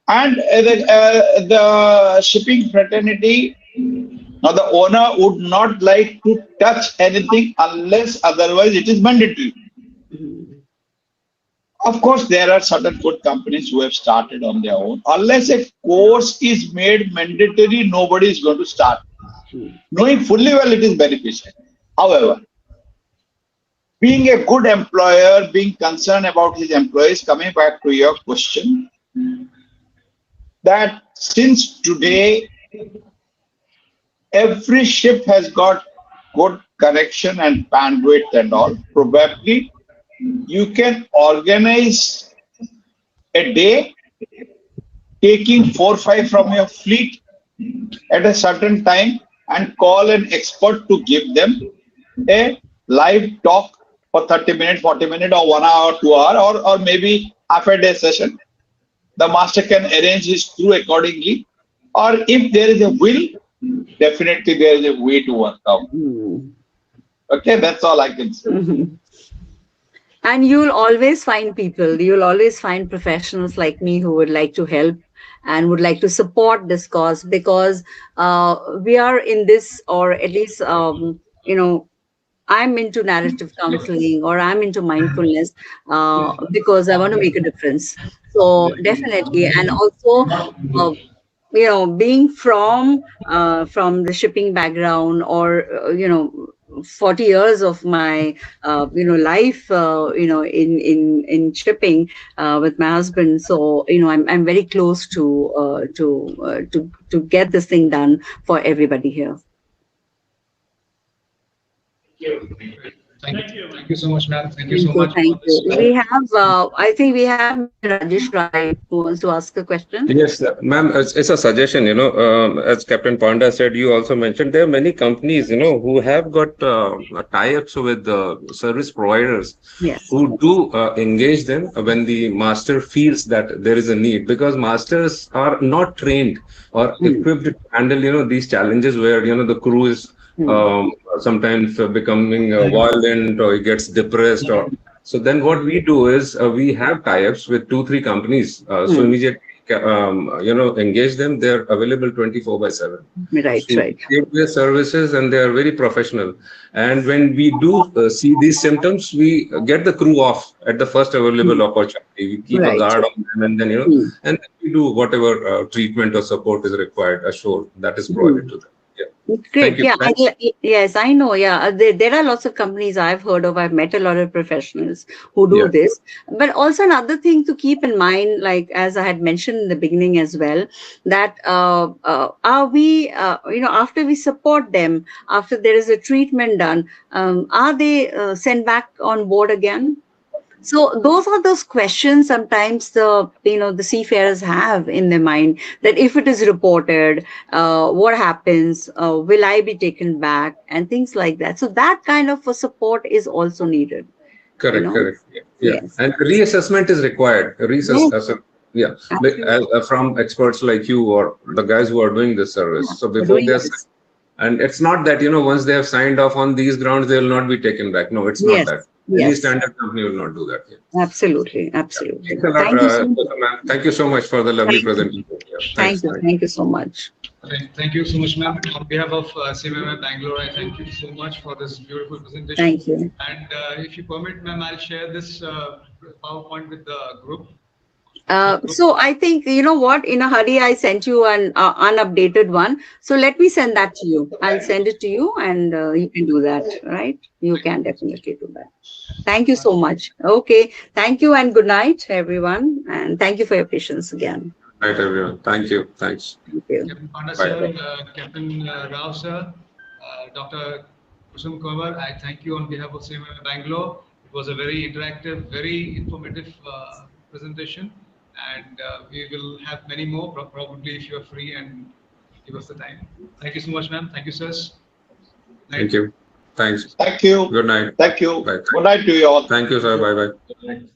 And the shipping fraternity, now the owner would not like to touch anything unless otherwise it is mandatory. Of course, there are certain good companies who have started on their own. Unless a course is made mandatory, nobody is going to start. Knowing fully well it is beneficial. However, being a good employer, being concerned about his employees, coming back to your question, that since today every ship has got good connection and bandwidth and all, probably you can organize a day taking 4 or 5 from your fleet at a certain time and call an expert to give them a live talk for 30 minutes, 40 minutes, or 1 hour, 2 hours, or maybe half a day session. The master can arrange his crew accordingly. Or if there is a will, definitely there is a way to work out. Okay, that's all I can say. And you'll always find people, you'll always find professionals like me who would like to help and would like to support this cause, because we are in this, or at least, I'm into narrative counseling, or I'm into mindfulness because I want to make a difference. So definitely, and also, being from the shipping background, or 40 years of my life in shipping with my husband. So I'm very close to get this thing done for everybody here. Thank you so much, ma'am. Thank you so much. Thank you. We have, I think we have Mr. Rajesh Rai who wants to ask a question. Yes, ma'am, it's a suggestion, as Captain Panda said, you also mentioned there are many companies, who have got tie-ups with service providers, yes, who do engage them when the master feels that there is a need, because masters are not trained or equipped to handle, these challenges where, the crew is sometimes becoming violent, or it gets depressed, or so then what we do is we have tie-ups with 2-3 companies, so immediately engage them. They're available 24/7. Right, so right. They give their services and they are very professional. And when we do see these symptoms, we get the crew off at the first available opportunity. We keep a guard on them, and then and then we do whatever treatment or support is required ashore, that is provided to them. Great. Yeah. Yes, I know. Yeah. There are lots of companies I've heard of. I've met a lot of professionals who do this. But also another thing to keep in mind, like as I had mentioned in the beginning as well, that are we, after we support them, after there is a treatment done, are they sent back on board again? So those are those questions sometimes the seafarers have in their mind, that if it is reported, what happens? Will I be taken back? And things like that. So that kind of a support is also needed. Correct. Yeah. Yes. And reassessment is required. From experts like you or the guys who are doing this service. So before they're, and it's not that once they have signed off on these grounds, they will not be taken back. No, it's not that. Any standard company will not do that. Absolutely. Thank you so much for the lovely presentation. Thank you so much. Thank you so much, ma'am. On behalf of CMMI Bangalore, I thank you so much for this beautiful presentation. Thank you. And if you permit, ma'am, I'll share this PowerPoint with the group. So I think, you know what, in a hurry, I sent you an unupdated one. So let me send that to you. I'll send it to you and you can do that, right? You can definitely do that. Thank you so much. Okay. Thank you and good night, everyone. And thank you for your patience again. Good night, everyone. Thank you. Thanks. Thank you. Captain Panda Bye. sir, Captain Rao sir, Dr. Kusum Kanwar, I thank you on behalf of CMMI Bangalore. It was a very interactive, very informative presentation, and we will have many more, probably if you are free and give us the time. Thank you so much, ma'am. Thank you, sirs. Thank you. Thanks. Thank you. Good night. Thank you. Bye. Good night to you all. Thank you, sir. Bye bye. Good night.